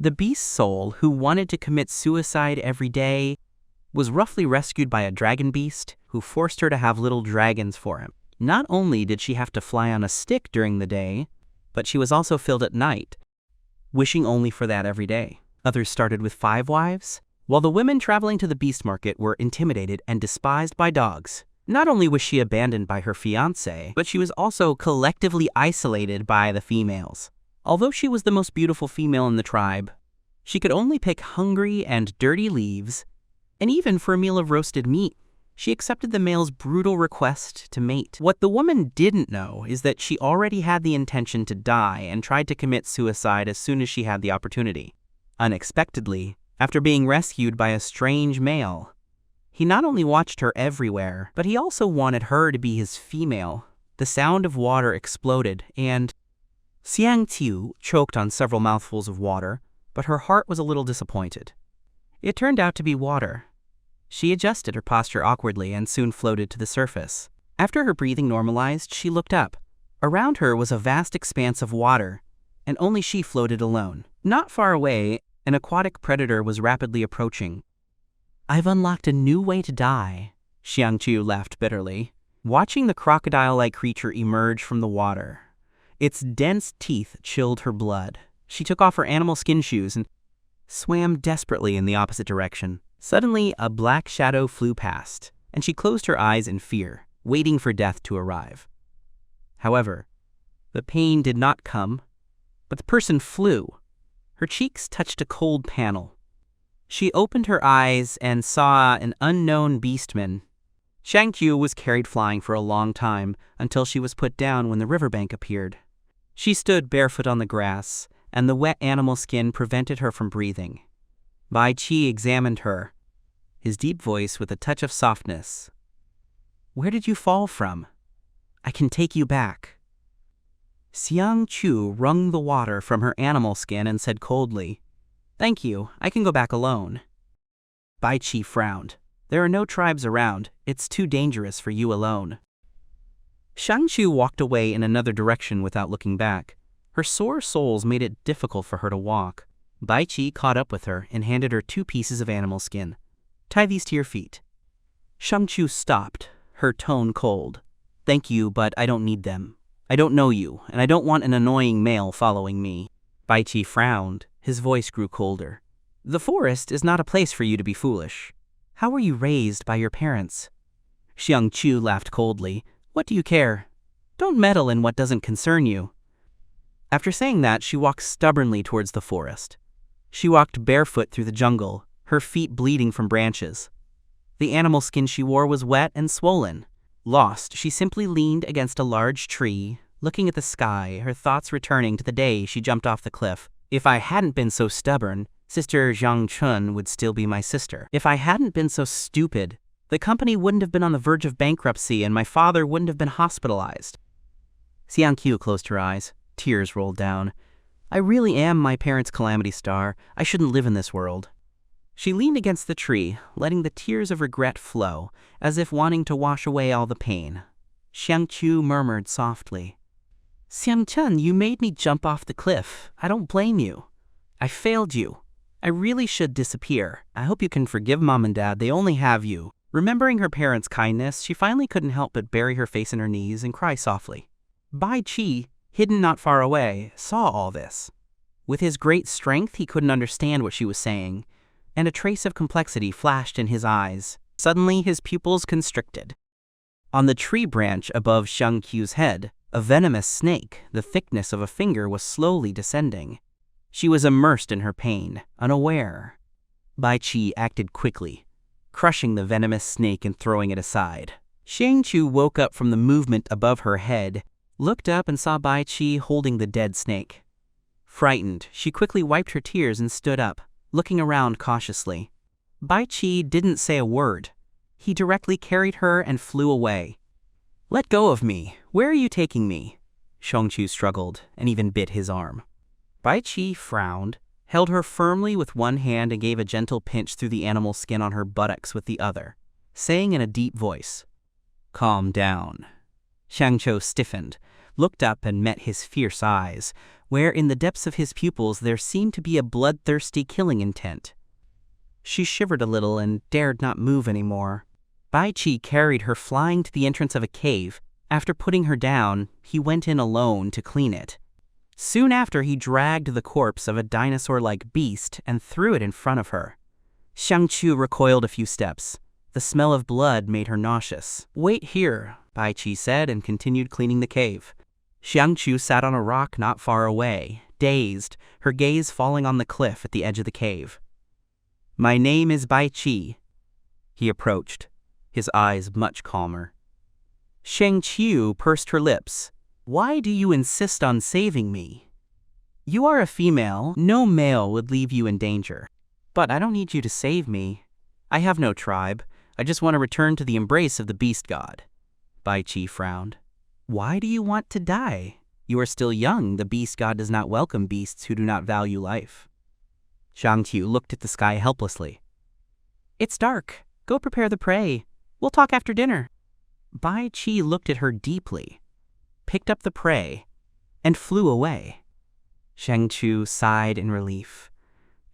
The beast's soul, who wanted to commit suicide every day, was roughly rescued by a dragon beast who forced her to have little dragons for him. Not only did she have to fly on a stick during the day, but she was also filled at night, wishing only for that every day. Others started with 5 wives, while the women traveling to the beast market were intimidated and despised by dogs. Not only was she abandoned by her fiancé, but she was also collectively isolated by the females. Although she was the most beautiful female in the tribe, she could only pick hungry and dirty leaves, and even for a meal of roasted meat, she accepted the male's brutal request to mate. What the woman didn't know is that she already had the intention to die and tried to commit suicide as soon as she had the opportunity. Unexpectedly, after being rescued by a strange male, he not only watched her everywhere, but he also wanted her to be his female. The sound of water exploded, and Xiang Tiu choked on several mouthfuls of water, but her heart was a little disappointed. It turned out to be water. She adjusted her posture awkwardly and soon floated to the surface. After her breathing normalized, she looked up. Around her was a vast expanse of water, and only she floated alone. Not far away, an aquatic predator was rapidly approaching. "I've unlocked a new way to die," Xiang Qiu laughed bitterly, watching the crocodile-like creature emerge from the water. Its dense teeth chilled her blood. She took off her animal skin shoes and swam desperately in the opposite direction. Suddenly, a black shadow flew past, and she closed her eyes in fear, waiting for death to arrive. However, the pain did not come, but the person flew. Her cheeks touched a cold panel. She opened her eyes and saw an unknown beastman. Xiang Qiu was carried flying for a long time until she was put down when the riverbank appeared. She stood barefoot on the grass, and the wet animal skin prevented her from breathing. Bai Qi examined her, his deep voice with a touch of softness. "Where did you fall from? I can take you back." Xiang Qiu wrung the water from her animal skin and said coldly, "Thank you, I can go back alone." Bai Qi frowned. "There are no tribes around. It's too dangerous for you alone." Xiang Qiu walked away in another direction without looking back. Her sore soles made it difficult for her to walk. Bai Qi caught up with her and handed her 2 pieces of animal skin. "Tie these to your feet." Xiang Qiu stopped, her tone cold. "Thank you, but I don't need them. I don't know you, and I don't want an annoying male following me." Bai Qi frowned. His voice grew colder. "The forest is not a place for you to be foolish. How were you raised by your parents?" Xiang Qiu laughed coldly. "What do you care? Don't meddle in what doesn't concern you." After saying that, she walked stubbornly towards the forest. She walked barefoot through the jungle, her feet bleeding from branches. The animal skin she wore was wet and swollen. Lost, she simply leaned against a large tree, looking at the sky, her thoughts returning to the day she jumped off the cliff. "If I hadn't been so stubborn, Sister Zhang Chun would still be my sister. If I hadn't been so stupid, the company wouldn't have been on the verge of bankruptcy and my father wouldn't have been hospitalized." Xiang Qiu closed her eyes. Tears rolled down. "I really am my parents' calamity star. I shouldn't live in this world." She leaned against the tree, letting the tears of regret flow, as if wanting to wash away all the pain. Xiang Qiu murmured softly, "Xiang Chun, you made me jump off the cliff. I don't blame you. I failed you. I really should disappear. I hope you can forgive Mom and Dad. They only have you." Remembering her parents' kindness, she finally couldn't help but bury her face in her knees and cry softly. Bai Qi, hidden not far away, saw all this. With his great strength, he couldn't understand what she was saying, and a trace of complexity flashed in his eyes. Suddenly, his pupils constricted. On the tree branch above Xiang Qiu's head, a venomous snake, the thickness of a finger, was slowly descending. She was immersed in her pain, unaware. Bai Qi acted quickly, crushing the venomous snake and throwing it aside. Xiang Qiu woke up from the movement above her head, looked up and saw Bai Qi holding the dead snake. Frightened, she quickly wiped her tears and stood up, looking around cautiously. Bai Qi didn't say a word. He directly carried her and flew away. "Let go of me. Where are you taking me?" Xiang Qiu struggled and even bit his arm. Bai Qi frowned, held her firmly with one hand and gave a gentle pinch through the animal skin on her buttocks with the other, saying in a deep voice, "Calm down." Xiang Qiu stiffened, looked up and met his fierce eyes, where in the depths of his pupils there seemed to be a bloodthirsty killing intent. She shivered a little and dared not move anymore. Bai Qi carried her flying to the entrance of a cave. After putting her down, he went in alone to clean it. Soon after, he dragged the corpse of a dinosaur-like beast and threw it in front of her. Xiangqiu recoiled a few steps. The smell of blood made her nauseous. "Wait here," Bai Qi said, and continued cleaning the cave. Xiangqiu sat on a rock not far away, dazed, her gaze falling on the cliff at the edge of the cave. "My name is Bai Qi." He approached, his eyes much calmer. Xiangqiu pursed her lips. "Why do you insist on saving me? You are a female. No male would leave you in danger. But I don't need you to save me. I have no tribe. I just want to return to the embrace of the beast god." Bai Qi frowned. "Why do you want to die? You are still young. The beast god does not welcome beasts who do not value life." Xiangqiu looked at the sky helplessly. "It's dark. Go prepare the prey. We'll talk after dinner." Bai Qi looked at her deeply, picked up the prey, and flew away. Xiangqiu sighed in relief.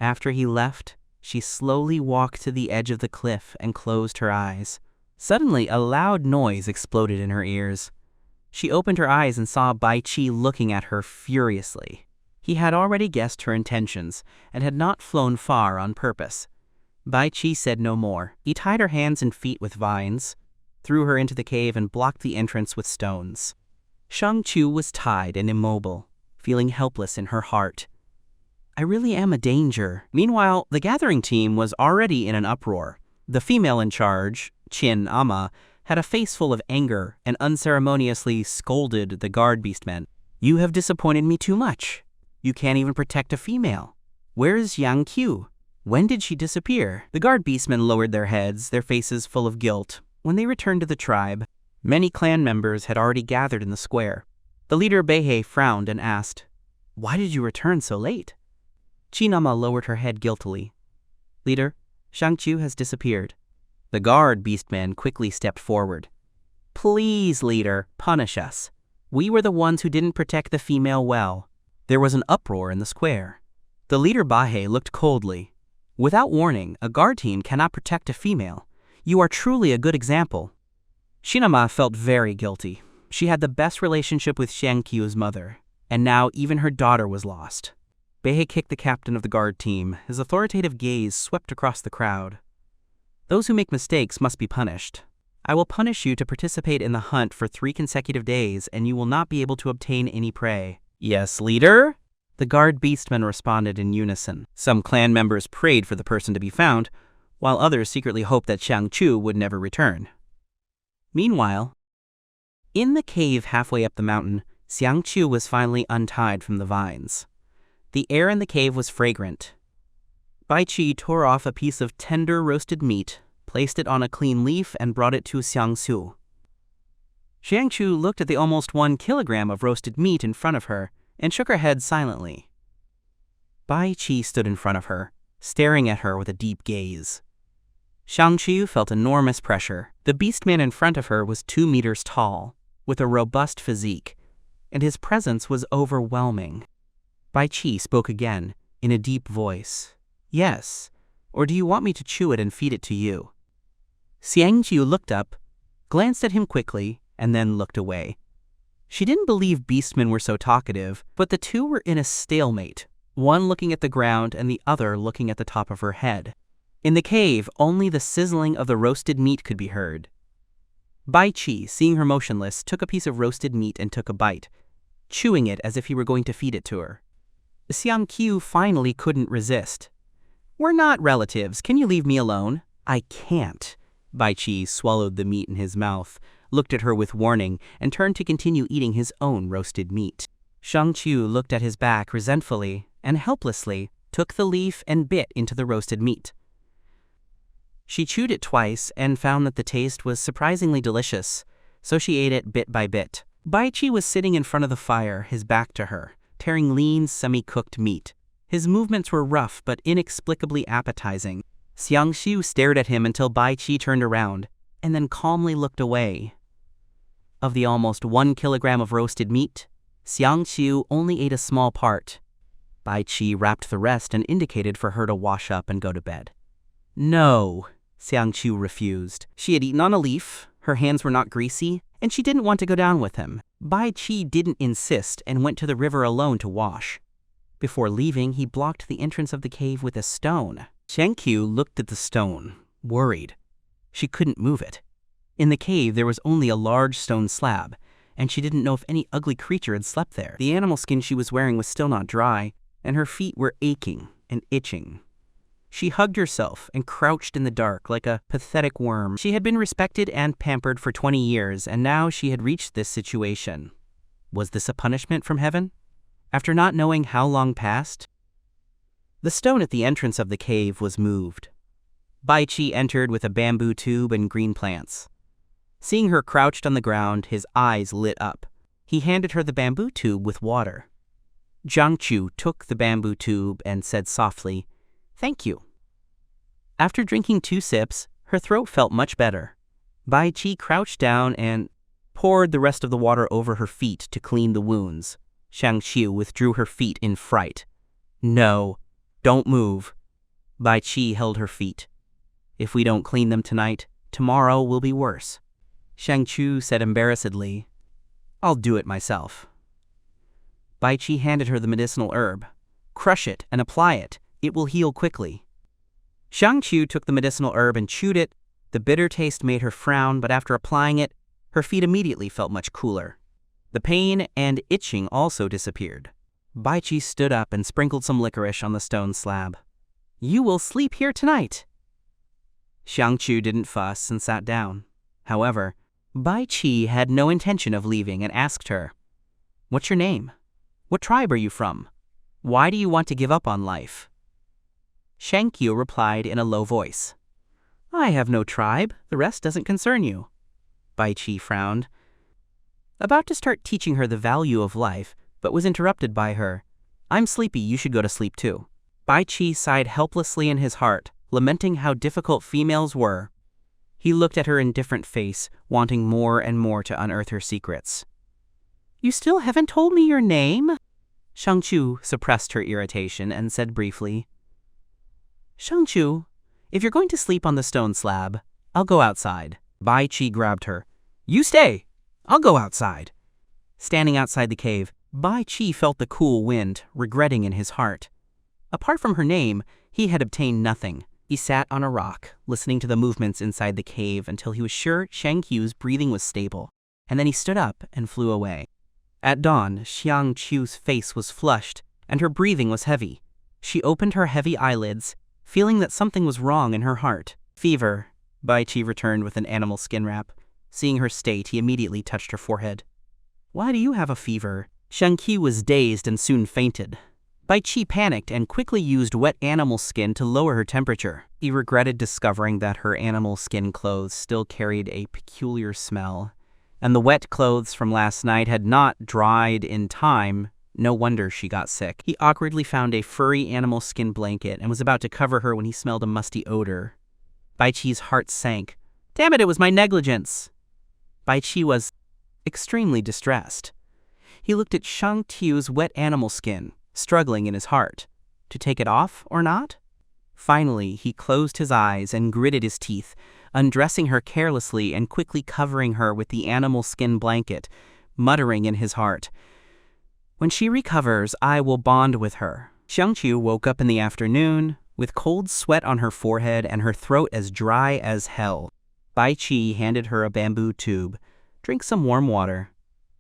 After he left, she slowly walked to the edge of the cliff and closed her eyes. Suddenly, a loud noise exploded in her ears. She opened her eyes and saw Bai Qi looking at her furiously. He had already guessed her intentions and had not flown far on purpose. Bai Qi said no more. He tied her hands and feet with vines, threw her into the cave, and blocked the entrance with stones. Xiangqiu was tied and immobile, feeling helpless in her heart. "I really am a danger." Meanwhile, the gathering team was already in an uproar. The female in charge, Qin Ama, had a face full of anger and unceremoniously scolded the guard beastmen. "You have disappointed me too much. You can't even protect a female. Where is Yang Qiu? When did she disappear?" The guard beastmen lowered their heads, their faces full of guilt. When they returned to the tribe, many clan members had already gathered in the square. The leader Beihei frowned and asked, "Why did you return so late?" Qinama lowered her head guiltily. "Leader, Xiangqiu has disappeared." The guard beastman quickly stepped forward. "Please, leader, punish us. We were the ones who didn't protect the female well." There was an uproar in the square. The leader Beihei looked coldly. "Without warning, a guard team cannot protect a female. You are truly a good example." Shinama felt very guilty. She had the best relationship with Xiangqiu's mother, and now even her daughter was lost. Beihei kicked the captain of the guard team. His authoritative gaze swept across the crowd. "Those who make mistakes must be punished. I will punish you to participate in the hunt for 3 consecutive days, and you will not be able to obtain any prey." "Yes, leader?" The guard beastmen responded in unison. Some clan members prayed for the person to be found, while others secretly hoped that Xiangqiu would never return. Meanwhile, in the cave halfway up the mountain, Xiangqiu was finally untied from the vines. The air in the cave was fragrant. Bai Qi tore off a piece of tender roasted meat, placed it on a clean leaf, and brought it to Xiangqiu. Xiangqiu looked at the almost 1 kilogram of roasted meat in front of her and shook her head silently. Bai Qi stood in front of her, staring at her with a deep gaze. Xiangqiu felt enormous pressure. The beastman in front of her was 2 meters tall, with a robust physique, and his presence was overwhelming. Bai Qi spoke again, in a deep voice. "Yes, or do you want me to chew it and feed it to you?" Xiangqiu looked up, glanced at him quickly, and then looked away. She didn't believe beastmen were so talkative, but the two were in a stalemate, one looking at the ground and the other looking at the top of her head. In the cave, only the sizzling of the roasted meat could be heard. Bai Qi, seeing her motionless, took a piece of roasted meat and took a bite, chewing it as if he were going to feed it to her. Xiangqiu finally couldn't resist. "We're not relatives. Can you leave me alone?" "I can't." Bai Qi swallowed the meat in his mouth, looked at her with warning, and turned to continue eating his own roasted meat. Xiangqiu looked at his back resentfully and helplessly took the leaf and bit into the roasted meat. She chewed it twice and found that the taste was surprisingly delicious, so she ate it bit by bit. Bai Qi was sitting in front of the fire, his back to her, tearing lean, semi-cooked meat. His movements were rough but inexplicably appetizing. Xiangqiu stared at him until Bai Qi turned around, and then calmly looked away. Of the almost 1 kilogram of roasted meat, Xiangqiu only ate a small part. Bai Qi wrapped the rest and indicated for her to wash up and go to bed. No, Xiangqiu refused. She had eaten on a leaf, her hands were not greasy, and she didn't want to go down with him. Bai Qi didn't insist and went to the river alone to wash. Before leaving, he blocked the entrance of the cave with a stone. Xiangqiu looked at the stone, worried. She couldn't move it. In the cave, there was only a large stone slab, and she didn't know if any ugly creature had slept there. The animal skin she was wearing was still not dry, and her feet were aching and itching. She hugged herself and crouched in the dark like a pathetic worm. She had been respected and pampered for 20 years, and now she had reached this situation. Was this a punishment from heaven? After not knowing how long passed? The stone at the entrance of the cave was moved. Bai Qi entered with a bamboo tube and green plants. Seeing her crouched on the ground, his eyes lit up. He handed her the bamboo tube with water. Jiangqiu took the bamboo tube and said softly, "Thank you." After drinking 2 sips, her throat felt much better. Bai Qi crouched down and poured the rest of the water over her feet to clean the wounds. Xiangqiu withdrew her feet in fright. "No, don't move." Bai Qi held her feet. "If we don't clean them tonight, tomorrow will be worse." Xiangqiu said embarrassedly, "I'll do it myself." Bai Qi handed her the medicinal herb. "Crush it and apply it. It will heal quickly." Xiangqiu took the medicinal herb and chewed it. The bitter taste made her frown, but after applying it, her feet immediately felt much cooler. The pain and itching also disappeared. Bai Qi stood up and sprinkled some licorice on the stone slab. "You will sleep here tonight." Xiangqiu didn't fuss and sat down. However, Bai Qi had no intention of leaving and asked her, "What's your name? What tribe are you from? Why do you want to give up on life?" Xiangqiu replied in a low voice, "I have no tribe. The rest doesn't concern you." Bai Qi frowned, about to start teaching her the value of life, but was interrupted by her. "I'm sleepy. You should go to sleep too." Bai Qi sighed helplessly in his heart, lamenting how difficult females were. He looked at her indifferent face, wanting more and more to unearth her secrets. "You still haven't told me your name?" Xiangqiu suppressed her irritation and said briefly, "Xiangqiu, if you're going to sleep on the stone slab, I'll go outside." Bai Qi grabbed her. "You stay! I'll go outside." Standing outside the cave, Bai Qi felt the cool wind, regretting in his heart. Apart from her name, he had obtained nothing. He sat on a rock, listening to the movements inside the cave until he was sure Xiangqiu's breathing was stable, and then he stood up and flew away. At dawn, Xiangqiu's face was flushed, and her breathing was heavy. She opened her heavy eyelids, feeling that something was wrong in her heart. "Fever," Bai Qi returned with an animal skin wrap. Seeing her state, he immediately touched her forehead. "Why do you have a fever?" Xiangqiu was dazed and soon fainted. Bai Qi panicked and quickly used wet animal skin to lower her temperature. He regretted discovering that her animal skin clothes still carried a peculiar smell, and the wet clothes from last night had not dried in time. No wonder she got sick. He awkwardly found a furry animal skin blanket and was about to cover her when he smelled a musty odor. Bai Qi's heart sank. "Damn it, it was my negligence!" Bai Qi was extremely distressed. He looked at Xiangqiu's wet animal skin, struggling in his heart. To take it off or not? Finally, he closed his eyes and gritted his teeth, undressing her carelessly and quickly covering her with the animal skin blanket, muttering in his heart, "When she recovers, I will bond with her." Xiangqiu woke up in the afternoon, with cold sweat on her forehead and her throat as dry as hell. Bai Qi handed her a bamboo tube. "Drink some warm water."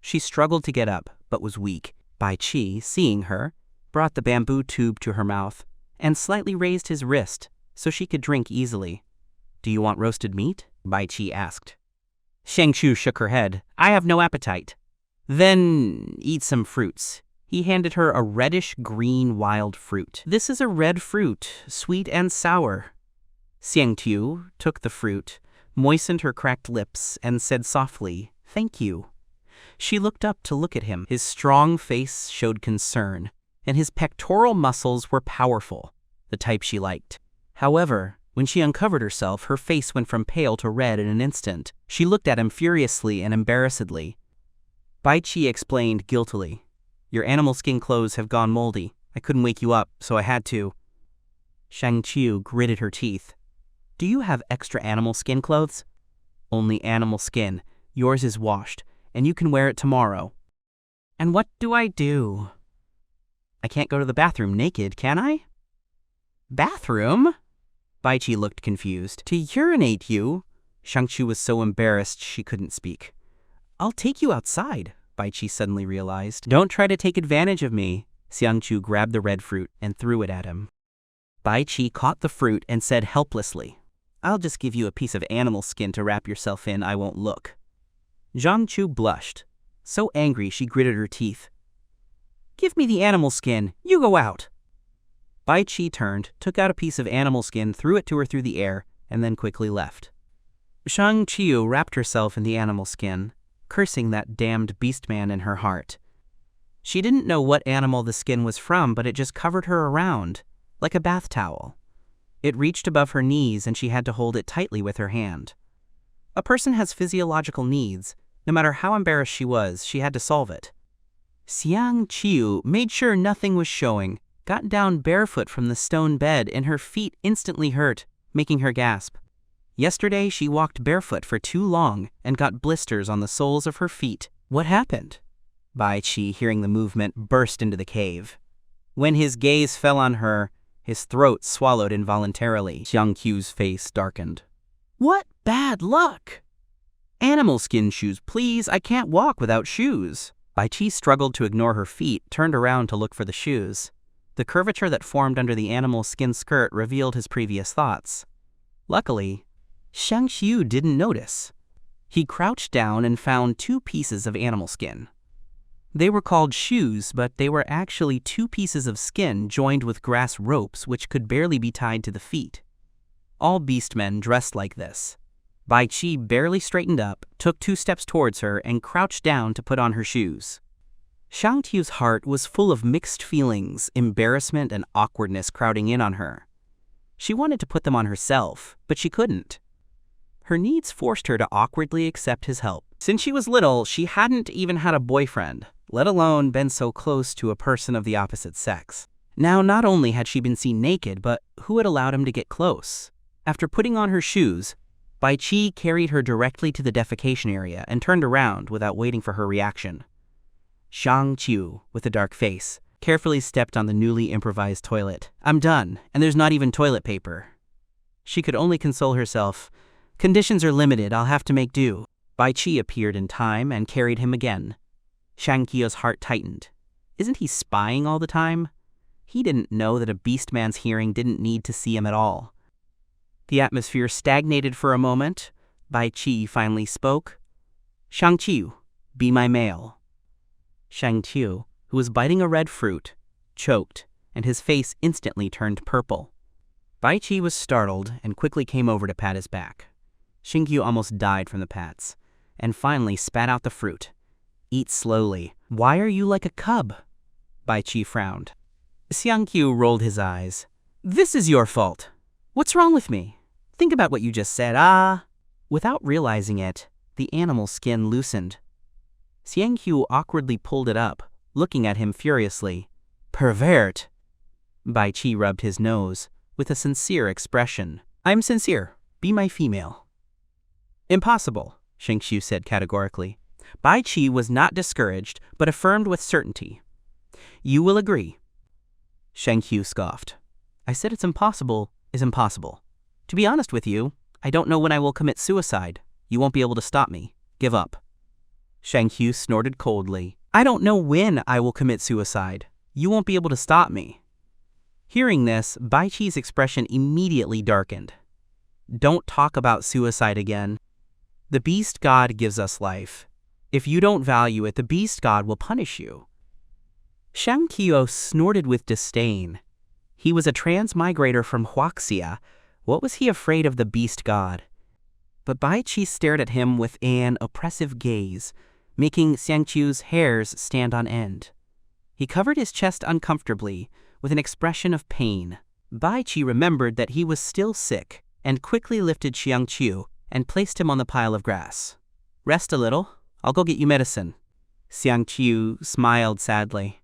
She struggled to get up, but was weak. Bai Qi, seeing her, brought the bamboo tube to her mouth and slightly raised his wrist so she could drink easily. "Do you want roasted meat?" Bai Qi asked. Xiangqiu shook her head. "I have no appetite." "Then eat some fruits." He handed her a reddish-green wild fruit. "This is a red fruit, sweet and sour." Xiangqiu took the fruit, moistened her cracked lips, and said softly, "Thank you." She looked up to look at him. His strong face showed concern, and his pectoral muscles were powerful, the type she liked. However, When she uncovered herself, her face went from pale to red in an instant. She looked at him furiously and embarrassedly. Bai Qi explained guiltily, "Your animal skin clothes have gone moldy. I couldn't wake you up, so I had to." Shang Qiu gritted her teeth. "Do you have extra animal skin clothes?" "Only animal skin. Yours is washed, and you can wear it tomorrow." "And what do I do?" "I can't go to the bathroom naked, can I?" "Bathroom?" Bai Qi looked confused. "To urinate you?" Shang Qiu was so embarrassed she couldn't speak. "I'll take you outside," Bai Qi suddenly realized. "Don't try to take advantage of me." Xiang Chu grabbed the red fruit and threw it at him. Bai Qi caught the fruit and said helplessly, "I'll just give you a piece of animal skin to wrap yourself in. I won't look." Zhang Chu blushed. So angry she gritted her teeth. "Give me the animal skin. You go out." Bai Qi turned, took out a piece of animal skin, threw it to her through the air, and then quickly left. Shang Qiu wrapped herself in the animal skin, cursing that damned beast man in her heart. She didn't know what animal the skin was from, but it just covered her around, like a bath towel. It reached above her knees and she had to hold it tightly with her hand. A person has physiological needs. No matter how embarrassed she had to solve it. Xiang Qiu made sure nothing was showing, got down barefoot from the stone bed, and her feet instantly hurt, making her gasp. Yesterday she walked barefoot for too long and got blisters on the soles of her feet. What happened? Bai Qi, hearing the movement, burst into the cave. When his gaze fell on her, his throat swallowed involuntarily. Xiang Qiu's face darkened. "What bad luck!" "Animal skin shoes, please. I can't walk without shoes." Bai Qi struggled to ignore her feet, turned around to look for the shoes. The curvature that formed under the animal skin skirt revealed his previous thoughts. Luckily, Shang Qiu didn't notice. He crouched down and found 2 pieces of animal skin. They were called shoes, but they were actually 2 pieces of skin joined with grass ropes which could barely be tied to the feet. All beastmen dressed like this. Bai Qi barely straightened up, took 2 steps towards her, and crouched down to put on her shoes. Shang Qiu's heart was full of mixed feelings, embarrassment and awkwardness crowding in on her. She wanted to put them on herself, but she couldn't. Her needs forced her to awkwardly accept his help. Since she was little, she hadn't even had a boyfriend, let alone been so close to a person of the opposite sex. Now, not only had she been seen naked, but who had allowed him to get close? After putting on her shoes, Bai Qi carried her directly to the defecation area and turned around without waiting for her reaction. Shang Qiu, with a dark face, carefully stepped on the newly improvised toilet. "I'm done, and there's not even toilet paper." She could only console herself. "Conditions are limited, I'll have to make do." Bai Qi appeared in time and carried him again. Shang Qiu's heart tightened. Isn't he spying all the time? He didn't know that a beast man's hearing didn't need to see him at all. The atmosphere stagnated for a moment. Bai Qi finally spoke. "Shang Qiu, be my male." Shang Qiu, who was biting a red fruit, choked, and his face instantly turned purple. Bai Qi was startled and quickly came over to pat his back. Shang Qiu almost died from the pats, and finally spat out the fruit. "Eat slowly. Why are you like a cub?" Bai Qi frowned. Xiang Qiu rolled his eyes. "This is your fault. What's wrong with me? Think about what you just said, ah." Without realizing it, the animal skin loosened. Xiang Qiu awkwardly pulled it up, looking at him furiously. "Pervert!" Bai Qi rubbed his nose, with a sincere expression. "I'm sincere. Be my female." "Impossible," Shang Qiu said categorically. Bai Qi was not discouraged, but affirmed with certainty. "You will agree." Shang Qiu scoffed. "I said it's impossible is impossible. To be honest with you, I don't know when I will commit suicide. You won't be able to stop me. Give up." Shang Qiu snorted coldly. "I don't know when I will commit suicide. You won't be able to stop me." Hearing this, Bai Qi's expression immediately darkened. "Don't talk about suicide again. The beast god gives us life. If you don't value it, the beast god will punish you." Shang Qiu snorted with disdain. He was a transmigrator from Huaxia. What was he afraid of the beast god? But Bai Qi stared at him with an oppressive gaze, making Xiang Qiu's hairs stand on end. He covered his chest uncomfortably, with an expression of pain. Bai Qi remembered that he was still sick. and quickly lifted Xiangqiu and placed him on the pile of grass. "Rest a little. I'll go get you medicine." Xiangqiu smiled sadly.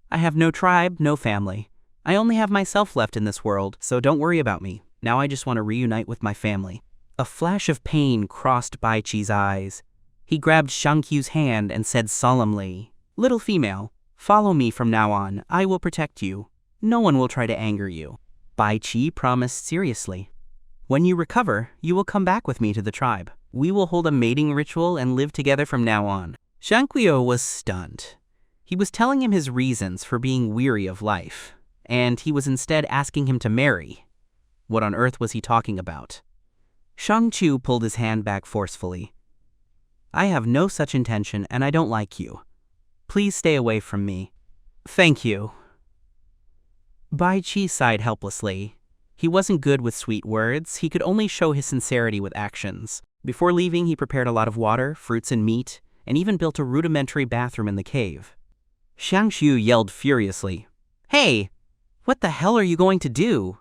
"I have no tribe, no family. I only have myself left in this world, so don't worry about me. Now I just want to reunite with my family." A flash of pain crossed Bai Chi's eyes. He grabbed Xiangqiu's hand and said solemnly, "Little female, follow me from now on. I will protect you. No one will try to anger you." Bai Chi promised seriously. "When you recover, you will come back with me to the tribe. We will hold a mating ritual and live together from now on." Xiangqiu was stunned. He was telling him his reasons for being weary of life, and he was instead asking him to marry. What on earth was he talking about? Xiangqiu pulled his hand back forcefully. "I have no such intention, and I don't like you. Please stay away from me." "Thank you." Bai Chi sighed helplessly. He wasn't good with sweet words. He could only show his sincerity with actions. Before leaving, he prepared a lot of water, fruits and meat, and even built a rudimentary bathroom in the cave. Xiangqiu yelled furiously, "Hey, what the hell are you going to do?"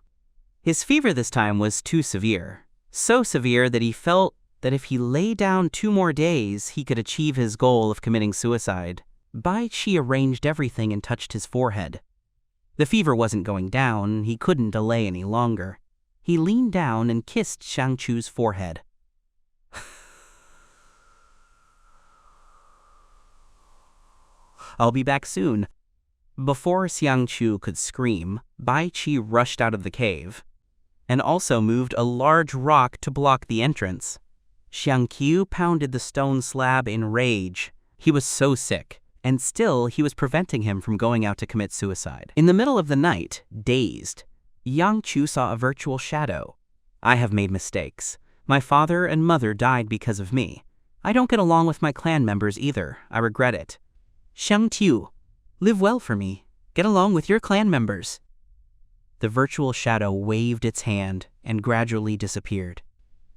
His fever this time was too severe. So severe that he felt that if he lay down 2 more days, he could achieve his goal of committing suicide. Bai Chi arranged everything and touched his forehead. The fever wasn't going down. He couldn't delay any longer. He leaned down and kissed Xiangqiu's forehead. "I'll be back soon." Before Xiangqiu could scream, Bai Chi rushed out of the cave and also moved a large rock to block the entrance. Xiangqiu pounded the stone slab in rage. He was so sick, and still he was preventing him from going out to commit suicide. In the middle of the night, dazed, Xiangqiu saw a virtual shadow. "I have made mistakes. My father and mother died because of me. I don't get along with my clan members either. I regret it. Xiangqiu, live well for me. Get along with your clan members." The virtual shadow waved its hand and gradually disappeared.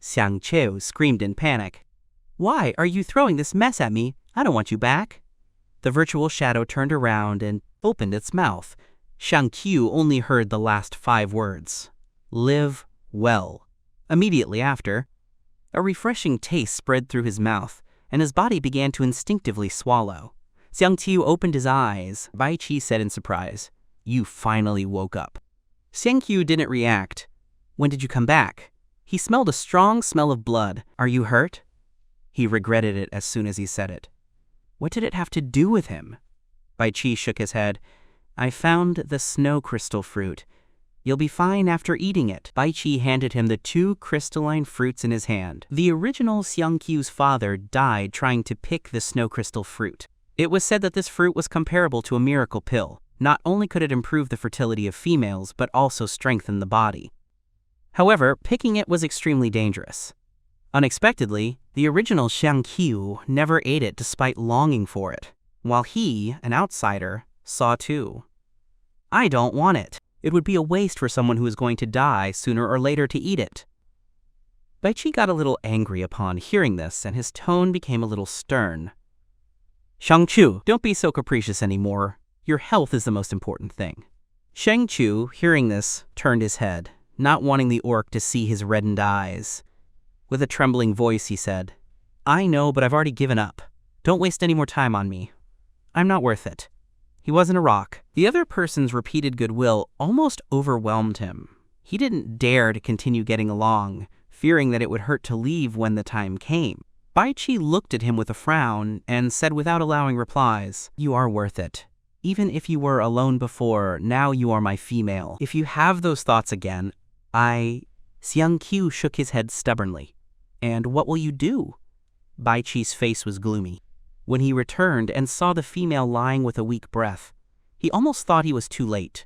Xiangqiu screamed in panic. "Why are you throwing this mess at me? I don't want you back." The virtual shadow turned around and opened its mouth. Xiangqiu only heard the last 5 words. "Live well." Immediately after, a refreshing taste spread through his mouth, and his body began to instinctively swallow. Xiangqiu opened his eyes. Bai Chi said in surprise, "You finally woke up." Xiangqiu didn't react. "When did you come back?" He smelled a strong smell of blood. "Are you hurt?" He regretted it as soon as he said it. What did it have to do with him? Bai Chi shook his head. "I found the snow crystal fruit. You'll be fine after eating it." Bai Chi handed him the 2 crystalline fruits in his hand. The original Xiangqiu's father died trying to pick the snow crystal fruit. It was said that this fruit was comparable to a miracle pill. Not only could it improve the fertility of females, but also strengthen the body. However, picking it was extremely dangerous. Unexpectedly, the original Xiangqiu never ate it despite longing for it, while he, an outsider, saw too. "I don't want it. It would be a waste for someone who is going to die sooner or later to eat it." Bai Chi got a little angry upon hearing this, and his tone became a little stern. "Xiangqiu, don't be so capricious anymore. Your health is the most important thing." Xiangqiu, hearing this, turned his head, not wanting the orc to see his reddened eyes. With a trembling voice, he said, "I know, but I've already given up. Don't waste any more time on me. I'm not worth it." He wasn't a rock. The other person's repeated goodwill almost overwhelmed him. He didn't dare to continue getting along, fearing that it would hurt to leave when the time came. Bai Chi looked at him with a frown and said without allowing replies, "You are worth it. Even if you were alone before, now you are my female. If you have those thoughts again, Xiangqiu shook his head stubbornly. "And what will you do?" Bai Chi's face was gloomy. When he returned and saw the female lying with a weak breath, he almost thought he was too late.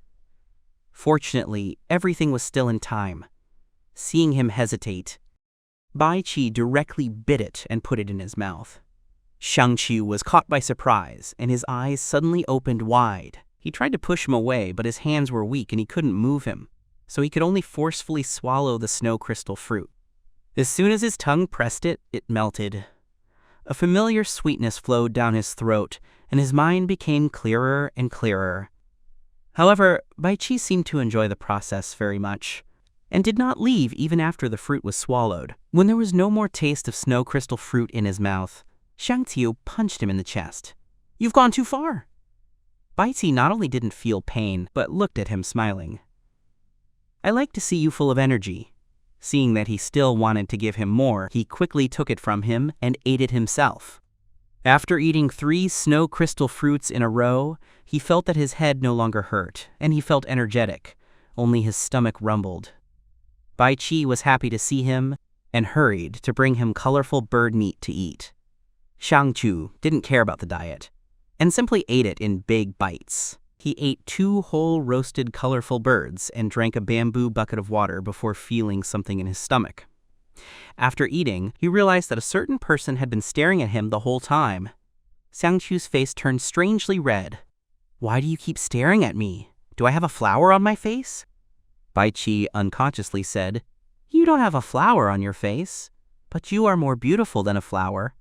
Fortunately, everything was still in time. Seeing him hesitate, Bai Chi directly bit it and put it in his mouth. Xiangqiu was caught by surprise, and his eyes suddenly opened wide. He tried to push him away, but his hands were weak and he couldn't move him, so he could only forcefully swallow the snow crystal fruit. As soon as his tongue pressed it, it melted. A familiar sweetness flowed down his throat, and his mind became clearer and clearer. However, Bai Chi seemed to enjoy the process very much. and did not leave even after the fruit was swallowed. When there was no more taste of snow crystal fruit in his mouth, Xiangqiu punched him in the chest. "You've gone too far." Baiqi not only didn't feel pain, but looked at him smiling. "I like to see you full of energy." Seeing that he still wanted to give him more, he quickly took it from him and ate it himself. After eating 3 snow crystal fruits in a row, he felt that his head no longer hurt, and he felt energetic, only his stomach rumbled. Baiqi was happy to see him and hurried to bring him colorful bird meat to eat. Xiangqiu didn't care about the diet, and simply ate it in big bites. He ate 2 whole roasted colorful birds and drank a bamboo bucket of water before feeling something in his stomach. After eating, he realized that a certain person had been staring at him the whole time. Xiangqiu's face turned strangely red. "Why do you keep staring at me? Do I have a flower on my face?" Baiqi unconsciously said, "You don't have a flower on your face, but you are more beautiful than a flower."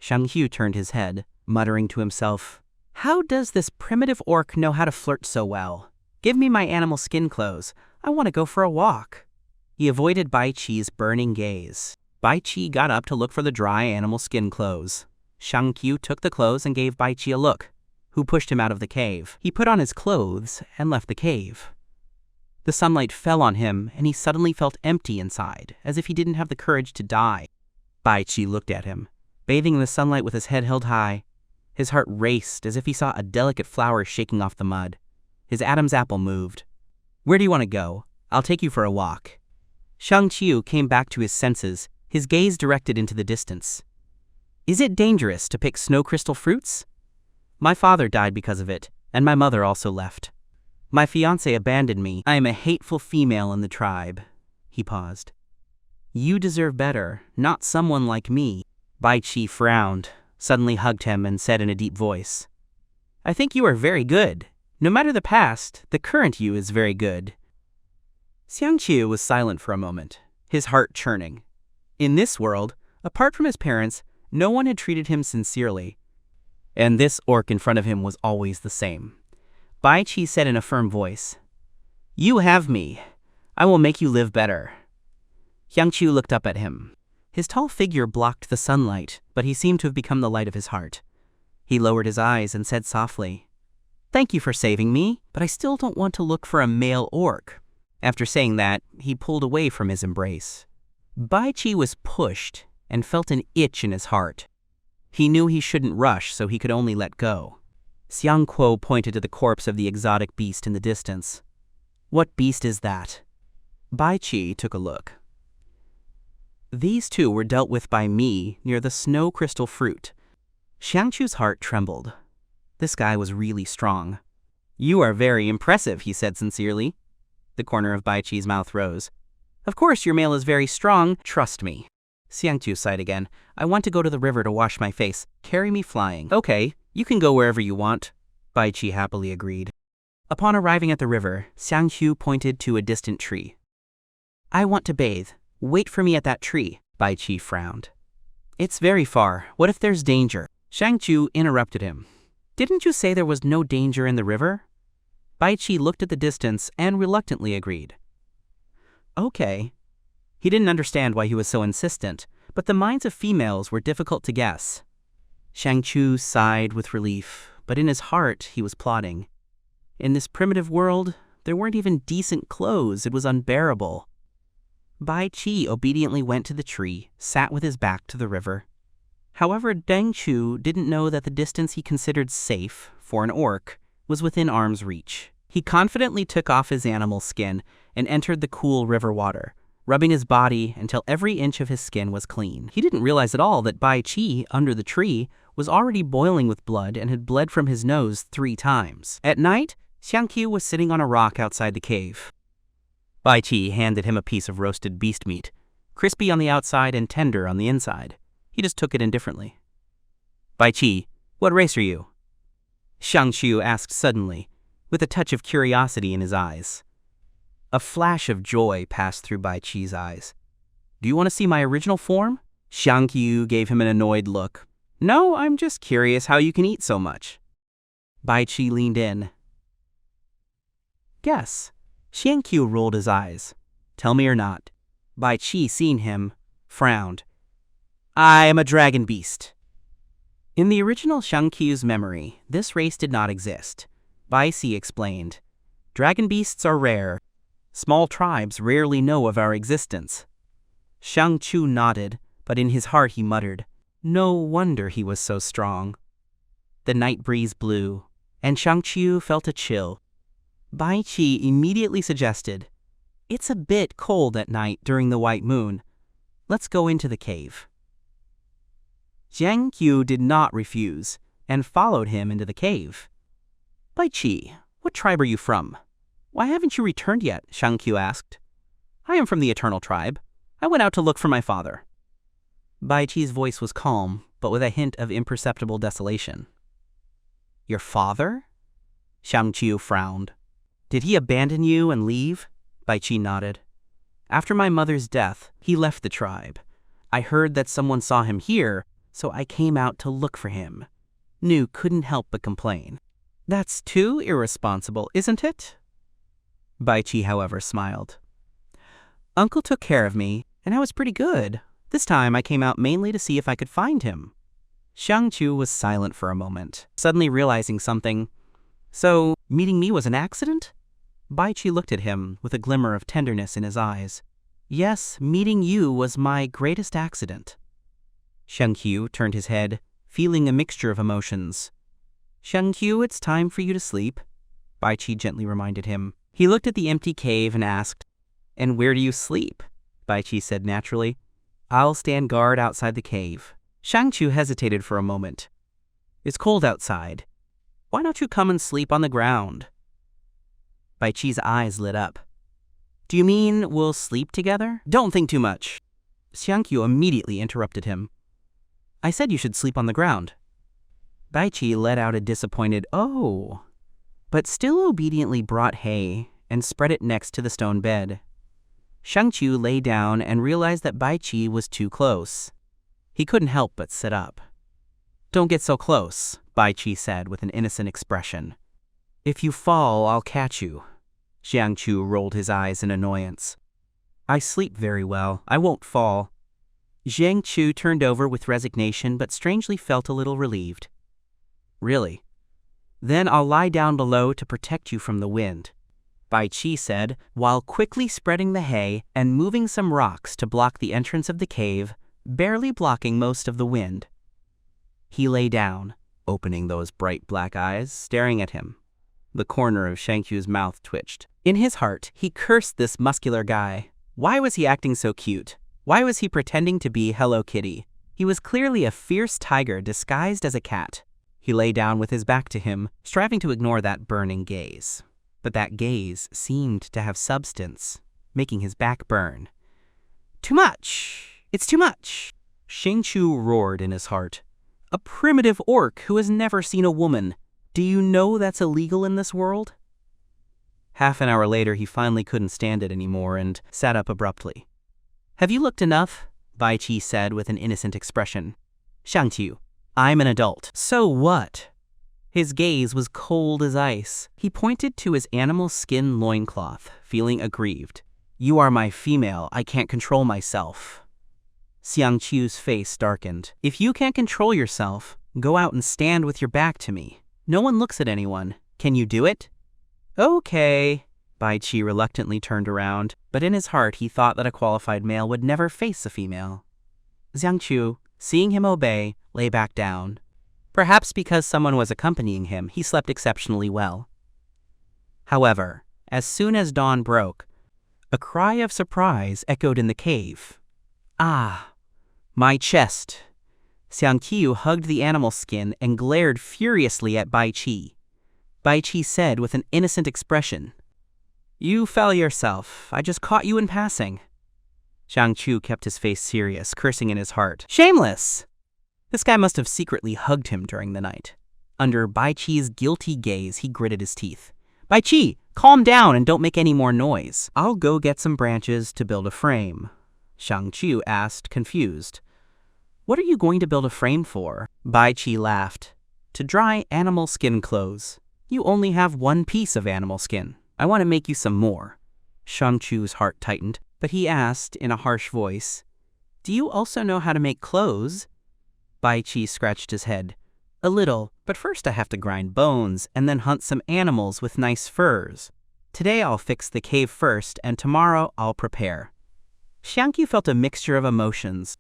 Xiangqiu turned his head, muttering to himself, "How does this primitive orc know how to flirt so well? Give me my animal skin clothes. I want to go for a walk." He avoided Baiqi's burning gaze. Baiqi got up to look for the dry animal skin clothes. Xiangqiu took the clothes and gave Baiqi a look, who pushed him out of the cave. He put on his clothes and left the cave. The sunlight fell on him, and he suddenly felt empty inside, as if he didn't have the courage to die. Baiqi looked at him, bathing in the sunlight with his head held high. His heart raced as if he saw a delicate flower shaking off the mud. His Adam's apple moved. "Where do you want to go? I'll take you for a walk." Xiangqiu came back to his senses, his gaze directed into the distance. "Is it dangerous to pick snow crystal fruits? My father died because of it, and my mother also left. My fiancé abandoned me. I am a hateful female in the tribe." He paused. "You deserve better, not someone like me." Baiqi frowned, suddenly hugged him, and said in a deep voice, "I think you are very good. No matter the past, the current you is very good." Xiangqiu was silent for a moment, his heart churning. In this world, apart from his parents, no one had treated him sincerely. And this orc in front of him was always the same. Baiqi said in a firm voice, "You have me. I will make you live better." Xiangqiu looked up at him. His tall figure blocked the sunlight, but he seemed to have become the light of his heart. He lowered his eyes and said softly, "Thank you for saving me, but I still don't want to look for a male orc." After saying that, he pulled away from his embrace. Baiqi was pushed and felt an itch in his heart. He knew he shouldn't rush, so he could only let go. Xiangqiu pointed to the corpse of the exotic beast in the distance. "What beast is that?" Baiqi took a look. "These 2 were dealt with by me near the snow crystal fruit." Xiangqiu's heart trembled. This guy was really strong. "You are very impressive," he said sincerely. The corner of Baiqi's mouth rose. "Of course your male is very strong. Trust me." Xiangqiu sighed again. "I want to go to the river to wash my face. Carry me flying." "Okay, you can go wherever you want," Baiqi happily agreed. Upon arriving at the river, Xiangqiu pointed to a distant tree. "I want to bathe. Wait for me at that tree." Baiqi frowned. "It's very far. What if there's danger?" Xiangqiu interrupted him. "Didn't you say there was no danger in the river?" Baiqi looked at the distance and reluctantly agreed. "Okay." He didn't understand why he was so insistent, but the minds of females were difficult to guess. Xiangqiu sighed with relief, but in his heart he was plotting. In this primitive world, there weren't even decent clothes. It was unbearable. Baiqi obediently went to the tree, sat with his back to the river. However, Deng Chu didn't know that the distance he considered safe for an orc was within arm's reach. He confidently took off his animal skin and entered the cool river water, rubbing his body until every inch of his skin was clean. He didn't realize at all that Baiqi, under the tree, was already boiling with blood and had bled from his nose 3 times. At night, Xiangqiu was sitting on a rock outside the cave. Baiqi handed him a piece of roasted beast meat, crispy on the outside and tender on the inside. He just took it indifferently. "Baiqi, what race are you?" Xiangqiu asked suddenly, with a touch of curiosity in his eyes. A flash of joy passed through Baiqi's eyes. "Do you want to see my original form?" Xiangqiu gave him an annoyed look. "No, I'm just curious how you can eat so much." Baiqi leaned in. "Guess." Xiangqiu rolled his eyes. Tell me or not. Bai Qi, seeing him, frowned. I am a dragon beast. In the original Shang Qiu's memory, this race did not exist. Bai Qi explained. Dragon beasts are rare. Small tribes rarely know of our existence. Shang Qiu nodded, but in his heart he muttered, no wonder he was so strong. The night breeze blew, and Shang Qiu felt a chill. Bai Qi immediately suggested, it's a bit cold at night during the white moon. Let's go into the cave. Shang Qiu did not refuse, and followed him into the cave. Bai Qi, what tribe are you from? Why haven't you returned yet? Shang Qiu asked. I am from the Eternal Tribe. I went out to look for my father. Bai Qi's voice was calm, but with a hint of imperceptible desolation. Your father? Shang Qiu frowned. Did he abandon you and leave? Bai Qi nodded. After my mother's death, he left the tribe. I heard that someone saw him here, so I came out to look for him. Nu couldn't help but complain. That's too irresponsible, isn't it? Bai Qi, however, smiled. Uncle took care of me, and I was pretty good. This time I came out mainly to see if I could find him. Shang Qiu was silent for a moment, suddenly realizing something. So, meeting me was an accident? Bai Qi looked at him with a glimmer of tenderness in his eyes. Yes, meeting you was my greatest accident. Shang Qiu turned his head, feeling a mixture of emotions. Shang Qiu, it's time for you to sleep, Bai Qi gently reminded him. He looked at the empty cave and asked, And where do you sleep? Bai Qi said naturally. I'll stand guard outside the cave. Shang Qiu hesitated for a moment. It's cold outside. Why don't you come and sleep on the ground? Bai Qi's eyes lit up. Do you mean we'll sleep together? Don't think too much. Shang Qiu immediately interrupted him. I said you should sleep on the ground. Bai Qi let out a disappointed oh, but still obediently brought hay and spread it next to the stone bed. Shang Qiu lay down and realized that Bai Qi was too close. He couldn't help but sit up. Don't get so close, Bai Qi said with an innocent expression. If you fall, I'll catch you. Shang Qiu rolled his eyes in annoyance. I sleep very well. I won't fall. Shang Qiu turned over with resignation but strangely felt a little relieved. Really? Then I'll lie down below to protect you from the wind, Bai Qi said, while quickly spreading the hay and moving some rocks to block the entrance of the cave, barely blocking most of the wind. He lay down, opening those bright black eyes, staring at him. The corner of Shang Qiu's mouth twitched. In his heart, he cursed this muscular guy. Why was he acting so cute? Why was he pretending to be Hello Kitty? He was clearly a fierce tiger disguised as a cat. He lay down with his back to him, striving to ignore that burning gaze. But that gaze seemed to have substance, making his back burn. Too much! It's too much! Shang Qiu roared in his heart. A primitive orc who has never seen a woman. Do you know that's illegal in this world? Half an hour later, he finally couldn't stand it anymore and sat up abruptly. Have you looked enough? Bai Qi said with an innocent expression. Shang Qiu, I'm an adult. So what? His gaze was cold as ice. He pointed to his animal skin loincloth, feeling aggrieved. You are my female. I can't control myself. Shang Qiu's face darkened. If you can't control yourself, go out and stand with your back to me. No one looks at anyone. Can you do it? Okay. Bai Qi reluctantly turned around, but in his heart he thought that a qualified male would never face a female. Shang Qiu, seeing him obey, lay back down. Perhaps because someone was accompanying him, he slept exceptionally well. However, as soon as dawn broke, a cry of surprise echoed in the cave. Ah, my chest. Shang Qiu hugged the animal skin and glared furiously at Bai Qi. Bai Qi said with an innocent expression, You fell yourself. I just caught you in passing. Shang Qiu kept his face serious, cursing in his heart. Shameless! This guy must have secretly hugged him during the night. Under Bai Qi's guilty gaze, he gritted his teeth. Bai Qi, calm down and don't make any more noise. I'll go get some branches to build a frame. Shang Qiu asked, confused. What are you going to build a frame for? Bai Qi laughed. To dry animal skin clothes. You only have one piece of animal skin. I want to make you some more. Shang Qiu's heart tightened. But he asked in a harsh voice, "Do you also know how to make clothes?" Bai Qi scratched his head. "A little, but first I have to grind bones and then hunt some animals with nice furs. Today I'll fix the cave first, and tomorrow I'll prepare." Xiangqiu felt a mixture of emotions.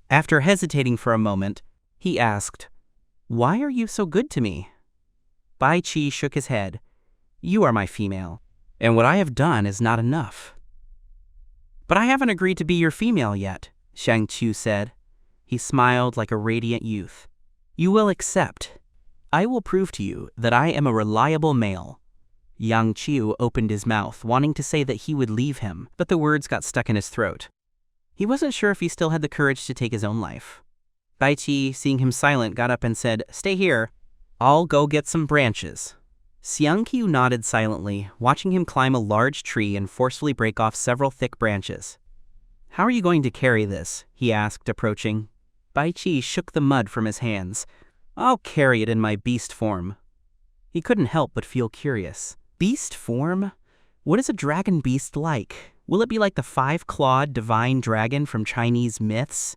After hesitating for a moment, he asked, "Why are you so good to me?" Bai Qi shook his head. "You are my female, and what I have done is not enough." "But I haven't agreed to be your female yet," Xiangqiu said. He smiled like a radiant youth. "You will accept. I will prove to you that I am a reliable male." Yang Qiu opened his mouth, wanting to say that he would leave him, but the words got stuck in his throat. He wasn't sure if he still had the courage to take his own life. Bai Qi, seeing him silent, got up and said, "Stay here. I'll go get some branches." Xiangqiu nodded silently, watching him climb a large tree and forcefully break off several thick branches. "How are you going to carry this?" he asked, approaching. Bai Qi shook the mud from his hands. "I'll carry it in my beast form." He couldn't help but feel curious. Beast form? What is a dragon beast like? Will it be like the five-clawed divine dragon from Chinese myths?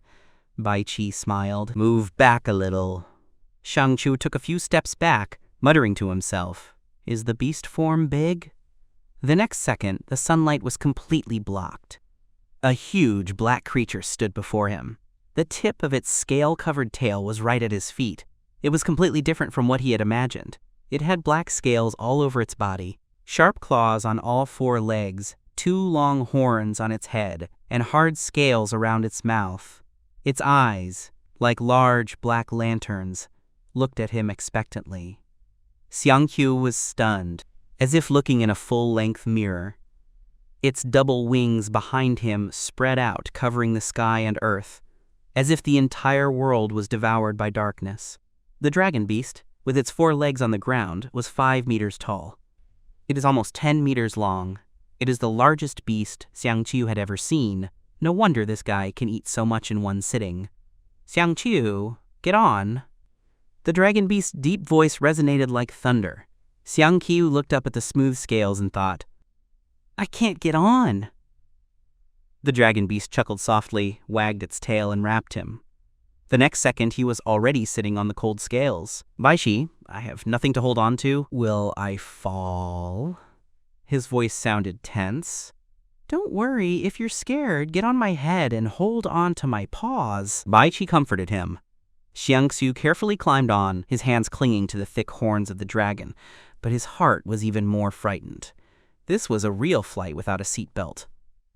Bai Qi smiled. "Move back a little." Xiangqiu took a few steps back, muttering to himself, "Is the beast form big?" The next second, the sunlight was completely blocked. A huge black creature stood before him. The tip of its scale-covered tail was right at his feet. It was completely different from what he had imagined. It had black scales all over its body, sharp claws on all four legs, 2 long horns on its head, and hard scales around its mouth. Its eyes, like large black lanterns, looked at him expectantly. Xiangqiu was stunned, as if looking in a full-length mirror. Its double wings behind him spread out, covering the sky and earth, as if the entire world was devoured by darkness. The dragon beast, with its 4 legs on the ground, was 5 meters tall. It is almost 10 meters long. It is the largest beast Xiangqiu had ever seen. No wonder this guy can eat so much in one sitting. "Xiangqiu, get on." The dragon beast's deep voice resonated like thunder. Xiangqiu looked up at the smooth scales and thought, "I can't get on." The dragon beast chuckled softly, wagged its tail, and wrapped him. The next second, he was already sitting on the cold scales. "Bai Qi, I have nothing to hold on to. Will I fall?" His voice sounded tense. "Don't worry, if you're scared, get on my head and hold on to my paws." Bai Qi comforted him. Xiangqiu carefully climbed on, his hands clinging to the thick horns of the dragon, but his heart was even more frightened. This was a real flight without a seatbelt.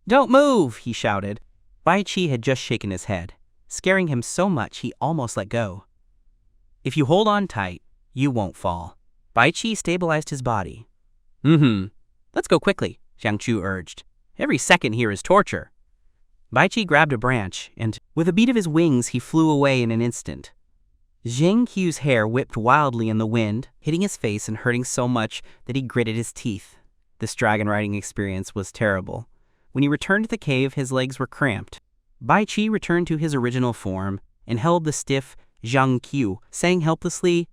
"Don't move!" he shouted. Bai Qi had just shaken his head, scaring him so much he almost let go. "If you hold on tight, you won't fall." Bai Qi stabilized his body. Let's go quickly," Xiangqiu urged. "Every second here is torture." Bai Qi grabbed a branch, and with a beat of his wings, he flew away in an instant. Xiangqiu's hair whipped wildly in the wind, hitting his face and hurting so much that he gritted his teeth. This dragon riding experience was terrible. When he returned to the cave, his legs were cramped. Bai Qi returned to his original form and held the stiff Xiangqiu, saying helplessly,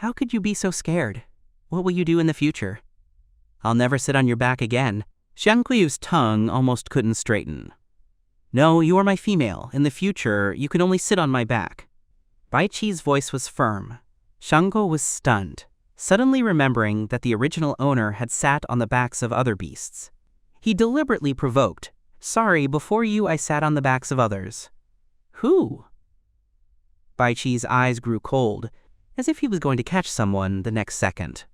"How could you be so scared? What will you do in the future?" "I'll never sit on your back again." Xiangqiu's tongue almost couldn't straighten. "No, you are my female. In the future, you can only sit on my back." Bai Qi's voice was firm. Xiangqiu was stunned, suddenly remembering that the original owner had sat on the backs of other beasts. He deliberately provoked, "Sorry, before you I sat on the backs of others." "Who?" Bai Qi's eyes grew cold, as if he was going to catch someone the next second.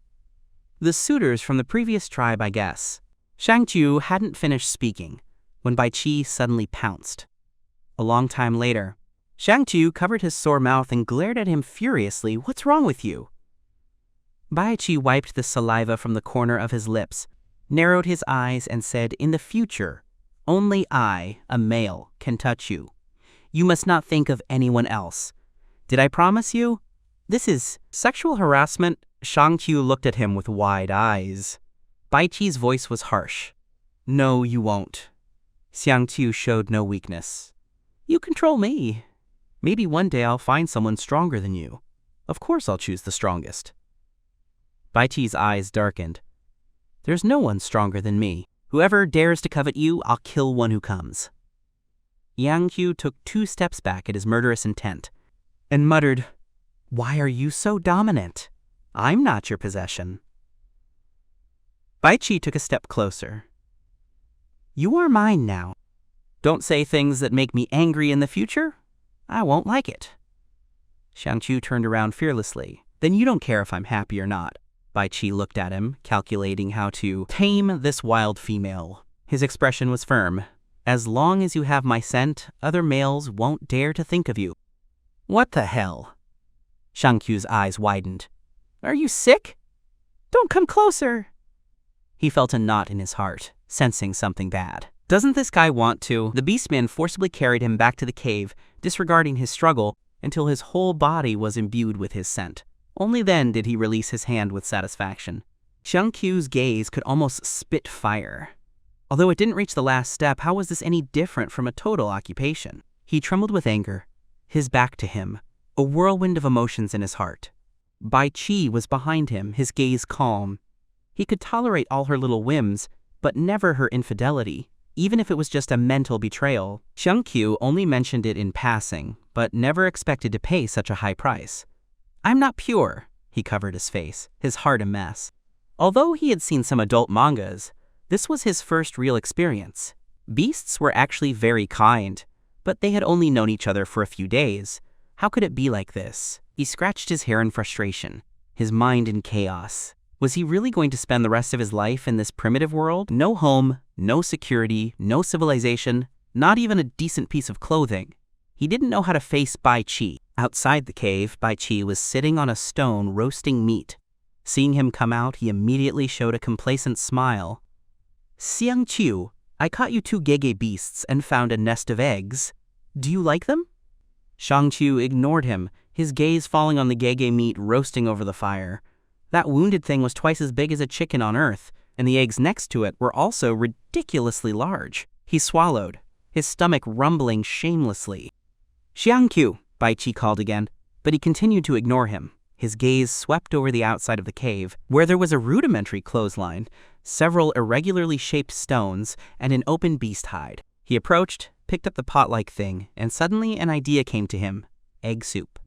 "The suitors from the previous tribe, I guess." Xiangqiu hadn't finished speaking when Bai Qi suddenly pounced. A long time later, Xiangqiu covered his sore mouth and glared at him furiously. "What's wrong with you?" Bai Qi wiped the saliva from the corner of his lips, narrowed his eyes, and said, "In the future, only I, a male, can touch you. You must not think of anyone else. Did I promise you? This is sexual harassment." Xiangqiu looked at him with wide eyes. Bai Qi's voice was harsh. "No, you won't." Xiangqiu showed no weakness. "You control me. Maybe one day I'll find someone stronger than you. Of course I'll choose the strongest." Bai Qi's eyes darkened. "There's no one stronger than me." Whoever dares to covet you, I'll kill one who comes. Yang Qiu took 2 steps back at his murderous intent and muttered, "Why are you so dominant? I'm not your possession." Bai Qi took a step closer. "You are mine now. Don't say things that make me angry in the future. I won't like it." Xiang Qiu turned around fearlessly. "Then you don't care if I'm happy or not." Bai Qi looked at him, calculating how to tame this wild female. His expression was firm. "As long as you have my scent, other males won't dare to think of you." "What the hell?" Xiang Qiu's eyes widened. "Are you sick? Don't come closer." He felt a knot in his heart, sensing something bad. Doesn't this guy want to? The beastman forcibly carried him back to the cave, disregarding his struggle until his whole body was imbued with his scent. Only then did he release his hand with satisfaction. Xiang Qiu's gaze could almost spit fire. Although it didn't reach the last step, how was this any different from a total occupation? He trembled with anger, his back to him, a whirlwind of emotions in his heart. Bai Qi was behind him, his gaze calm. He could tolerate all her little whims, but never her infidelity, even if it was just a mental betrayal. Xiang Qiu only mentioned it in passing, but never expected to pay such a high price. "I'm not pure," he covered his face, his heart a mess. Although he had seen some adult mangas, this was his first real experience. Beasts were actually very kind, but they had only known each other for a few days. How could it be like this? He scratched his hair in frustration, his mind in chaos. Was he really going to spend the rest of his life in this primitive world? No home, no security, no civilization, not even a decent piece of clothing. He didn't know how to face Bai Qi. Outside the cave, Bai Qi was sitting on a stone roasting meat. Seeing him come out, he immediately showed a complacent smile. "Xiang Qiu, I caught you 2 gege beasts and found a nest of eggs. Do you like them?" Xiang Qiu ignored him, his gaze falling on the gege meat roasting over the fire. That wounded thing was twice as big as a chicken on Earth, and the eggs next to it were also ridiculously large. He swallowed, his stomach rumbling shamelessly. "Xiang Qiu," Bai Qi called again, but he continued to ignore him. His gaze swept over the outside of the cave, where there was a rudimentary clothesline, several irregularly shaped stones, and an open beast hide. He approached, picked up the pot-like thing, and suddenly an idea came to him: egg soup.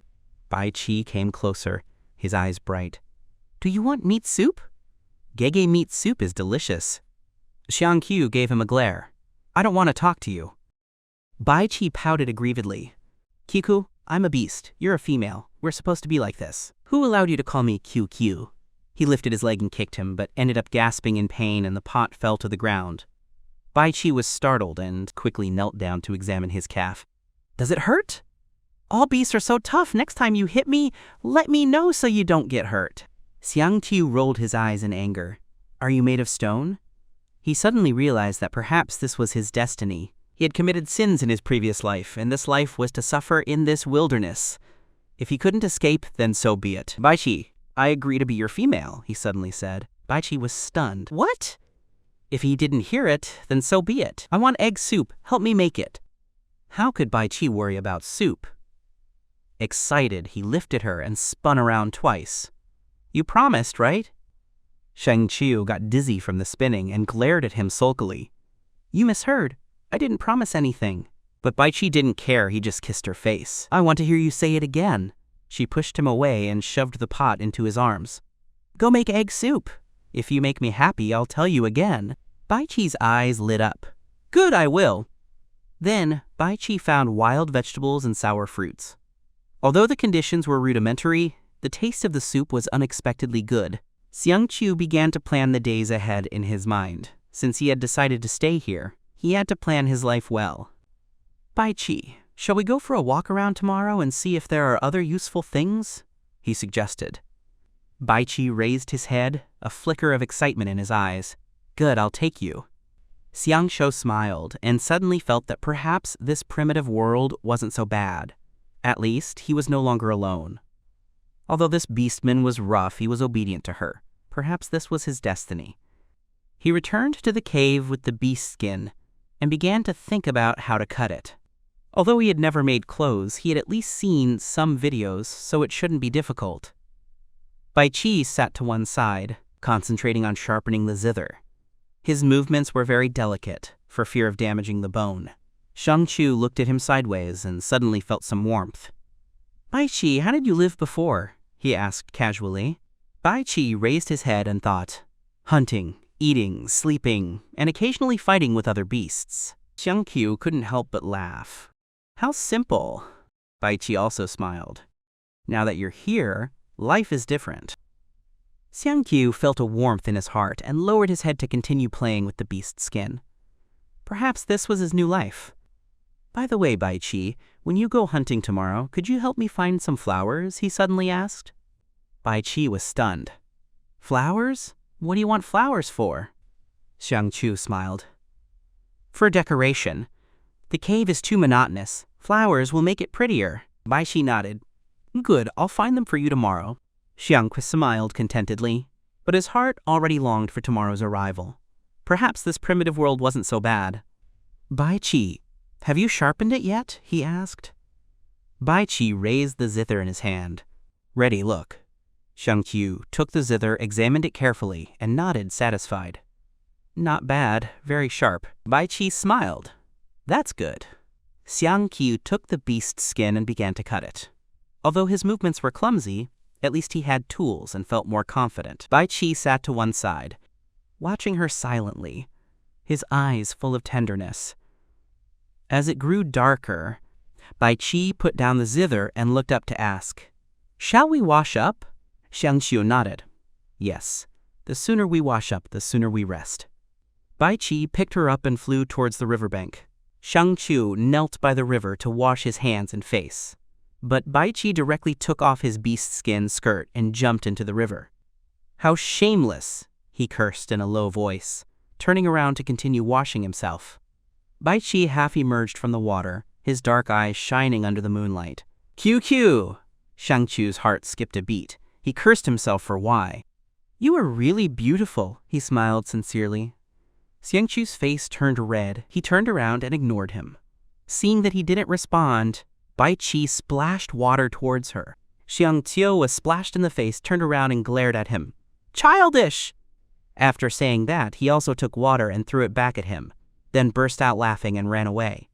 Bai Qi came closer, his eyes bright. "Do you want meat soup?" "Gege meat soup is delicious." Xiang Qiu gave him a glare. "I don't want to talk to you." Bai Qi pouted aggrievedly. "Kiku, I'm a beast. You're a female. We're supposed to be like this. Who allowed you to call me QQ?" He lifted his leg and kicked him, but ended up gasping in pain and the pot fell to the ground. Bai Qi was startled and quickly knelt down to examine his calf. "Does it hurt? All beasts are so tough. Next time you hit me, let me know so you don't get hurt." Xiang Qiu rolled his eyes in anger. "Are you made of stone?" He suddenly realized that perhaps this was his destiny. He had committed sins in his previous life, and this life was to suffer in this wilderness. If he couldn't escape, then so be it. "Bai Qi, I agree to be your female," he suddenly said. Bai Qi was stunned. "What?" If he didn't hear it, then so be it. "I want egg soup. Help me make it." How could Bai Qi worry about soup? Excited, he lifted her and spun around twice. "You promised, right?" Xiang Qiu got dizzy from the spinning and glared at him sulkily. "You misheard. I didn't promise anything." But Bai Qi didn't care, he just kissed her face. "I want to hear you say it again." She pushed him away and shoved the pot into his arms. "Go make egg soup. If you make me happy, I'll tell you again." Bai Qi's eyes lit up. "Good, I will." Then, Bai Qi found wild vegetables and sour fruits. Although the conditions were rudimentary, the taste of the soup was unexpectedly good. Xiang Qiu began to plan the days ahead in his mind. Since he had decided to stay here, he had to plan his life well. "Bai Qi, shall we go for a walk around tomorrow and see if there are other useful things?" he suggested. Bai Qi raised his head, a flicker of excitement in his eyes. "Good, I'll take you." Xiang Qiu smiled and suddenly felt that perhaps this primitive world wasn't so bad. At least, he was no longer alone. Although this beastman was rough, he was obedient to her. Perhaps this was his destiny. He returned to the cave with the beast skin and began to think about how to cut it. Although he had never made clothes, he had at least seen some videos, so it shouldn't be difficult. Bai Qi sat to one side, concentrating on sharpening the zither. His movements were very delicate, for fear of damaging the bone. Xiangqiu looked at him sideways and suddenly felt some warmth. "Baiqi, how did you live before?" he asked casually. Baiqi raised his head and thought, hunting, eating, sleeping, and occasionally fighting with other beasts. Xiangqiu couldn't help but laugh. "How simple." Baiqi also smiled. "Now that you're here, life is different." Xiangqiu felt a warmth in his heart and lowered his head to continue playing with the beast's skin. Perhaps this was his new life. "By the way, Baiqi, when you go hunting tomorrow, could you help me find some flowers?" he suddenly asked. Baiqi was stunned. "Flowers? What do you want flowers for?" Xiangqiu smiled. "For decoration. The cave is too monotonous. Flowers will make it prettier." Baiqi nodded. "Good, I'll find them for you tomorrow." Xiangqiu smiled contentedly, but his heart already longed for tomorrow's arrival. Perhaps this primitive world wasn't so bad. "Baiqi, have you sharpened it yet?" he asked. Baiqi raised the zither in his hand. "Ready, look." Xiangqiu took the zither, examined it carefully, and nodded, satisfied. "Not bad, very sharp." Baiqi smiled. "That's good." Xiangqiu took the beast's skin and began to cut it. Although his movements were clumsy, at least he had tools and felt more confident. Baiqi sat to one side, watching her silently, his eyes full of tenderness. As it grew darker, Baiqi put down the zither and looked up to ask, "Shall we wash up?" Xiangqiu nodded. "Yes, the sooner we wash up, the sooner we rest." Baiqi picked her up and flew towards the riverbank. Xiangqiu knelt by the river to wash his hands and face. But Baiqi directly took off his beast skin skirt and jumped into the river. "How shameless!" he cursed in a low voice, turning around to continue washing himself. Baiqi half emerged from the water, his dark eyes shining under the moonlight. "QQ!" Xiangqiu's heart skipped a beat. He cursed himself for why. "You are really beautiful," he smiled sincerely. Xiangqiu's face turned red. He turned around and ignored him. Seeing that he didn't respond, Baiqi splashed water towards her. Xiangqiu was splashed in the face, turned around and glared at him. "Childish!" After saying that, he also took water and threw it back at him, then burst out laughing and ran away.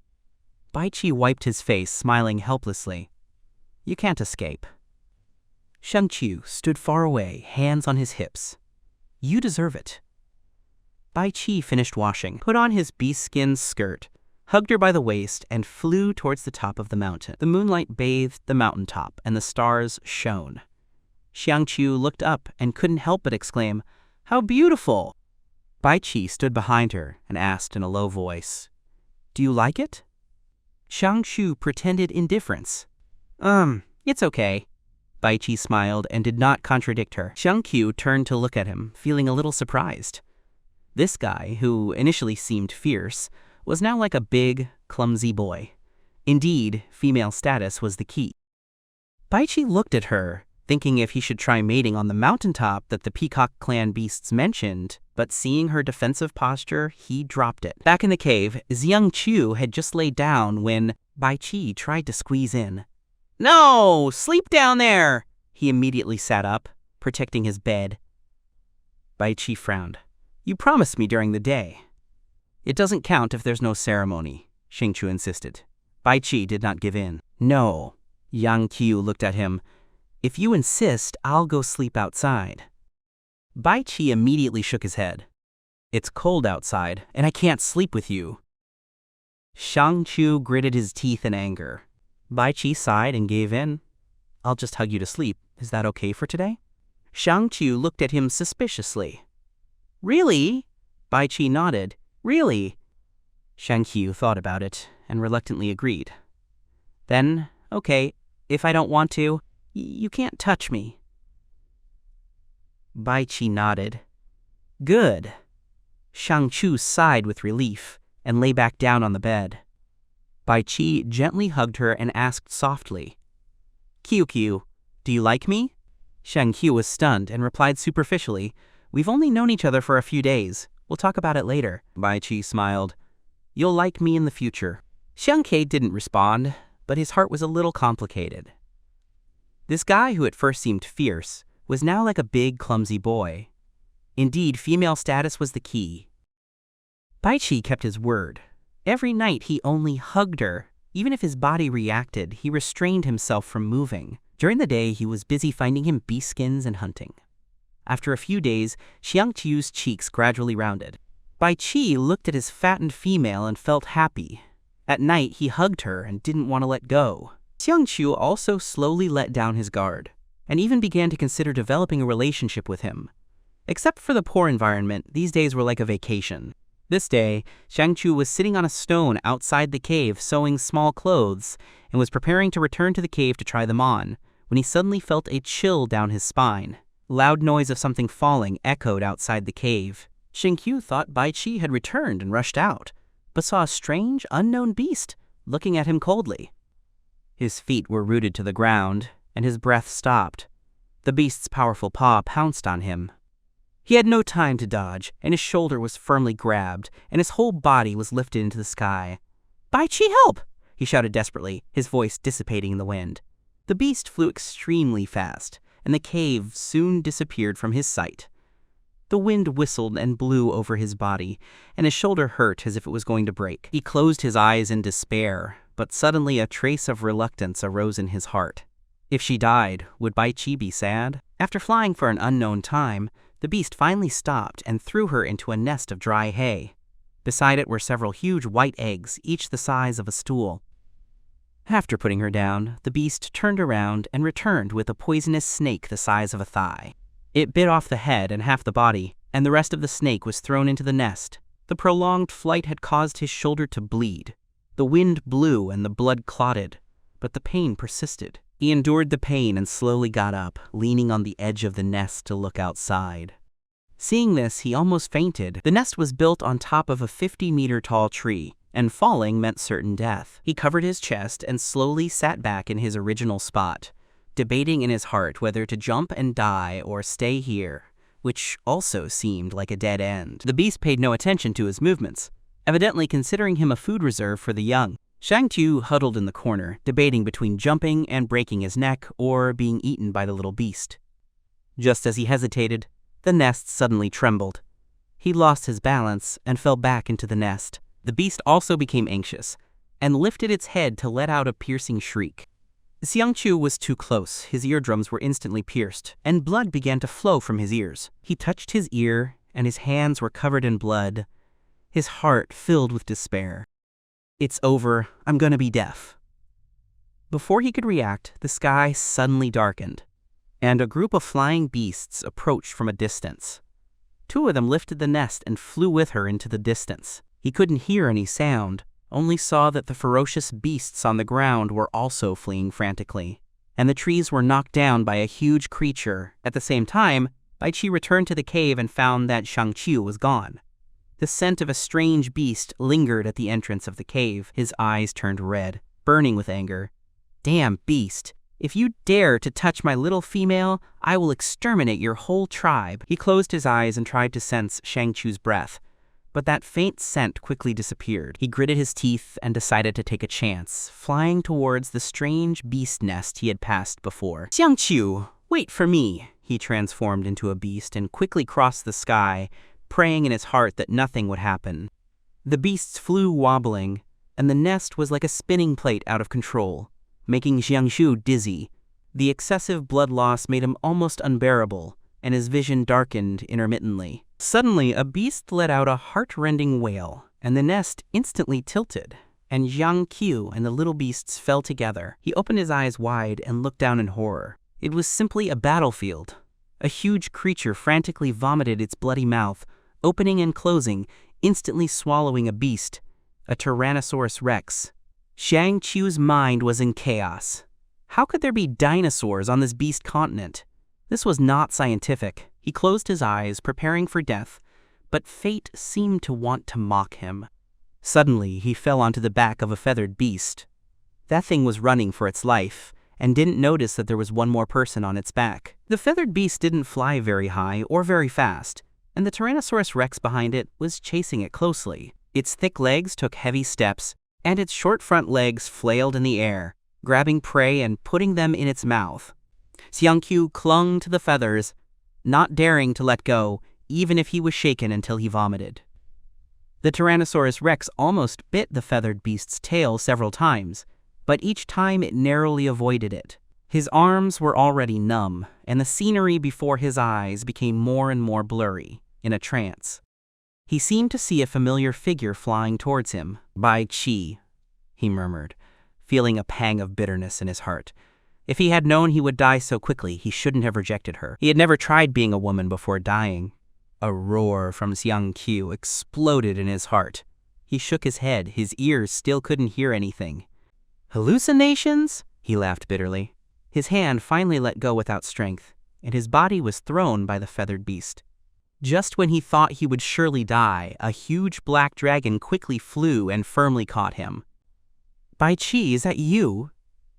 Baiqi wiped his face, smiling helplessly. "You can't escape." Xiangqiu stood far away, hands on his hips. "You deserve it." Baiqi finished washing, put on his beast-skin skirt, hugged her by the waist, and flew towards the top of the mountain. The moonlight bathed the mountaintop, and the stars shone. Xiangqiu looked up and couldn't help but exclaim, "How beautiful!" Baiqi stood behind her and asked in a low voice, "Do you like it?" Xiangqiu pretended indifference. It's okay." Baiqi smiled and did not contradict her. Xiangqiu turned to look at him, feeling a little surprised. This guy, who initially seemed fierce, was now like a big, clumsy boy. Indeed, female status was the key. Baiqi looked at her, thinking if he should try mating on the mountaintop that the Peacock clan beasts mentioned, but seeing her defensive posture, he dropped it. Back in the cave, Xiangqiu had just laid down when Baiqi tried to squeeze in. "No! Sleep down there!" He immediately sat up, protecting his bed. Baiqi frowned. "You promised me during the day." "It doesn't count if there's no ceremony," Xiangqiu insisted. Baiqi did not give in. "No." Qiu looked at him. "If you insist, I'll go sleep outside." Baiqi immediately shook his head. "It's cold outside, and I can't sleep with you." Qiu gritted his teeth in anger. Baiqi sighed and gave in. "I'll just hug you to sleep. Is that okay for today?" Qiu looked at him suspiciously. "Really?" Baiqi nodded. "Really?" Qiu thought about it and reluctantly agreed. "Then, okay, if I don't want to, you can't touch me." Baiqi nodded. "Good." Qiu sighed with relief and lay back down on the bed. Baiqi gently hugged her and asked softly, "Qiu, do you like me?" Qiu was stunned and replied superficially, "We've only known each other for a few days. We'll talk about it later." Baiqi smiled. "You'll like me in the future." Qiu didn't respond, but his heart was a little complicated. This guy who at first seemed fierce was now like a big, clumsy boy. Indeed, female status was the key. Bai Qi kept his word. Every night he only hugged her. Even if his body reacted, he restrained himself from moving. During the day, he was busy finding him beast skins and hunting. After a few days, Xiangqiu's cheeks gradually rounded. Bai Qi looked at his fattened female and felt happy. At night, he hugged her and didn't want to let go. Xiangqiu also slowly let down his guard, and even began to consider developing a relationship with him. Except for the poor environment, these days were like a vacation. This day, Xiangqiu was sitting on a stone outside the cave sewing small clothes and was preparing to return to the cave to try them on, when he suddenly felt a chill down his spine. Loud noise of something falling echoed outside the cave. Xiangqiu thought Bai Qi had returned and rushed out, but saw a strange, unknown beast looking at him coldly. His feet were rooted to the ground, and his breath stopped. The beast's powerful paw pounced on him. He had no time to dodge, and his shoulder was firmly grabbed, and his whole body was lifted into the sky. "Bai Qi, help!" he shouted desperately, his voice dissipating in the wind. The beast flew extremely fast, and the cave soon disappeared from his sight. The wind whistled and blew over his body, and his shoulder hurt as if it was going to break. He closed his eyes in despair, but suddenly a trace of reluctance arose in his heart. If she died, would Bai Qi be sad? After flying for an unknown time, the beast finally stopped and threw her into a nest of dry hay. Beside it were several huge white eggs, each the size of a stool. After putting her down, the beast turned around and returned with a poisonous snake the size of a thigh. It bit off the head and half the body, and the rest of the snake was thrown into the nest. The prolonged flight had caused his shoulder to bleed. The wind blew and the blood clotted, but the pain persisted. He endured the pain and slowly got up, leaning on the edge of the nest to look outside. Seeing this, he almost fainted. The nest was built on top of a 50-meter-tall tree, and falling meant certain death. He covered his chest and slowly sat back in his original spot, debating in his heart whether to jump and die or stay here, which also seemed like a dead end. The beast paid no attention to his movements, evidently considering him a food reserve for the young. Xiangqiu huddled in the corner, debating between jumping and breaking his neck or being eaten by the little beast. Just as he hesitated, the nest suddenly trembled. He lost his balance and fell back into the nest. The beast also became anxious and lifted its head to let out a piercing shriek. Xiangqiu was too close. His eardrums were instantly pierced, and blood began to flow from his ears. He touched his ear, and his hands were covered in blood, his heart filled with despair. "It's over. I'm gonna be deaf." Before he could react, the sky suddenly darkened, and a group of flying beasts approached from a distance. Two of them lifted the nest and flew with her into the distance. He couldn't hear any sound, only saw that the ferocious beasts on the ground were also fleeing frantically, and the trees were knocked down by a huge creature. At the same time, Bai Qi returned to the cave and found that Xiangqiu was gone. The scent of a strange beast lingered at the entrance of the cave. His eyes turned red, burning with anger. "Damn beast! If you dare to touch my little female, I will exterminate your whole tribe." He closed his eyes and tried to sense Xiangqiu's breath, but that faint scent quickly disappeared. He gritted his teeth and decided to take a chance, flying towards the strange beast nest he had passed before. "Xiangqiu, wait for me!" He transformed into a beast and quickly crossed the sky, praying in his heart that nothing would happen. The beasts flew wobbling, and the nest was like a spinning plate out of control, making Xiangqiu dizzy. The excessive blood loss made him almost unbearable, and his vision darkened intermittently. Suddenly, a beast let out a heart-rending wail, and the nest instantly tilted, and Xiangqiu and the little beasts fell together. He opened his eyes wide and looked down in horror. It was simply a battlefield. A huge creature frantically vomited its bloody mouth, opening and closing, instantly swallowing a beast, a Tyrannosaurus Rex. Xiangqiu's mind was in chaos. How could there be dinosaurs on this beast continent? This was not scientific. He closed his eyes, preparing for death, but fate seemed to want to mock him. Suddenly, he fell onto the back of a feathered beast. That thing was running for its life, and didn't notice that there was one more person on its back. The feathered beast didn't fly very high or very fast, and the Tyrannosaurus Rex behind it was chasing it closely. Its thick legs took heavy steps, and its short front legs flailed in the air, grabbing prey and putting them in its mouth. Xiangqiu clung to the feathers, not daring to let go, even if he was shaken until he vomited. The Tyrannosaurus Rex almost bit the feathered beast's tail several times, but each time it narrowly avoided it. His arms were already numb, and the scenery before his eyes became more and more blurry, in a trance. He seemed to see a familiar figure flying towards him. "Bai Qi," he murmured, feeling a pang of bitterness in his heart. If he had known he would die so quickly, he shouldn't have rejected her. He had never tried being a woman before dying. A roar from Xiang Qiu exploded in his heart. He shook his head. His ears still couldn't hear anything. "Hallucinations?" He laughed bitterly. His hand finally let go without strength, and his body was thrown by the feathered beast. Just when he thought he would surely die, a huge black dragon quickly flew and firmly caught him. "Bai Qi, is that you?"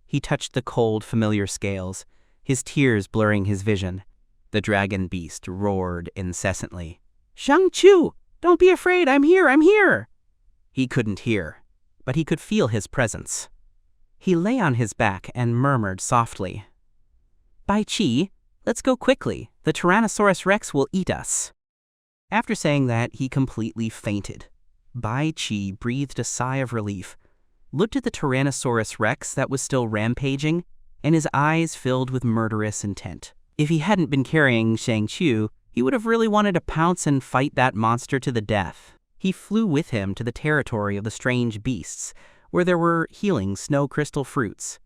He touched the cold, familiar scales, his tears blurring his vision. The dragon beast roared incessantly. "Xiang Qiu, don't be afraid, I'm here, I'm here!" He couldn't hear, but he could feel his presence. He lay on his back and murmured softly, "Bai Qi, let's go quickly. The Tyrannosaurus Rex will eat us." After saying that, he completely fainted. Bai Qi breathed a sigh of relief, looked at the Tyrannosaurus Rex that was still rampaging, and his eyes filled with murderous intent. If he hadn't been carrying Xiang Qiu, he would have really wanted to pounce and fight that monster to the death. He flew with him to the territory of the strange beasts, where there were healing snow crystal fruits.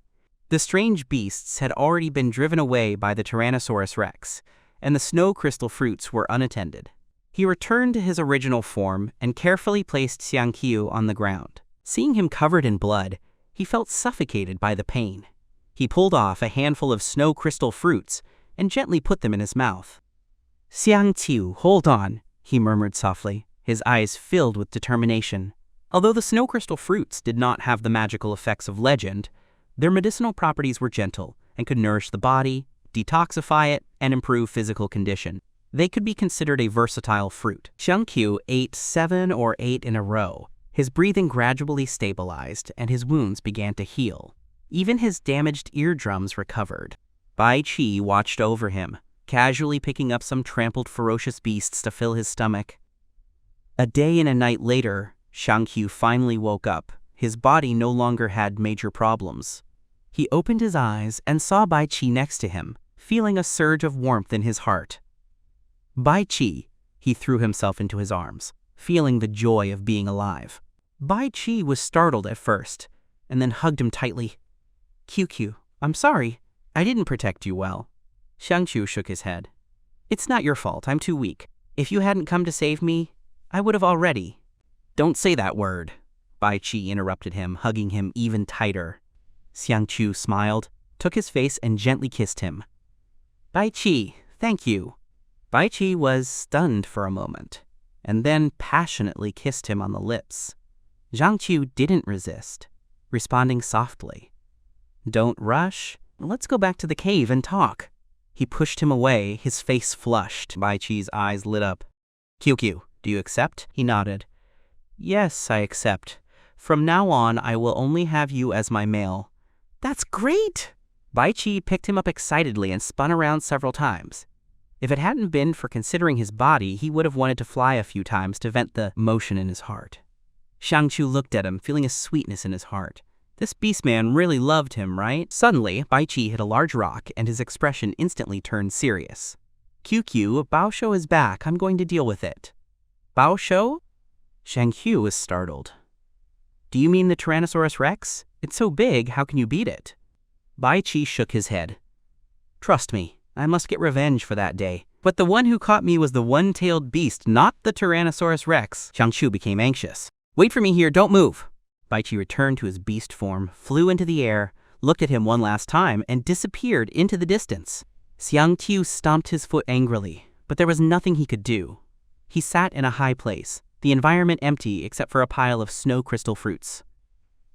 The strange beasts had already been driven away by the Tyrannosaurus Rex, and the snow crystal fruits were unattended. He returned to his original form and carefully placed Xiang Qiu on the ground. Seeing him covered in blood, he felt suffocated by the pain. He pulled off a handful of snow crystal fruits and gently put them in his mouth. "Xiang Qiu, hold on," he murmured softly, his eyes filled with determination. Although the snow crystal fruits did not have the magical effects of legend, their medicinal properties were gentle and could nourish the body, detoxify it, and improve physical condition. They could be considered a versatile fruit. Xiang Qiu ate 7 or 8 in a row. His breathing gradually stabilized, and his wounds began to heal. Even his damaged eardrums recovered. Bai Qi watched over him, casually picking up some trampled ferocious beasts to fill his stomach. A day and a night later, Xiang Qiu finally woke up. His body no longer had major problems. He opened his eyes and saw Bai Qi next to him, feeling a surge of warmth in his heart. "Bai Qi," he threw himself into his arms, feeling the joy of being alive. Bai Qi was startled at first, and then hugged him tightly. "QQ, I'm sorry. I didn't protect you well." Xiang Qiu shook his head. "It's not your fault. I'm too weak. If you hadn't come to save me, I would have already." "Don't say that word," Bai Qi interrupted him, hugging him even tighter. Xiang Qiu smiled, took his face, and gently kissed him. "Bai Qi, thank you." Bai Qi was stunned for a moment, and then passionately kissed him on the lips. Xiang Qiu didn't resist, responding softly. "Don't rush. Let's go back to the cave and talk." He pushed him away, his face flushed. Bai Qi's eyes lit up. "QQ, do you accept?" He nodded. "Yes, I accept. From now on, I will only have you as my male." "That's great!" Bai Qi picked him up excitedly and spun around several times. If it hadn't been for considering his body, he would have wanted to fly a few times to vent the motion in his heart. Xiang Qiu looked at him, feeling a sweetness in his heart. This beast man really loved him, right? Suddenly, Bai Qi hit a large rock, and his expression instantly turned serious. "QQ, Bao Shou is back. I'm going to deal with it." "Bao Shou?" Xiang Qiu was startled. "Do you mean the Tyrannosaurus Rex? It's so big, how can you beat it?" Bai Qi shook his head. "Trust me, I must get revenge for that day. But the one who caught me was the one-tailed beast, not the Tyrannosaurus Rex." Xiang Qiu became anxious. "Wait for me here, don't move." Bai Qi returned to his beast form, flew into the air, looked at him one last time, and disappeared into the distance. Xiang Qiu stomped his foot angrily, but there was nothing he could do. He sat in a high place, the environment empty except for a pile of snow crystal fruits.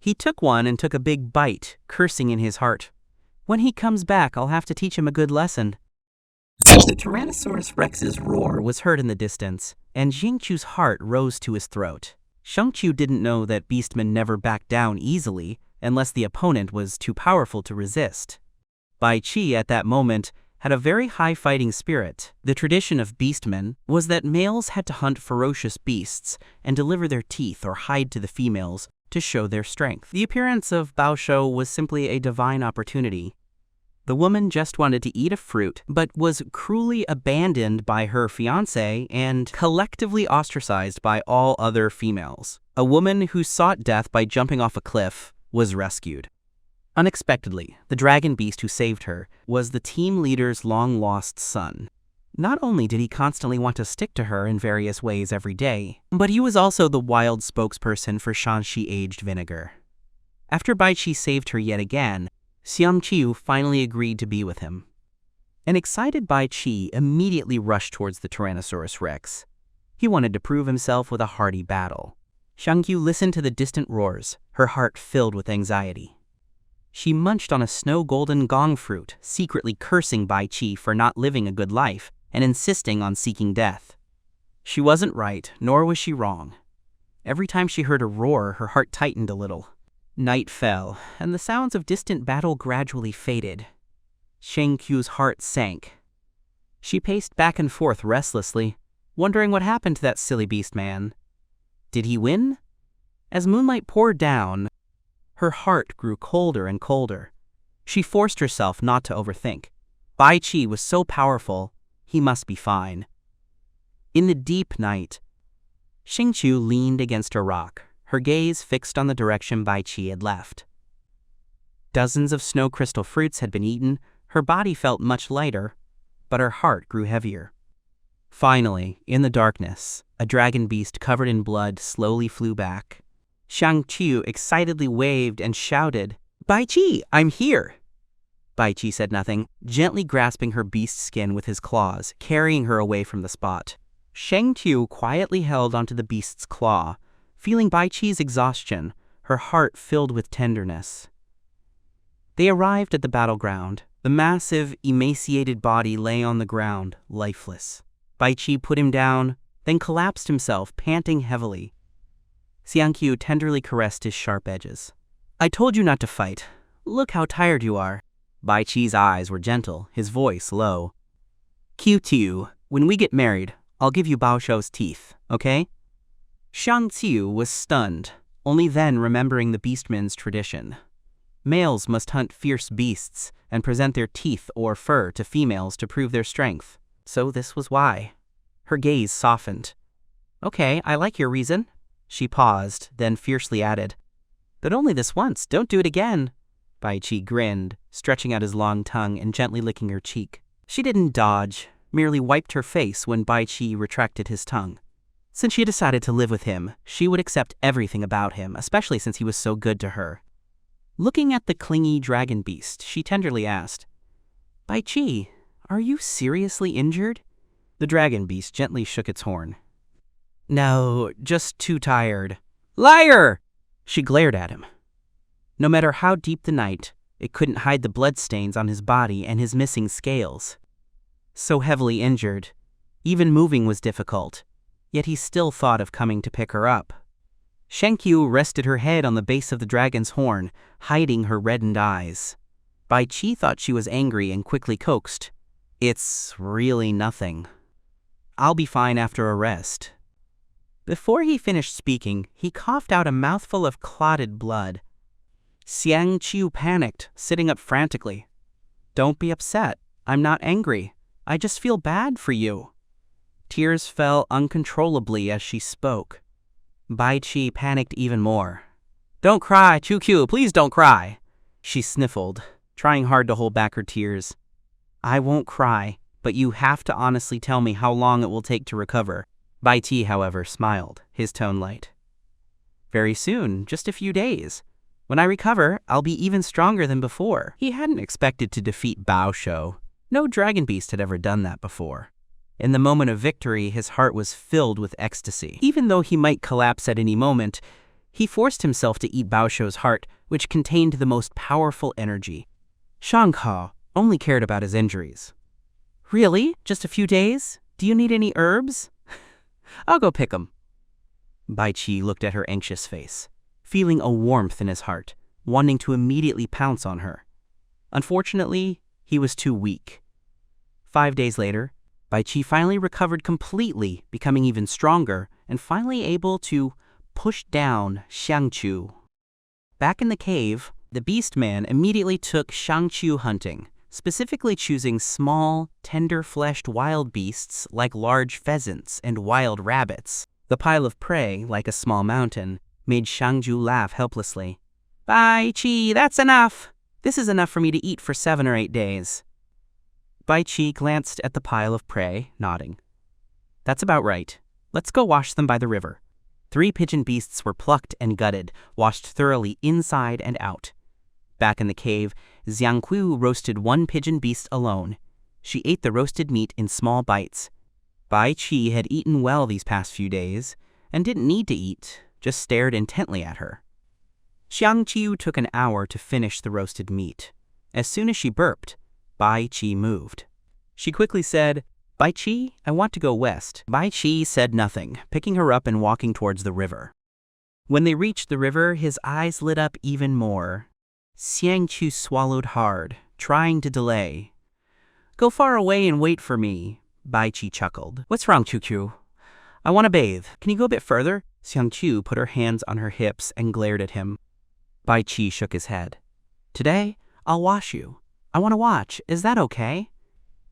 He took one and took a big bite, cursing in his heart. When he comes back, I'll have to teach him a good lesson. The Tyrannosaurus Rex's roar was heard in the distance, and Xiang Qiu's heart rose to his throat. Xiang Qiu didn't know that beastmen never backed down easily unless the opponent was too powerful to resist. Bai Qi, at that moment, had a very high fighting spirit. The tradition of beastmen was that males had to hunt ferocious beasts and deliver their teeth or hide to the females to show their strength. The appearance of Bao Shou was simply a divine opportunity. The woman just wanted to eat a fruit, but was cruelly abandoned by her fiancé and collectively ostracized by all other females. A woman who sought death by jumping off a cliff was rescued. Unexpectedly, the dragon beast who saved her was the team leader's long-lost son. Not only did he constantly want to stick to her in various ways every day, but he was also the wild spokesperson for Shanxi aged vinegar. After Bai Qi saved her yet again, Xiang Qiu finally agreed to be with him. An excited Bai Qi immediately rushed towards the Tyrannosaurus Rex. He wanted to prove himself with a hearty battle. Xiang Qiu listened to the distant roars, her heart filled with anxiety. She munched on a snow-golden gong fruit, secretly cursing Bai Qi for not living a good life and insisting on seeking death. She wasn't right, nor was she wrong. Every time she heard a roar, her heart tightened a little. Night fell, and the sounds of distant battle gradually faded. Xiang Qiu's heart sank. She paced back and forth restlessly, wondering what happened to that silly beast man. Did he win? As moonlight poured down, her heart grew colder and colder. She forced herself not to overthink. Bai Qi was so powerful, he must be fine. In the deep night, Xing Qiu leaned against a rock, her gaze fixed on the direction Bai Qi had left. Dozens of snow crystal fruits had been eaten, her body felt much lighter, but her heart grew heavier. Finally, in the darkness, a dragon beast covered in blood slowly flew back. Xiang Qiu excitedly waved and shouted, "Bai Qi, I'm here!" Bai Qi said nothing, gently grasping her beast skin with his claws, carrying her away from the spot. Xiang Qiu quietly held onto the beast's claw, feeling Bai Qi's exhaustion, her heart filled with tenderness. They arrived at the battleground. The massive, emaciated body lay on the ground, lifeless. Bai Qi put him down, then collapsed himself, panting heavily. Xiang Qiu tenderly caressed his sharp edges. "I told you not to fight. Look how tired you are." Bai Qi's eyes were gentle, his voice low. "Qiu, when we get married, I'll give you Bao Shou's teeth, okay?" Xiang Qiu was stunned, only then remembering the beastman's tradition. Males must hunt fierce beasts and present their teeth or fur to females to prove their strength. So this was why. Her gaze softened. "Okay, I like your reason." She paused, then fiercely added, "But only this once, don't do it again." Bai Qi grinned, stretching out his long tongue and gently licking her cheek. She didn't dodge, merely wiped her face when Bai Qi retracted his tongue. Since she had decided to live with him, she would accept everything about him, especially since he was so good to her. Looking at the clingy dragon beast, she tenderly asked, "Bai Qi, are you seriously injured?" The dragon beast gently shook its horn. "No, just too tired." "Liar!" She glared at him. No matter how deep the night, it couldn't hide the bloodstains on his body and his missing scales. So heavily injured, even moving was difficult, yet he still thought of coming to pick her up. Xiang Qiu rested her head on the base of the dragon's horn, hiding her reddened eyes. Bai Qi thought she was angry and quickly coaxed, "It's really nothing. I'll be fine after a rest." Before he finished speaking, he coughed out a mouthful of clotted blood. Xiang Qiu panicked, sitting up frantically. "Don't be upset. I'm not angry. I just feel bad for you." Tears fell uncontrollably as she spoke. Bai Qi panicked even more. "Don't cry, Qiu, please don't cry." She sniffled, trying hard to hold back her tears. "I won't cry, but you have to honestly tell me how long it will take to recover." Bai Qi, however, smiled, his tone light. "Very soon, just a few days. When I recover, I'll be even stronger than before." He hadn't expected to defeat Bao Shou. No dragon beast had ever done that before. In the moment of victory, his heart was filled with ecstasy. Even though he might collapse at any moment, he forced himself to eat Bao Shou's heart, which contained the most powerful energy. Shang Hao only cared about his injuries. "Really? Just a few days? Do you need any herbs?" "I'll go pick 'em." Bai Qi looked at her anxious face, feeling a warmth in his heart, wanting to immediately pounce on her. Unfortunately, he was too weak. 5 days later, Bai Qi finally recovered completely, becoming even stronger, and finally able to push down Xiangqiu. Back in the cave, the beast man immediately took Xiangqiu hunting, specifically choosing small, tender-fleshed wild beasts like large pheasants and wild rabbits. The pile of prey, like a small mountain, made Xiangqiu laugh helplessly. "Bai Qi, that's enough! This is enough for me to eat for 7 or 8 days. Bai Qi glanced at the pile of prey, nodding. "That's about right. Let's go wash them by the river." 3 pigeon beasts were plucked and gutted, washed thoroughly inside and out. Back in the cave, Xiangqiu roasted 1 pigeon beast alone. She ate the roasted meat in small bites. Bai Qi had eaten well these past few days, and didn't need to eat, just stared intently at her. Xiangqiu took an hour to finish the roasted meat. As soon as she burped, Bai Qi moved. She quickly said, "Bai Qi, I want to go west." Bai Qi said nothing, picking her up and walking towards the river. When they reached the river, his eyes lit up even more. Xiangqiu swallowed hard, trying to delay. "Go far away and wait for me," Bai Qi chuckled. "What's wrong, Qiu? I want to bathe. Can you go a bit further?" Xiangqiu put her hands on her hips and glared at him. Bai Qi shook his head. "Today, I'll wash you. I want to watch. Is that okay?"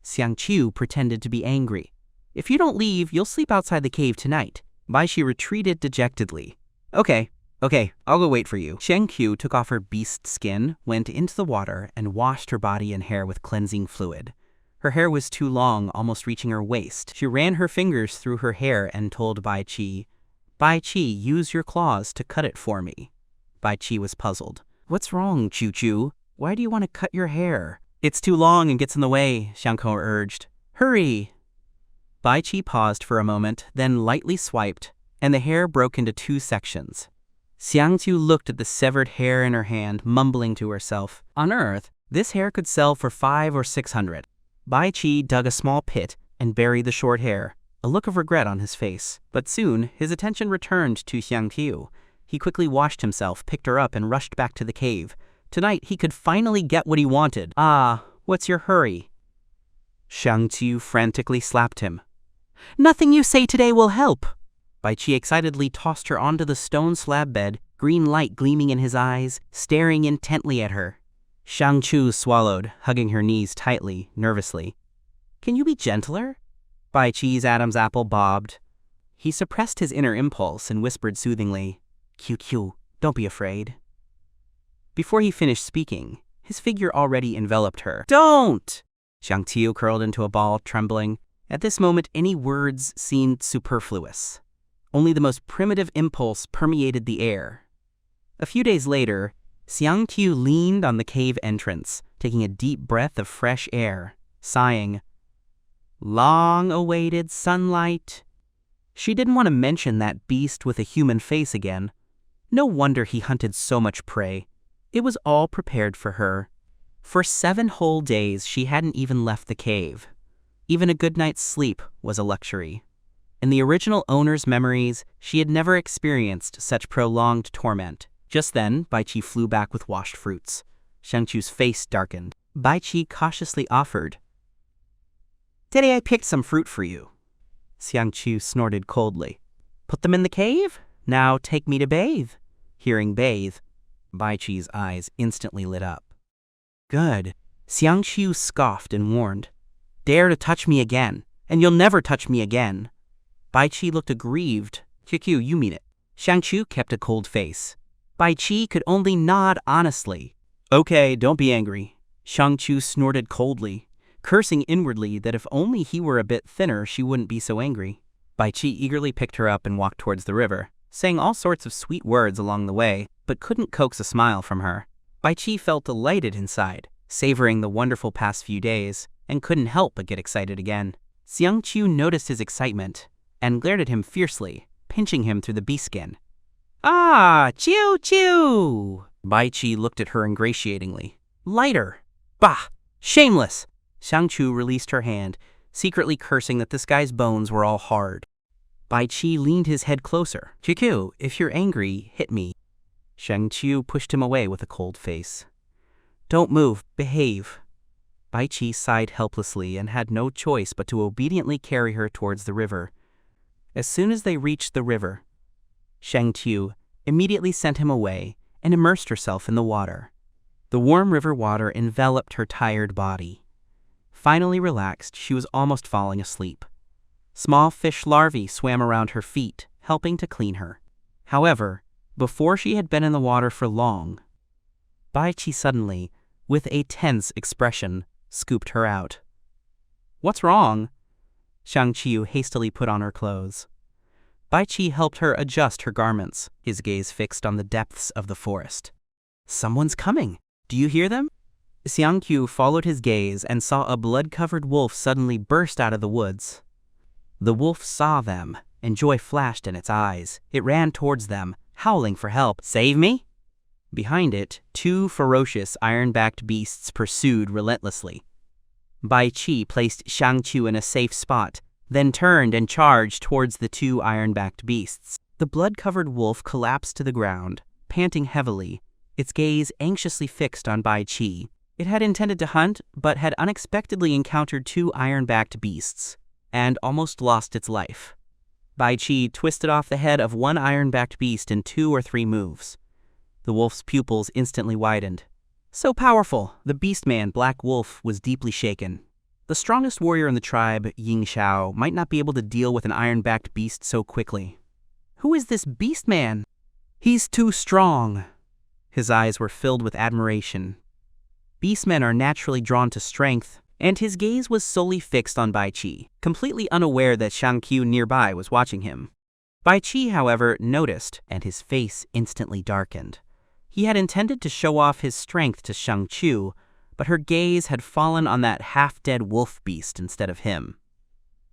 Xiangqiu pretended to be angry. "If you don't leave, you'll sleep outside the cave tonight." Bai Qi retreated dejectedly. Okay, I'll go wait for you." Xiangqiu took off her beast skin, went into the water, and washed her body and hair with cleansing fluid. Her hair was too long, almost reaching her waist. She ran her fingers through her hair and told Bai Qi, "Bai Qi, use your claws to cut it for me." Bai Qi was puzzled. "What's wrong, Qiu? Why do you want to cut your hair?" "It's too long and gets in the way," Xiangqiu urged. "Hurry!" Bai Qi paused for a moment, then lightly swiped, and the hair broke into 2 sections. Xiangqiu looked at the severed hair in her hand, mumbling to herself. On Earth, this hair could sell for 500 or 600. Bai Qi dug a small pit and buried the short hair, a look of regret on his face. But soon, his attention returned to Xiangqiu. He quickly washed himself, picked her up, and rushed back to the cave. Tonight, he could finally get what he wanted. "Ah, what's your hurry?" Xiangqiu frantically slapped him. "Nothing you say today will help." Bai Qi excitedly tossed her onto the stone slab bed, green light gleaming in his eyes, staring intently at her. Xiangqiu swallowed, hugging her knees tightly, nervously. "Can you be gentler?" Bai Qi's Adam's apple bobbed. He suppressed his inner impulse and whispered soothingly, "Qiu, don't be afraid." Before he finished speaking, his figure already enveloped her. "Don't!" Xiangqiu curled into a ball, trembling. At this moment, any words seemed superfluous. Only the most primitive impulse permeated the air. A few days later, Xiangqiu leaned on the cave entrance, taking a deep breath of fresh air, sighing, "Long-awaited sunlight." She didn't want to mention that beast with a human face again. No wonder he hunted so much prey. It was all prepared for her. For 7 whole days, she hadn't even left the cave. Even a good night's sleep was a luxury. In the original owner's memories, she had never experienced such prolonged torment. Just then, Bai Qi flew back with washed fruits. Xiangqiu's face darkened. Bai Qi cautiously offered, "Today I picked some fruit for you." Xiangqiu snorted coldly. "Put them in the cave? Now take me to bathe." Hearing bathe, Bai Qi's eyes instantly lit up. "Good." Xiangqiu scoffed and warned, "Dare to touch me again, and you'll never touch me again." Bai Qi looked aggrieved. "Qiu, you mean it." Xiangqiu kept a cold face. Bai Qi could only nod honestly. "Okay, don't be angry." Xiangqiu snorted coldly, cursing inwardly that if only he were a bit thinner, she wouldn't be so angry. Bai Qi eagerly picked her up and walked towards the river, saying all sorts of sweet words along the way, but couldn't coax a smile from her. Bai Qi felt delighted inside, savoring the wonderful past few days, and couldn't help but get excited again. Xiangqiu noticed his excitement and glared at him fiercely, pinching him through the bee skin. "Ah, Qiu! Bai Qi looked at her ingratiatingly. "Lighter! Bah! Shameless!" Xiangqiu released her hand, secretly cursing that this guy's bones were all hard. Bai Qi leaned his head closer. "Qiu, if you're angry, hit me." Xiangqiu pushed him away with a cold face. "Don't move. Behave." Bai Qi sighed helplessly and had no choice but to obediently carry her towards the river. As soon as they reached the river, Shang Qiu immediately sent him away and immersed herself in the water. The warm river water enveloped her tired body. Finally relaxed, she was almost falling asleep. Small fish larvae swam around her feet, helping to clean her. However, before she had been in the water for long, Bai Qi suddenly, with a tense expression, scooped her out. "What's wrong?" Shang Qiu hastily put on her clothes. Bai Qi helped her adjust her garments, his gaze fixed on the depths of the forest. "Someone's coming! Do you hear them?" Xiang Qiu followed his gaze and saw a blood-covered wolf suddenly burst out of the woods. The wolf saw them, and joy flashed in its eyes. It ran towards them, howling for help. "Save me!" Behind it, two ferocious iron-backed beasts pursued relentlessly. Bai Qi placed Shang Qiu in a safe spot, then turned and charged towards the two iron-backed beasts. The blood-covered wolf collapsed to the ground, panting heavily, its gaze anxiously fixed on Bai Qi. It had intended to hunt, but had unexpectedly encountered two iron-backed beasts, and almost lost its life. Bai Qi twisted off the head of one iron-backed beast in 2 or 3 moves. The wolf's pupils instantly widened. So powerful, the beast-man Black Wolf was deeply shaken. The strongest warrior in the tribe, Ying Xiao, might not be able to deal with an iron-backed beast so quickly. "Who is this beast-man?" "He's too strong." His eyes were filled with admiration. Beastmen are naturally drawn to strength, and his gaze was solely fixed on Bai Qi, completely unaware that Shang Qiu nearby was watching him. Bai Qi, however, noticed, and his face instantly darkened. He had intended to show off his strength to Shang Qiu, but her gaze had fallen on that half-dead wolf beast instead of him.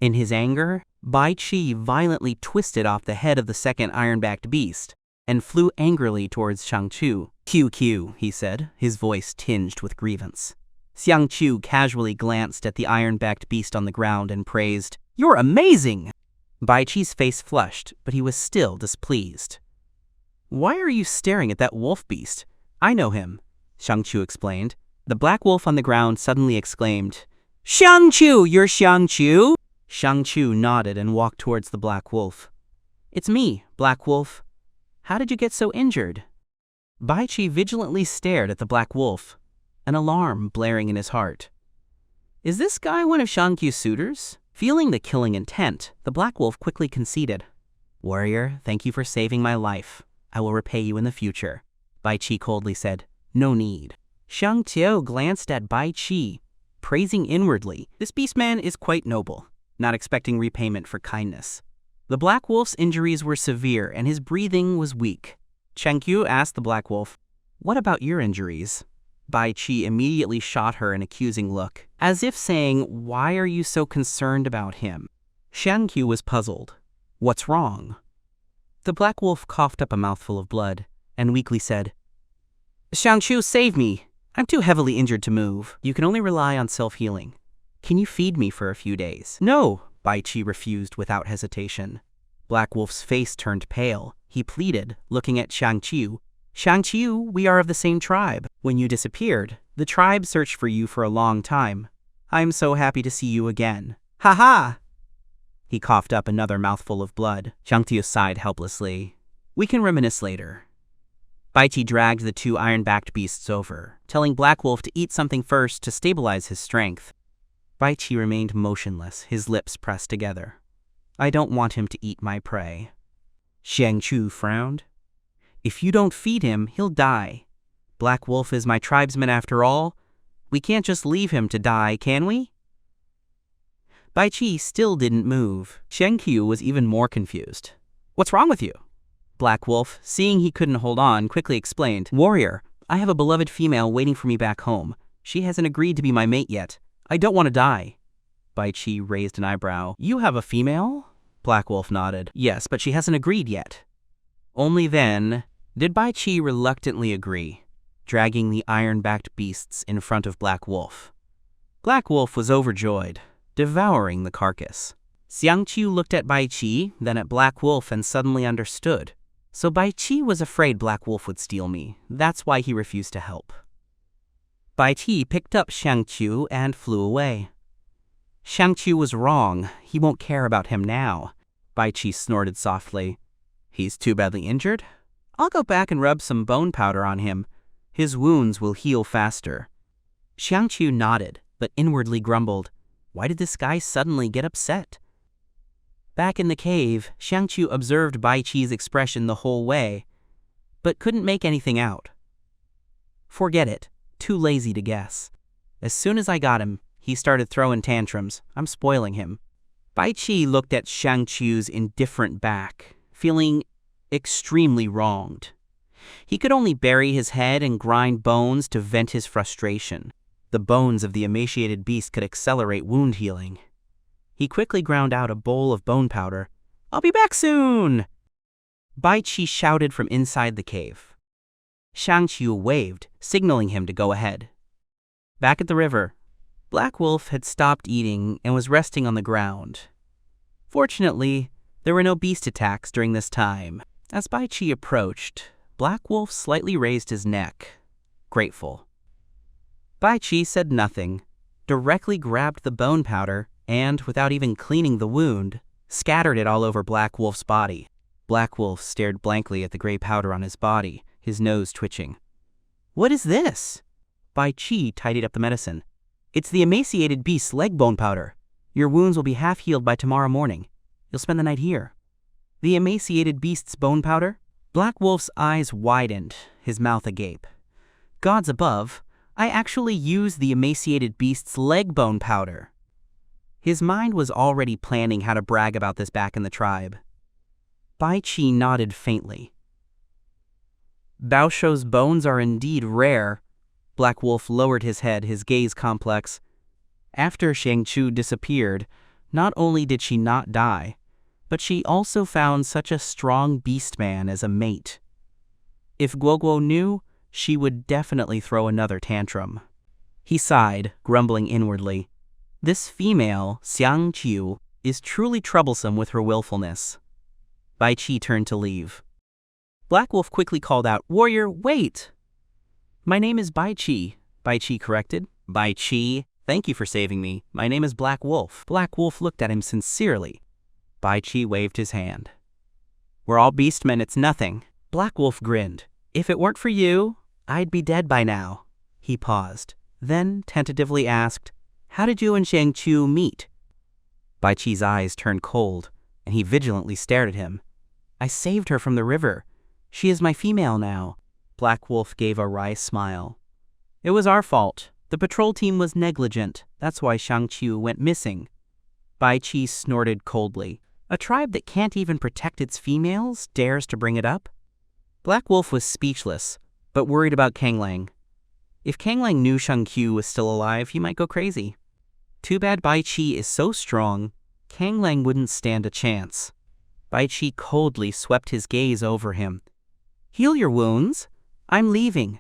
In his anger, Bai Qi violently twisted off the head of the second iron-backed beast and flew angrily towards Shang Qiu. "Qiu," he said, his voice tinged with grievance. Xiang Qiu casually glanced at the iron-backed beast on the ground and praised, "You're amazing!" Bai Qi's face flushed, but he was still displeased. "Why are you staring at that wolf beast? I know him," Shang Qiu explained. The black wolf on the ground suddenly exclaimed, "Shang Qiu, you're Shang Qiu?" Shang Qiu nodded and walked towards the black wolf. "It's me, Black Wolf. How did you get so injured?" Bai Qi vigilantly stared at the black wolf, an alarm blaring in his heart. "Is this guy one of Shang Qiu's suitors?" Feeling the killing intent, the black wolf quickly conceded. "Warrior, thank you for saving my life. I will repay you in the future." Bai Qi coldly said, "No need." Shang Qiu glanced at Bai Qi, praising inwardly. This beastman is quite noble, not expecting repayment for kindness. The black wolf's injuries were severe and his breathing was weak. Shang Qiu asked the black wolf, "What about your injuries?" Bai Qi immediately shot her an accusing look, as if saying, "Why are you so concerned about him?" Shang Qiu was puzzled. "What's wrong?" The black wolf coughed up a mouthful of blood and weakly said, "Shang Qiu, save me. I'm too heavily injured to move. You can only rely on self-healing. Can you feed me for a few days?" "No," Bai Qi refused without hesitation. Black Wolf's face turned pale. He pleaded, looking at Shang Qiu. "Shang Qiu, we are of the same tribe. When you disappeared, the tribe searched for you for a long time. I'm so happy to see you again. Ha ha!" He coughed up another mouthful of blood. Shang Qiu sighed helplessly. "We can reminisce later." Bai Qi dragged the two iron-backed beasts over, telling Black Wolf to eat something first to stabilize his strength. Bai Qi remained motionless, his lips pressed together. "I don't want him to eat my prey." Shang Qiu frowned. "If you don't feed him, he'll die. Black Wolf is my tribesman after all. We can't just leave him to die, can we?" Bai Qi still didn't move. Shang Qiu was even more confused. "What's wrong with you?" Black Wolf, seeing he couldn't hold on, quickly explained, "Warrior, I have a beloved female waiting for me back home. She hasn't agreed to be my mate yet. I don't want to die." Bai Qi raised an eyebrow. "You have a female?" Black Wolf nodded. "Yes, but she hasn't agreed yet." Only then did Bai Qi reluctantly agree, dragging the iron-backed beasts in front of Black Wolf. Black Wolf was overjoyed, devouring the carcass. Xiang Qiu looked at Bai Qi, then at Black Wolf, and suddenly understood. So Bai Qi was afraid Black Wolf would steal me. That's why he refused to help. Bai Qi picked up Xiangqiu and flew away. Xiangqiu was wrong. He won't care about him now. Bai Qi snorted softly. He's too badly injured? I'll go back and rub some bone powder on him. His wounds will heal faster. Xiangqiu nodded, but inwardly grumbled. Why did this guy suddenly get upset? Back in the cave, Xiangqiu observed Bai Qi's expression the whole way, but couldn't make anything out. Forget it. Too lazy to guess. As soon as I got him, he started throwing tantrums. I'm spoiling him. Bai Qi looked at Xiangqiu's indifferent back, feeling extremely wronged. He could only bury his head and grind bones to vent his frustration. The bones of the emaciated beast could accelerate wound healing. He quickly ground out a bowl of bone powder. I'll be back soon! Bai Qi shouted from inside the cave. Xiangqiu waved, signaling him to go ahead. Back at the river, Black Wolf had stopped eating and was resting on the ground. Fortunately, there were no beast attacks during this time. As Bai Qi approached, Black Wolf slightly raised his neck, grateful. Bai Qi said nothing, directly grabbed the bone powder, and, without even cleaning the wound, scattered it all over Black Wolf's body. Black Wolf stared blankly at the gray powder on his body, his nose twitching. What is this? Bai Qi tidied up the medicine. It's the emaciated beast's leg bone powder. Your wounds will be half healed by tomorrow morning. You'll spend the night here. The emaciated beast's bone powder? Black Wolf's eyes widened, his mouth agape. Gods above, I actually used the emaciated beast's leg bone powder. His mind was already planning how to brag about this back in the tribe. Bai Qi nodded faintly. Baosho's bones are indeed rare. Black Wolf lowered his head, his gaze complex. After Xiangqiu disappeared, not only did she not die, but she also found such a strong beastman as a mate. If Guoguo knew, she would definitely throw another tantrum. He sighed, grumbling inwardly. This female, Xiangqiu, is truly troublesome with her willfulness. Bai Qi turned to leave. Black Wolf quickly called out, Warrior, wait! My name is Bai Qi, Bai Qi corrected. Bai Qi, thank you for saving me. My name is Black Wolf. Black Wolf looked at him sincerely. Bai Qi waved his hand. We're all beastmen, it's nothing. Black Wolf grinned. If it weren't for you, I'd be dead by now. He paused, then tentatively asked, How did you and Xiangqiu meet? Bai Qi's eyes turned cold, and he vigilantly stared at him. I saved her from the river. She is my female now. Black Wolf gave a wry smile. It was our fault. The patrol team was negligent. That's why Xiangqiu went missing. Bai Qi snorted coldly. A tribe that can't even protect its females dares to bring it up? Black Wolf was speechless, but worried about Kanglang. If Kanglang knew Xiangqiu was still alive, he might go crazy. Too bad Bai Qi is so strong, Kanglang wouldn't stand a chance. Bai Qi coldly swept his gaze over him. Heal your wounds. I'm leaving.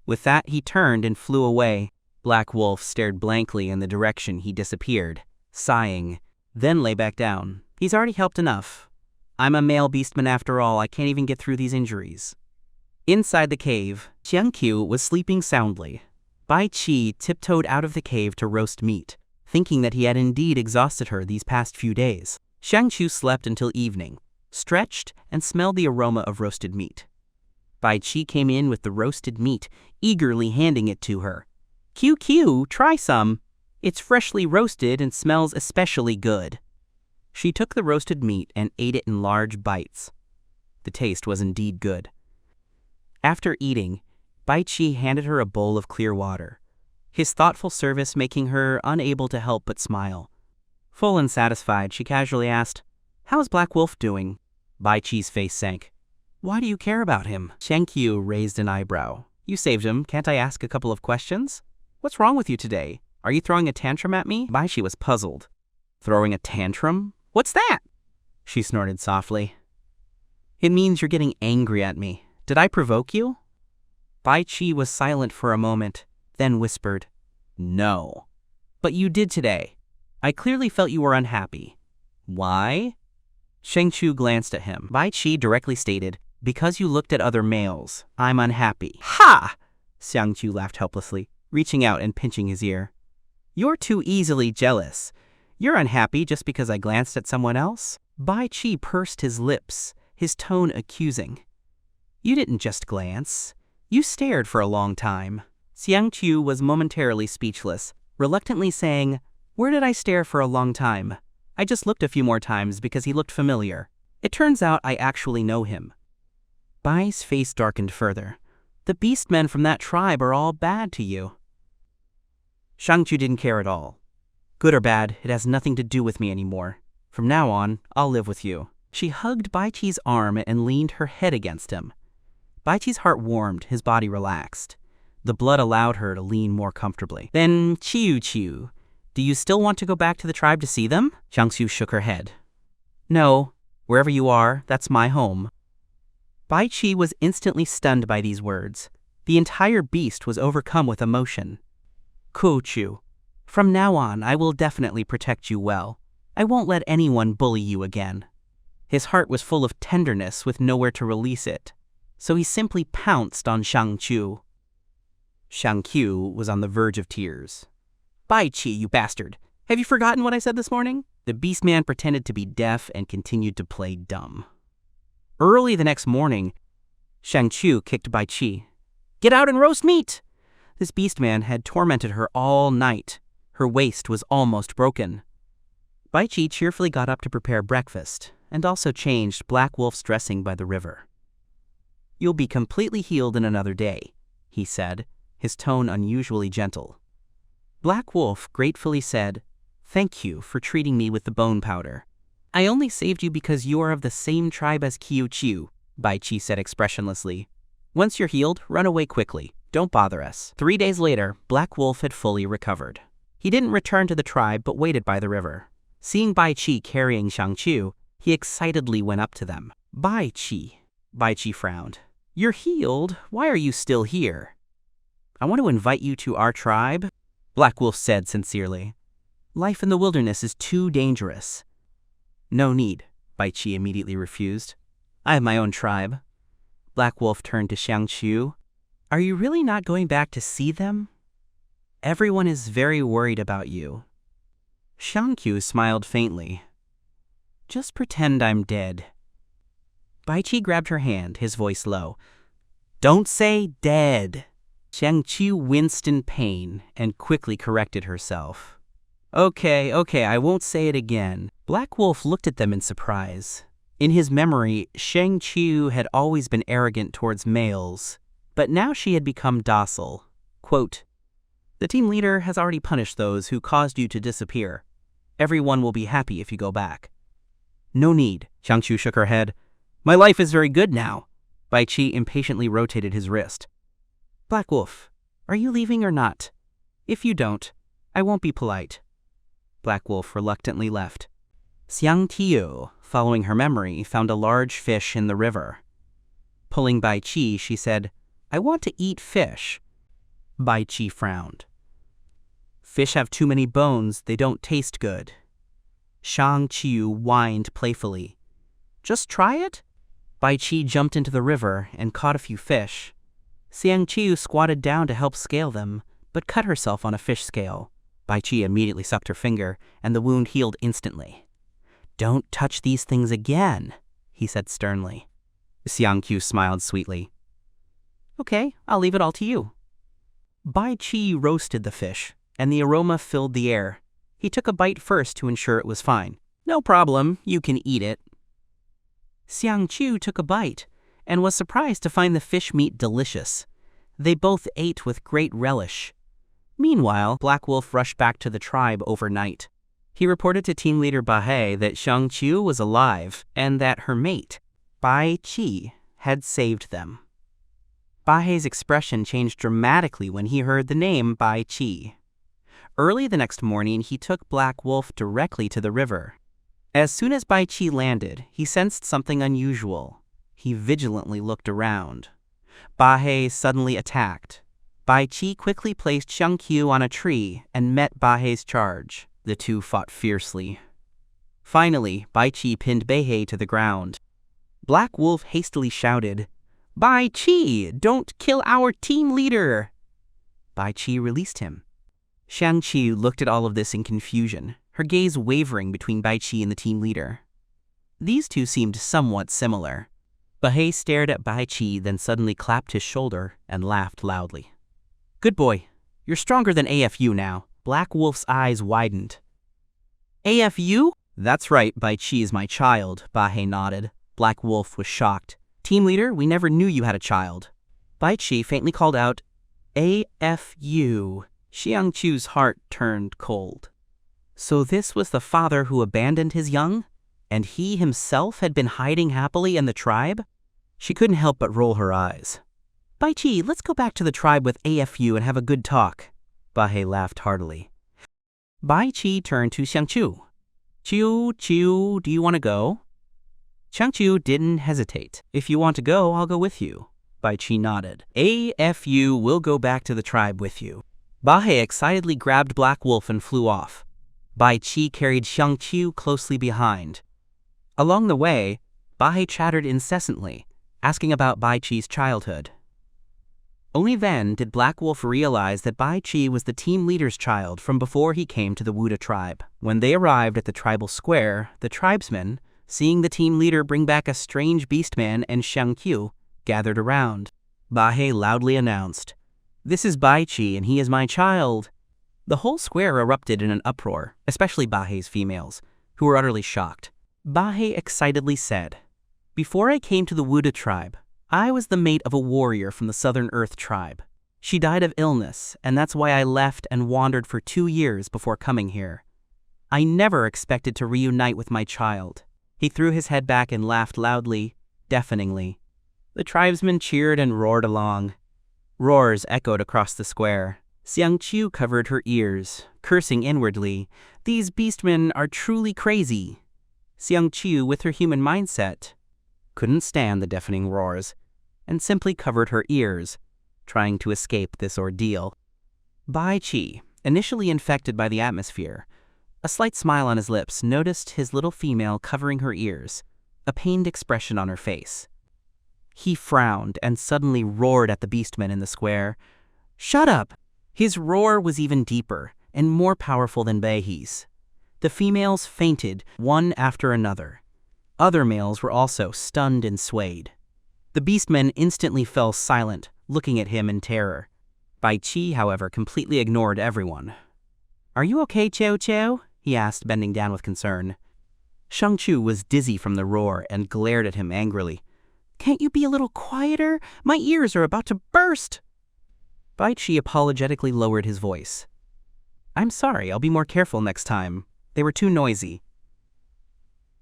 With that, he turned and flew away. Black Wolf stared blankly in the direction he disappeared, sighing, then lay back down. He's already helped enough. I'm a male beastman after all. I can't even get through these injuries. Inside the cave, Xiangqiu was sleeping soundly. Bai Qi tiptoed out of the cave to roast meat, thinking that he had indeed exhausted her these past few days. Xiangqiu slept until evening, stretched, and smelled the aroma of roasted meat. Bai Qi came in with the roasted meat, eagerly handing it to her. QQ, try some. It's freshly roasted and smells especially good. She took the roasted meat and ate it in large bites. The taste was indeed good. After eating, Bai Qi handed her a bowl of clear water, his thoughtful service making her unable to help but smile. Full and satisfied, she casually asked, How's Black Wolf doing? Bai Qi's face sank. Why do you care about him? Xiangqiu raised an eyebrow. You saved him. Can't I ask a couple of questions? What's wrong with you today? Are you throwing a tantrum at me? Bai Qi was puzzled. Throwing a tantrum? What's that? She snorted softly. It means you're getting angry at me. Did I provoke you? Bai Qi was silent for a moment, then whispered, No. But you did today. I clearly felt you were unhappy. Why? Xiangqiu glanced at him. Bai Qi directly stated, Because you looked at other males, I'm unhappy. Ha! Xiangqiu laughed helplessly. reaching out and pinching his ear. "You're too easily jealous. You're unhappy just because I glanced at someone else?" Bai Qi pursed his lips, his tone accusing. "You didn't just glance. You stared for a long time." Xiang Qiu was momentarily speechless, reluctantly saying, "Where did I stare for a long time? I just looked a few more times because he looked familiar. It turns out I actually know him." Bai's face darkened further. "The beastmen from that tribe are all bad to you." Xiang Qiu didn't care at all. "Good or bad, it has nothing to do with me anymore. From now on, I'll live with you." She hugged Bai Qi's arm and leaned her head against him. Bai Qi's heart warmed, his body relaxed. The blood allowed her to lean more comfortably. "Then, Qiu, do you still want to go back to the tribe to see them?" Xiang Qiu shook her head. "No, wherever you are, that's my home." Bai Qi was instantly stunned by these words. The entire beast was overcome with emotion. "Ku Qiu, from now on, I will definitely protect you well. I won't let anyone bully you again." His heart was full of tenderness with nowhere to release it, so he simply pounced on Xiang Qiu. Xiang Qiu was on the verge of tears. "Bai Qi, you bastard! Have you forgotten what I said this morning?" The beastman pretended to be deaf and continued to play dumb. Early the next morning, Xiang Qiu kicked Bai Qi. "Get out and roast meat!" This beastman had tormented her all night. Her waist was almost broken. Bai Qi cheerfully got up to prepare breakfast, and also changed Black Wolf's dressing by the river. "You'll be completely healed in another day," he said, his tone unusually gentle. Black Wolf gratefully said, "Thank you for treating me with the bone powder. I only saved you because you are of the same tribe as Qiu Qiu," Bai Qi said expressionlessly. "Once you're healed, run away quickly. Don't bother us." 3 days later, Black Wolf had fully recovered. He didn't return to the tribe but waited by the river. Seeing Bai Qi carrying Xiang Qiu, he excitedly went up to them. Bai Qi frowned. "You're healed. Why are you still here?" "I want to invite you to our tribe," Black Wolf said sincerely. "Life in the wilderness is too dangerous." "No need," Bai Qi immediately refused. "I have my own tribe." Black Wolf turned to Xiang Qiu. "Are you really not going back to see them? Everyone is very worried about you." Xiang Qiu smiled faintly. "Just pretend I'm dead." Bai Qi grabbed her hand, his voice low. "Don't say dead." Xiang Qiu winced in pain and quickly corrected herself. Okay, I won't say it again." Black Wolf looked at them in surprise. In his memory, Xiang Qiu had always been arrogant towards males, but now she had become docile. Quote, "The team leader has already punished those who caused you to disappear. Everyone will be happy if you go back." "No need," Xiang Qiu shook her head. "My life is very good now." Bai Qi impatiently rotated his wrist. "Black Wolf, are you leaving or not? If you don't, I won't be polite." Black Wolf reluctantly left. Xiang Qiu, following her memory, found a large fish in the river. Pulling Bai Qi, she said, "I want to eat fish." Bai Qi frowned. "Fish have too many bones, they don't taste good." Xiang Qiu whined playfully. "Just try it?" Bai Qi jumped into the river and caught a few fish. Xiang Qiu squatted down to help scale them, but cut herself on a fish scale. Bai Qi immediately sucked her finger, and the wound healed instantly. "Don't touch these things again," he said sternly. Xiang Qiu smiled sweetly. "Okay, I'll leave it all to you." Bai Qi roasted the fish, and the aroma filled the air. He took a bite first to ensure it was fine. "No problem, you can eat it." Xiang Qiu took a bite, and was surprised to find the fish meat delicious. They both ate with great relish. Meanwhile, Black Wolf rushed back to the tribe overnight. He reported to team leader Bahei that Xiang Qiu was alive and that her mate, Bai Qi, had saved them. Bahei's expression changed dramatically when he heard the name Bai Qi. Early the next morning, he took Black Wolf directly to the river. As soon as Bai Qi landed, he sensed something unusual. He vigilantly looked around. Bahei suddenly attacked. Bai Qi quickly placed Xiang Qiu on a tree and met Bahei's charge. The two fought fiercely. Finally, Bai Qi pinned Bahei to the ground. Black Wolf hastily shouted, "Bai Qi, don't kill our team leader!" Bai Qi released him. Xiangqiu looked at all of this in confusion, her gaze wavering between Bai Qi and the team leader. These two seemed somewhat similar. Bai stared at Bai Qi, then suddenly clapped his shoulder and laughed loudly. "Good boy. You're stronger than AFU now." Black Wolf's eyes widened. "AFU? That's right, Bai Qi is my child," Bai nodded. Black Wolf was shocked. "Team leader, we never knew you had a child." Bai Qi faintly called out, "AFU." Xiangqiu's heart turned cold. So this was the father who abandoned his young? And he himself had been hiding happily in the tribe? She couldn't help but roll her eyes. "Bai Qi, let's go back to the tribe with AFU and have a good talk." Bai laughed heartily. Bai Qi turned to Xiangqiu. "Qiu, do you want to go?" Xiangqiu didn't hesitate. "If you want to go, I'll go with you." Bai Qi nodded. "AFU will go back to the tribe with you." Bai excitedly grabbed Black Wolf and flew off. Bai Qi carried Xiangqiu closely behind. Along the way, Bai chattered incessantly, asking about Bai Qi's childhood. Only then did Black Wolf realize that Bai Qi was the team leader's child from before he came to the Wuda tribe. When they arrived at the tribal square, the tribesmen, seeing the team leader bring back a strange beastman and Xiangqiu, gathered around. Bai loudly announced, "This is Bai Qi and he is my child." The whole square erupted in an uproar, especially Bai's females, who were utterly shocked. Bai excitedly said, "Before I came to the Wuda tribe, I was the mate of a warrior from the Southern Earth tribe. She died of illness, and that's why I left and wandered for 2 years before coming here. I never expected to reunite with my child." He threw his head back and laughed loudly, deafeningly. The tribesmen cheered and roared along. Roars echoed across the square. Xiangqiu covered her ears, cursing inwardly, "These beastmen are truly crazy." Xiangqiu, with her human mindset, couldn't stand the deafening roars, and simply covered her ears, trying to escape this ordeal. Bai Qi, initially infected by the atmosphere, a slight smile on his lips, noticed his little female covering her ears, a pained expression on her face. He frowned and suddenly roared at the beastmen in the square. "Shut up!" His roar was even deeper and more powerful than Bai's. The females fainted, one after another. Other males were also stunned and swayed. The beastmen instantly fell silent, looking at him in terror. Bai Qi, however, completely ignored everyone. "Are you okay, Qiu Qiu?" he asked, bending down with concern. Xiangqiu was dizzy from the roar and glared at him angrily. "Can't you be a little quieter? My ears are about to burst." Bai Qi apologetically lowered his voice. "I'm sorry, I'll be more careful next time. They were too noisy."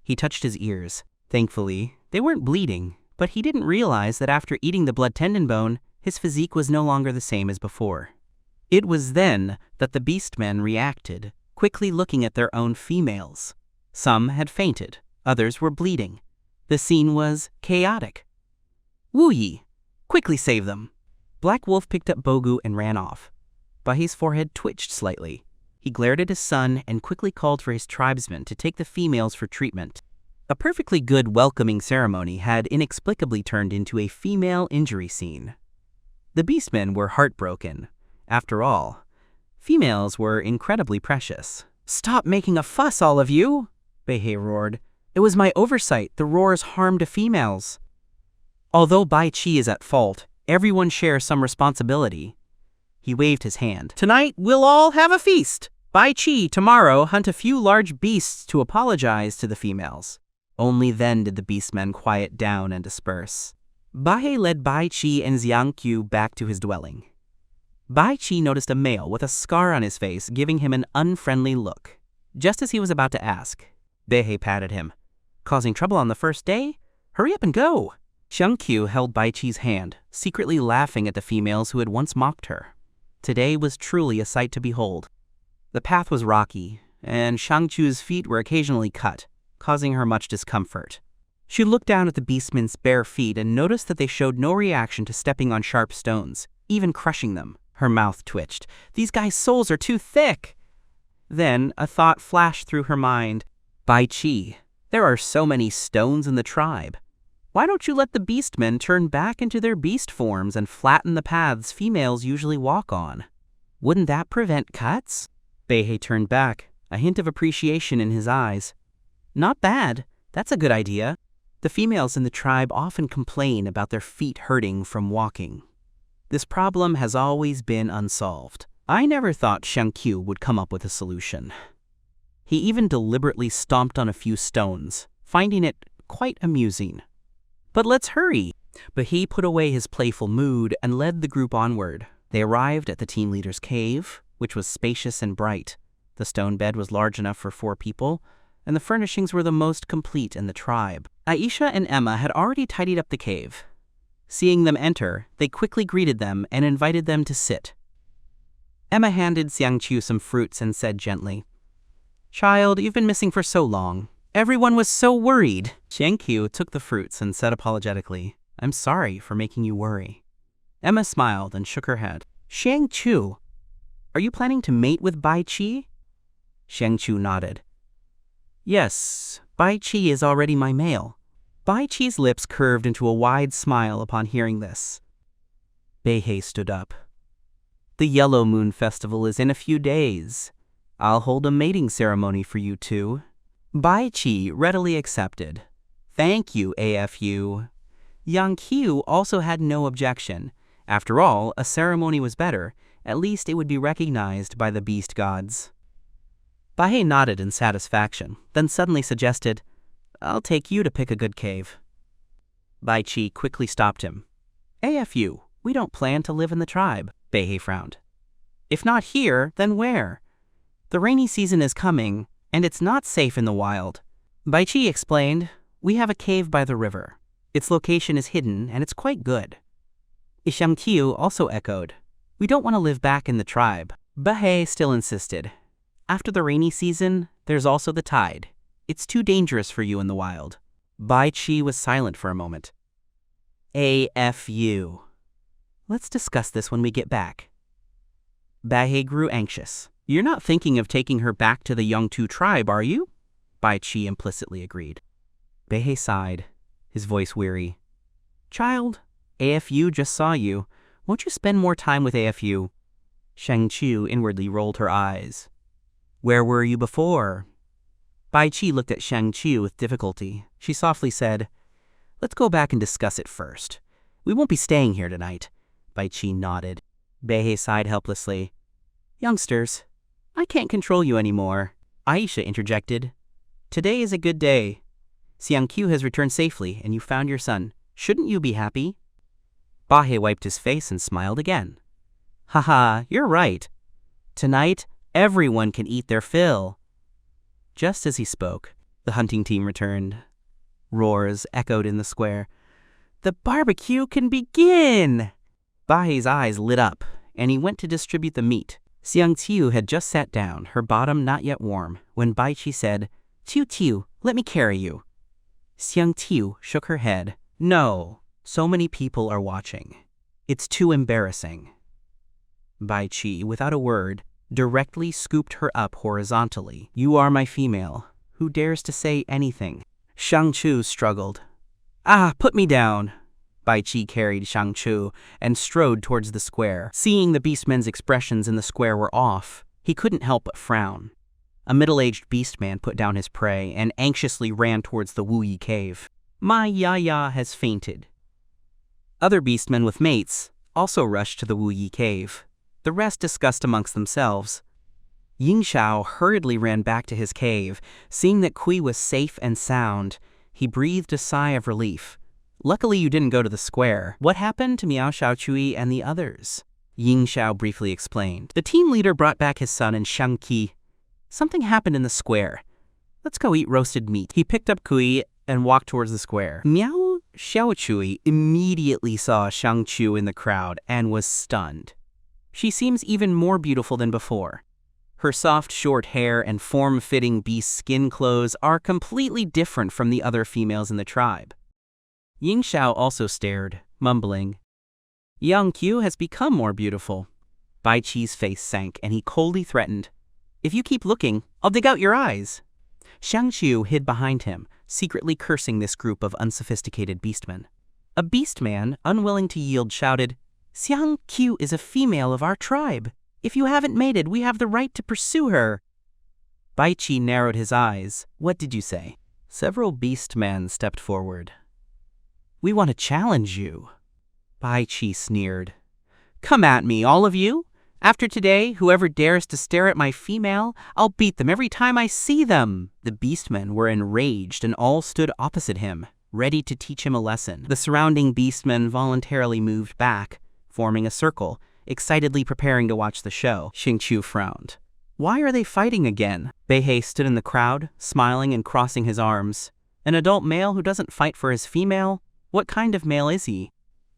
He touched his ears. Thankfully, they weren't bleeding, but he didn't realize that after eating the blood tendon bone, his physique was no longer the same as before. It was then that the beastmen reacted, quickly looking at their own females. Some had fainted, others were bleeding. The scene was chaotic. "Wu Yi, quickly save them." Black Wolf picked up Bogu and ran off. Bai's forehead twitched slightly. He glared at his son and quickly called for his tribesmen to take the females for treatment. A perfectly good welcoming ceremony had inexplicably turned into a female injury scene. The beastmen were heartbroken. After all, females were incredibly precious. "Stop making a fuss, all of you!" Bai roared. "It was my oversight. The roars harmed females." Although Bai Qi is at fault, everyone shares some responsibility. He waved his hand. "Tonight, we'll all have a feast. Bai Qi, tomorrow, hunt a few large beasts to apologize to the females." Only then did the beastmen quiet down and disperse. Bai led Bai Qi and Xiangqiu back to his dwelling. Bai Qi noticed a male with a scar on his face giving him an unfriendly look. Just as he was about to ask, Bai patted him. "Causing trouble on the first day? Hurry up and go!" Xiangqiu held Bai Qi's hand, secretly laughing at the females who had once mocked her. Today was truly a sight to behold. The path was rocky, and Xiangqiu's feet were occasionally cut, causing her much discomfort. She looked down at the beastmen's bare feet and noticed that they showed no reaction to stepping on sharp stones, even crushing them. Her mouth twitched. "These guys' souls are too thick!" Then a thought flashed through her mind. "Bai Qi, there are so many stones in the tribe. Why don't you let the beastmen turn back into their beast forms and flatten the paths females usually walk on?" Wouldn't that prevent cuts? Beihei turned back, a hint of appreciation in his eyes. Not bad. That's a good idea. The females in the tribe often complain about their feet hurting from walking. This problem has always been unsolved. I never thought Xiangqiu would come up with a solution. He even deliberately stomped on a few stones, finding it quite amusing. But let's hurry! But he put away his playful mood and led the group onward. They arrived at the team leader's cave, which was spacious and bright. The stone bed was large enough for 4 people, and the furnishings were the most complete in the tribe. Aisha and Emma had already tidied up the cave. Seeing them enter, they quickly greeted them and invited them to sit. Emma handed Xiangqiu some fruits and said gently, "Child, you've been missing for so long. Everyone was so worried." Xiangqiu took the fruits and said apologetically, "I'm sorry for making you worry." Emma smiled and shook her head. "Xiangqiu, are you planning to mate with Bai Qi?" Xiangqiu nodded. "Yes, Bai Qi is already my male." Bai Qi's lips curved into a wide smile upon hearing this. Beihei stood up. "The Yellow Moon Festival is in a few days. I'll hold a mating ceremony for you two." Bai Qi readily accepted. "Thank you, AFU." Yang Qiu also had no objection. After all, a ceremony was better. At least it would be recognized by the beast gods. Beihei nodded in satisfaction, then suddenly suggested, "I'll take you to pick a good cave." Bai Qi quickly stopped him. "AFU, we don't plan to live in the tribe." Beihei frowned. "If not here, then where? The rainy season is coming, and it's not safe in the wild." Bai Qi explained, "We have a cave by the river. Its location is hidden, and it's quite good." Xiangqiu also echoed, "We don't want to live back in the tribe." Beihei still insisted, "After the rainy season, there's also the tide. It's too dangerous for you in the wild." Bai Qi was silent for a moment. "AFU. Let's discuss this when we get back." Beihei grew anxious. "You're not thinking of taking her back to the Yongtu tribe, are you?" Bai Qi implicitly agreed. Beihei sighed, his voice weary. "Child, AFU just saw you. Won't you spend more time with AFU?" Xiangqiu inwardly rolled her eyes. "Where were you before?" Bai Qi looked at Xiangqiu with difficulty. She softly said, "Let's go back and discuss it first. We won't be staying here tonight." Bai Qi nodded. Beihei sighed helplessly. "Youngsters, I can't control you anymore." Aisha interjected, "Today is a good day. Xiangqiu has returned safely, and you found your son. Shouldn't you be happy?" Beihei wiped his face and smiled again. "Haha, you're right. Tonight, everyone can eat their fill." Just as he spoke, the hunting team returned. Roars echoed in the square. "The barbecue can begin!" Beihei's eyes lit up, and he went to distribute the meat. Xiangqiu had just sat down, her bottom not yet warm, when Bai Qi said, "Tiu, let me carry you." Xiangqiu shook her head. "No, so many people are watching. It's too embarrassing." Bai Qi, without a word, directly scooped her up horizontally. "You are my female. Who dares to say anything?" Xiangqiu struggled. "Ah, put me down." Bai Qi carried Xiangqiu and strode towards the square. Seeing the beastmen's expressions in the square were off, he couldn't help but frown. A middle-aged beastman put down his prey and anxiously ran towards the Wuyi cave. "My Yaya has fainted." Other beastmen with mates also rushed to the Wuyi cave. The rest discussed amongst themselves. Yingxiao hurriedly ran back to his cave. Seeing that Kui was safe and sound, he breathed a sigh of relief. "Luckily you didn't go to the square. What happened to Miao Shaochui and the others?" Yingxiao briefly explained. "The team leader brought back his son and Xiangqi. Something happened in the square. Let's go eat roasted meat." He picked up Kui and walked towards the square. Miao Shaochui immediately saw Xiangqiu in the crowd and was stunned. She seems even more beautiful than before. Her soft, short hair and form-fitting beast skin clothes are completely different from the other females in the tribe. Yingxiao also stared, mumbling. "Yangqiu has become more beautiful." Bai Qi's face sank, and he coldly threatened, "If you keep looking, I'll dig out your eyes." Xiangqiu hid behind him, secretly cursing this group of unsophisticated beastmen. A beastman, unwilling to yield, shouted, "Xiangqiu is a female of our tribe. If you haven't mated, we have the right to pursue her. Bai Qi narrowed his eyes. What did you say? Several beastmen stepped forward. We want to challenge you. Bai Qi sneered. Come at me, all of you. After today, whoever dares to stare at my female, I'll beat them every time I see them. The beastmen were enraged and all stood opposite him, ready to teach him a lesson. The surrounding beastmen voluntarily moved back, forming a circle, excitedly preparing to watch the show. Xingqiu frowned. Why are they fighting again? Beihei stood in the crowd, smiling and crossing his arms. An adult male who doesn't fight for his female? What kind of male is he?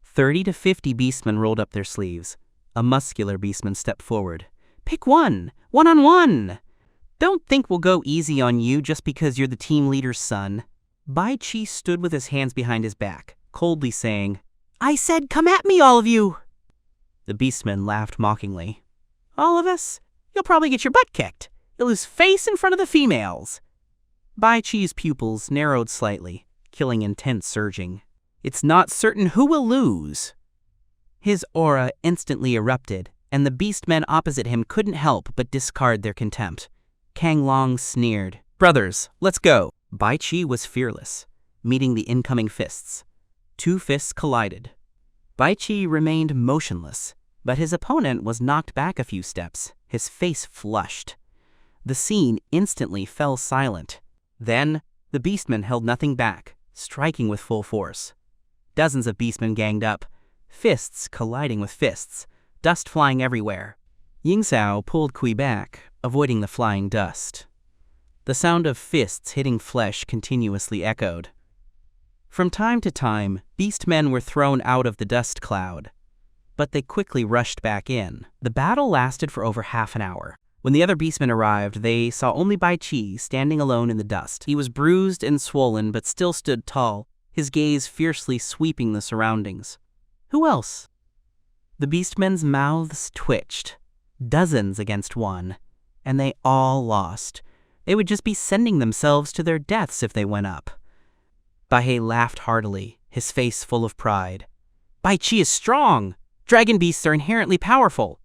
30 to 50 beastmen rolled up their sleeves. A muscular beastman stepped forward. Pick one! One-on-one! Don't think we'll go easy on you just because you're the team leader's son. Bai Qi stood with his hands behind his back, coldly saying, I said come at me, all of you! The beastmen laughed mockingly. All of us? You'll probably get your butt kicked. You'll lose face in front of the females. Bai Qi's pupils narrowed slightly, killing intent surging. It's not certain who will lose. His aura instantly erupted, and the beastmen opposite him couldn't help but discard their contempt. Kang Long sneered. Brothers, let's go. Bai Qi was fearless, meeting the incoming fists. Two fists collided. Bai Qi remained motionless, but his opponent was knocked back a few steps, his face flushed. The scene instantly fell silent. Then, the beastmen held nothing back, striking with full force. Dozens of beastmen ganged up, fists colliding with fists, dust flying everywhere. Ying Xiao pulled Kui back, avoiding the flying dust. The sound of fists hitting flesh continuously echoed. From time to time, beastmen were thrown out of the dust cloud, but they quickly rushed back in. The battle lasted for over half an hour. When the other beastmen arrived, they saw only Bai Qi standing alone in the dust. He was bruised and swollen, but still stood tall, his gaze fiercely sweeping the surroundings. Who else? The beastmen's mouths twitched, dozens against one, and they all lost. They would just be sending themselves to their deaths if they went up. Beihei laughed heartily, his face full of pride. Bai Qi is strong! Dragon beasts are inherently powerful!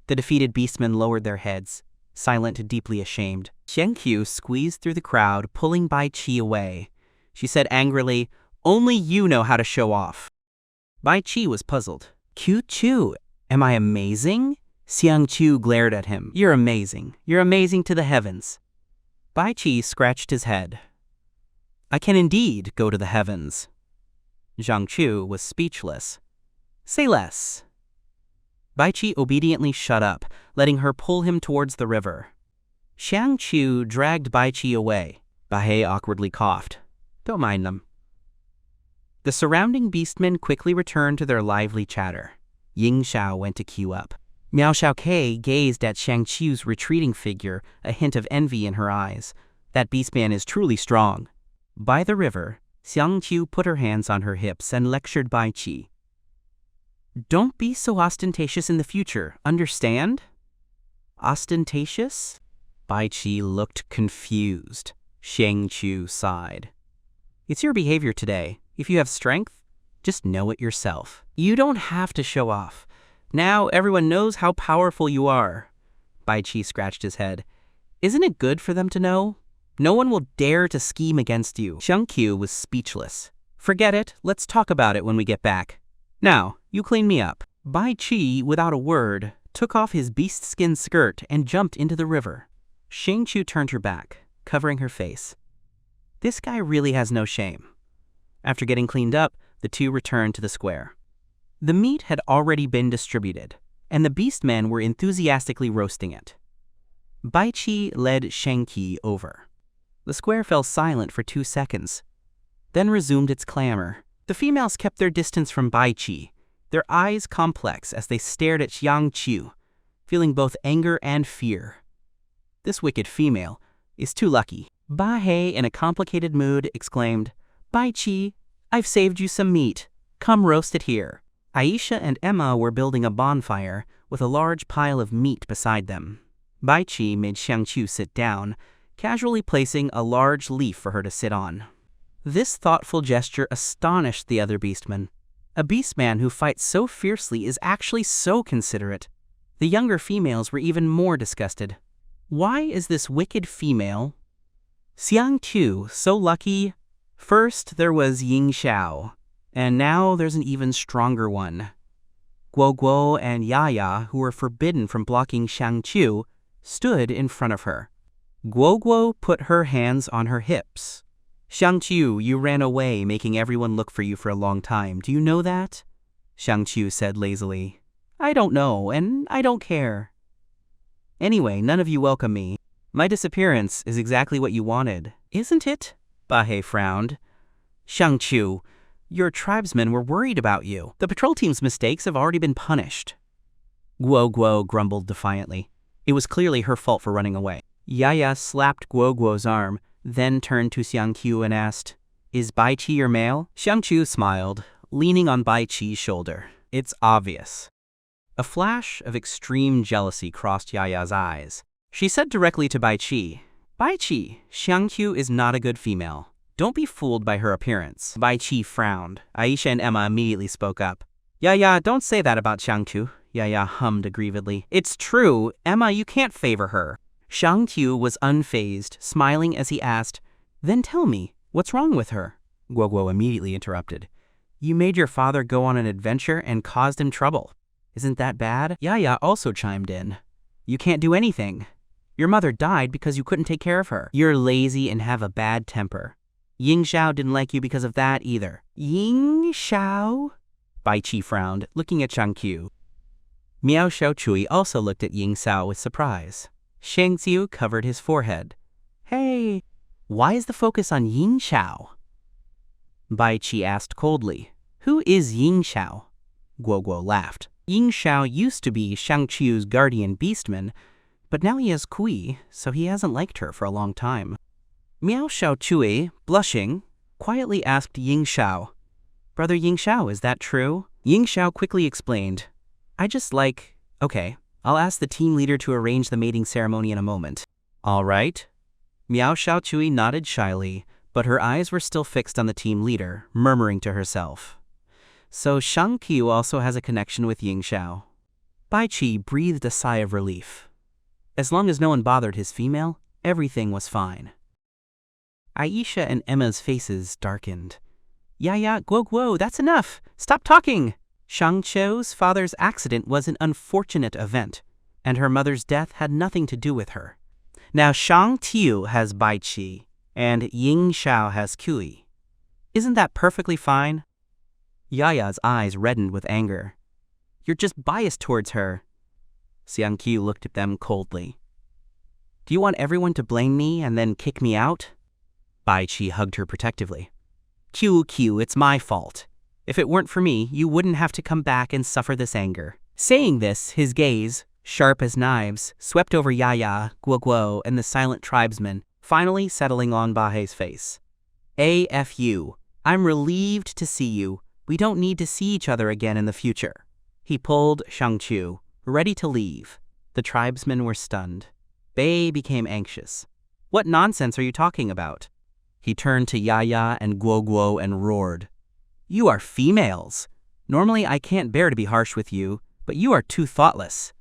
The defeated beastmen lowered their heads, silent and deeply ashamed. Xingqiu squeezed through the crowd, pulling Bai Qi away. She said angrily, Only you know how to show off. Bai Qi was puzzled. Q-Chu, am I amazing? Xiang Chu glared at him. You're amazing. You're amazing to the heavens. Bai Qi scratched his head. I can indeed go to the heavens. Zhang Chu was speechless. Say less. Bai Qi obediently shut up, letting her pull him towards the river. Xiang Chu dragged Bai Qi away. Beihei awkwardly coughed. Don't mind them. The surrounding beastmen quickly returned to their lively chatter. Ying Xiao went to queue up. Miao Xiaokei gazed at Xiang Chu's retreating figure, a hint of envy in her eyes. That beastman is truly strong. By the river, Xiang Chu put her hands on her hips and lectured Bai Qi. Don't be so ostentatious in the future, understand? Ostentatious? Bai Qi looked confused. Xiang Chu sighed. It's your behavior today. If you have strength, just know it yourself. You don't have to show off. Now everyone knows how powerful you are. Bai Qi scratched his head. Isn't it good for them to know? No one will dare to scheme against you. Xingqiu was speechless. Forget it. Let's talk about it when we get back. Now, you clean me up. Bai Qi, without a word, took off his beast skin skirt and jumped into the river. Xingqiu turned her back, covering her face. This guy really has no shame. After getting cleaned up, the two returned to the square. The meat had already been distributed, and the beastmen were enthusiastically roasting it. Bai Qi led Shengqi over. The square fell silent for 2 seconds, then resumed its clamor. The females kept their distance from Bai Qi, their eyes complex as they stared at Xiang Chu, feeling both anger and fear. This wicked female is too lucky. Beihei, in a complicated mood, exclaimed, Bai Qi, I've saved you some meat. Come roast it here. Aisha and Emma were building a bonfire with a large pile of meat beside them. Bai Qi made Xiang Chu sit down, casually placing a large leaf for her to sit on. This thoughtful gesture astonished the other beastmen. A beastman who fights so fiercely is actually so considerate. The younger females were even more disgusted. Why is this wicked female Xiang Tu so lucky? First there was Ying Xiao, and now there's an even stronger one. Guo Guo and Yaya, who were forbidden from blocking Xiang Tu, stood in front of her. Guo Guo put her hands on her hips. Xiang Tu, you ran away, making everyone look for you for a long time. Do you know that? Xiang Tu said lazily. I don't know, and I don't care. Anyway, none of you welcome me. My disappearance is exactly what you wanted, isn't it? Bahei frowned. Xiang Tu, your tribesmen were worried about you. The patrol team's mistakes have already been punished. Guo Guo grumbled defiantly. It was clearly her fault for running away. Yaya slapped Guo Guo's arm, then turned to Xiang Tu and asked, Is Bai Qi your male? Xiang Tu smiled, leaning on Bai Qi's shoulder. It's obvious. A flash of extreme jealousy crossed Yaya's eyes. She said directly to Bai Qi, Bai Qi, Xiang Tu is not a good female. Don't be fooled by her appearance. Bai Qi frowned. Aisha and Emma immediately spoke up. Yaya, don't say that about Xiang Tu. Yaya hummed aggrievedly. It's true. Emma, you can't favor her. Xiang Tu was unfazed, smiling as he asked, Then tell me, what's wrong with her? Guo Guo immediately interrupted. You made your father go on an adventure and caused him trouble. Isn't that bad? Yaya also chimed in. You can't do anything. Your mother died because you couldn't take care of her. You're lazy and have a bad temper. Ying Xiao didn't like you because of that either. Ying Xiao? Bai Qi frowned, looking at Xiang Tu. Miao Xiaochui also looked at Ying Xiao with surprise. Shang Xiu covered his forehead. Hey, why is the focus on Ying Xiao? Bai Qi asked coldly. Who is Ying Xiao? Guo Guo laughed. Ying Xiao used to be Xiang Chu's guardian beastman, but now he has Kui, so he hasn't liked her for a long time. Miao Xiaochui, blushing, quietly asked Ying Xiao, Brother Ying Xiao, is that true? Ying Xiao quickly explained, Okay, I'll ask the team leader to arrange the mating ceremony in a moment. All right. Miao Xiaochui nodded shyly, but her eyes were still fixed on the team leader, murmuring to herself. So Shang Qiu also has a connection with Ying Xiao. Bai Qi breathed a sigh of relief. As long as no one bothered his female, everything was fine. Aisha and Emma's faces darkened. Yaya, Guo Guo, that's enough. Stop talking. Shang Qiu's father's accident was an unfortunate event, and her mother's death had nothing to do with her. Now Shang Qiu has Bai Qi, and Ying Xiao has Kui. Isn't that perfectly fine? Yaya's eyes reddened with anger. You're just biased towards her. Xiang Qiu looked at them coldly. Do you want everyone to blame me and then kick me out? Bai Qi hugged her protectively. Qiu, it's my fault. If it weren't for me, you wouldn't have to come back and suffer this anger. Saying this, his gaze, sharp as knives, swept over Yaya, Guo Guo, and the silent tribesmen, finally settling on Bahei's face. AFU, I'm relieved to see you. We don't need to see each other again in the future. He pulled Shang Qiu, ready to leave. The tribesmen were stunned. Bei became anxious. What nonsense are you talking about? He turned to Yaya and Guo Guo and roared. You are females. Normally I can't bear to be harsh with you, but you are too thoughtless.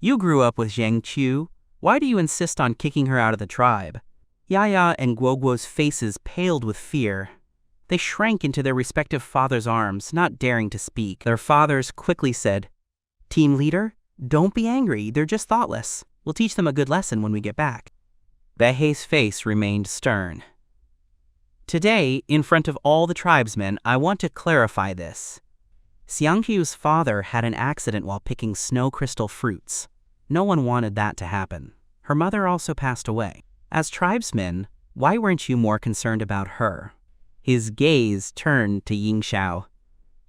You grew up with Zhang Qiu. Why do you insist on kicking her out of the tribe? Yaya and Guo Guo's faces paled with fear. They shrank into their respective father's arms, not daring to speak. Their fathers quickly said, Team leader, don't be angry, they're just thoughtless. We'll teach them a good lesson when we get back. Bahei's face remained stern. Today, in front of all the tribesmen, I want to clarify this. Xiang Qiu's father had an accident while picking snow crystal fruits. No one wanted that to happen. Her mother also passed away. As tribesmen, why weren't you more concerned about her? His gaze turned to Ying Xiao.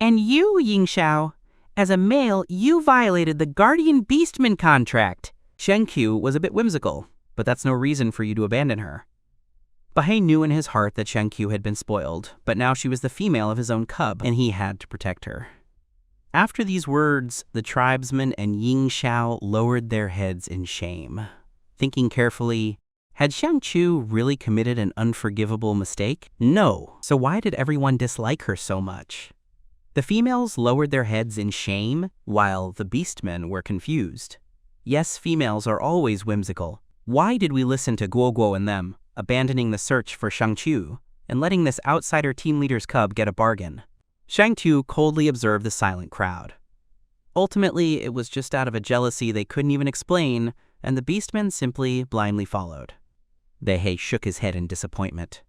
And you, Ying Xiao, as a male, you violated the guardian beastman contract. Shang Qiu was a bit whimsical, but that's no reason for you to abandon her. Bahei knew in his heart that Shang Qiu had been spoiled, but now she was the female of his own cub, and he had to protect her. After these words, the tribesmen and Ying Xiao lowered their heads in shame. Thinking carefully, had Shang Qiu really committed an unforgivable mistake? No. So why did everyone dislike her so much? The females lowered their heads in shame, while the beastmen were confused. Yes, females are always whimsical. Why did we listen to Guoguo and them, abandoning the search for Shangqiu, and letting this outsider team leader's cub get a bargain? Shangqiu coldly observed the silent crowd. Ultimately, it was just out of a jealousy they couldn't even explain, and the beastmen simply blindly followed. Beihei shook his head in disappointment.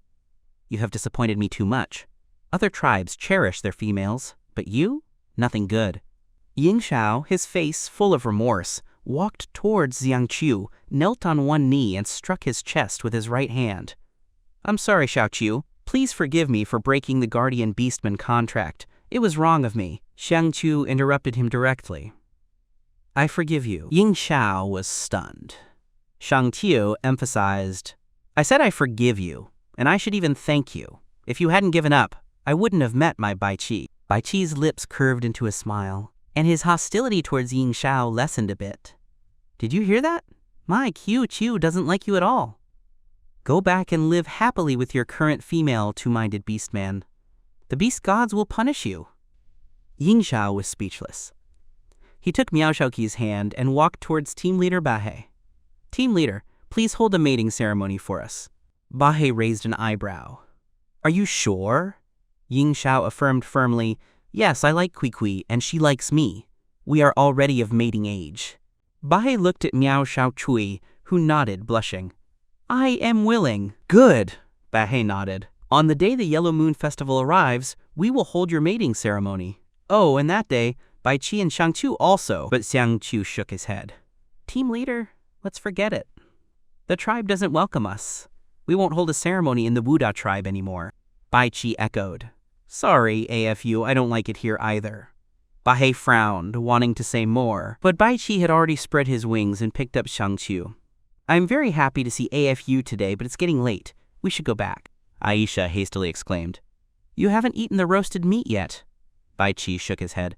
You have disappointed me too much. Other tribes cherish their females, but you? Nothing good. Ying Shao, his face full of remorse, walked towards Xiangqiu, knelt on one knee and struck his chest with his right hand. I'm sorry, Xiaoqiu. Please forgive me for breaking the Guardian Beastman contract. It was wrong of me. Xiangqiu interrupted him directly. I forgive you. Ying Shao was stunned. Shangqiu emphasized, I said I forgive you, and I should even thank you. If you hadn't given up, I wouldn't have met my Baiqi. Baiqi's lips curved into a smile, and his hostility towards Ying Shao lessened a bit. Did you hear that? My Qiu doesn't like you at all. Go back and live happily with your current female two-minded beastman. The beast gods will punish you. Ying Shao was speechless. He took Miao Shaoqi's hand and walked towards team leader Beihei. Team leader, please hold a mating ceremony for us. Beihei raised an eyebrow. Are you sure? Ying Shao affirmed firmly, yes, I like Kui, and she likes me. We are already of mating age. Beihei looked at Miao Shaochui, who nodded, blushing. I am willing. Good, Beihei nodded. On the day the Yellow Moon Festival arrives, we will hold your mating ceremony. Oh, and that day, Baiqi and Shangqiu also. But Xiangqiu shook his head. Team leader, let's forget it. The tribe doesn't welcome us. We won't hold a ceremony in the Wuda tribe anymore. Baiqi echoed. Sorry, AFU, I don't like it here either. Beihei frowned, wanting to say more, but Baiqi had already spread his wings and picked up Shangqiu. I'm very happy to see AFU today, but it's getting late. We should go back. Aisha hastily exclaimed. You haven't eaten the roasted meat yet. Baiqi shook his head.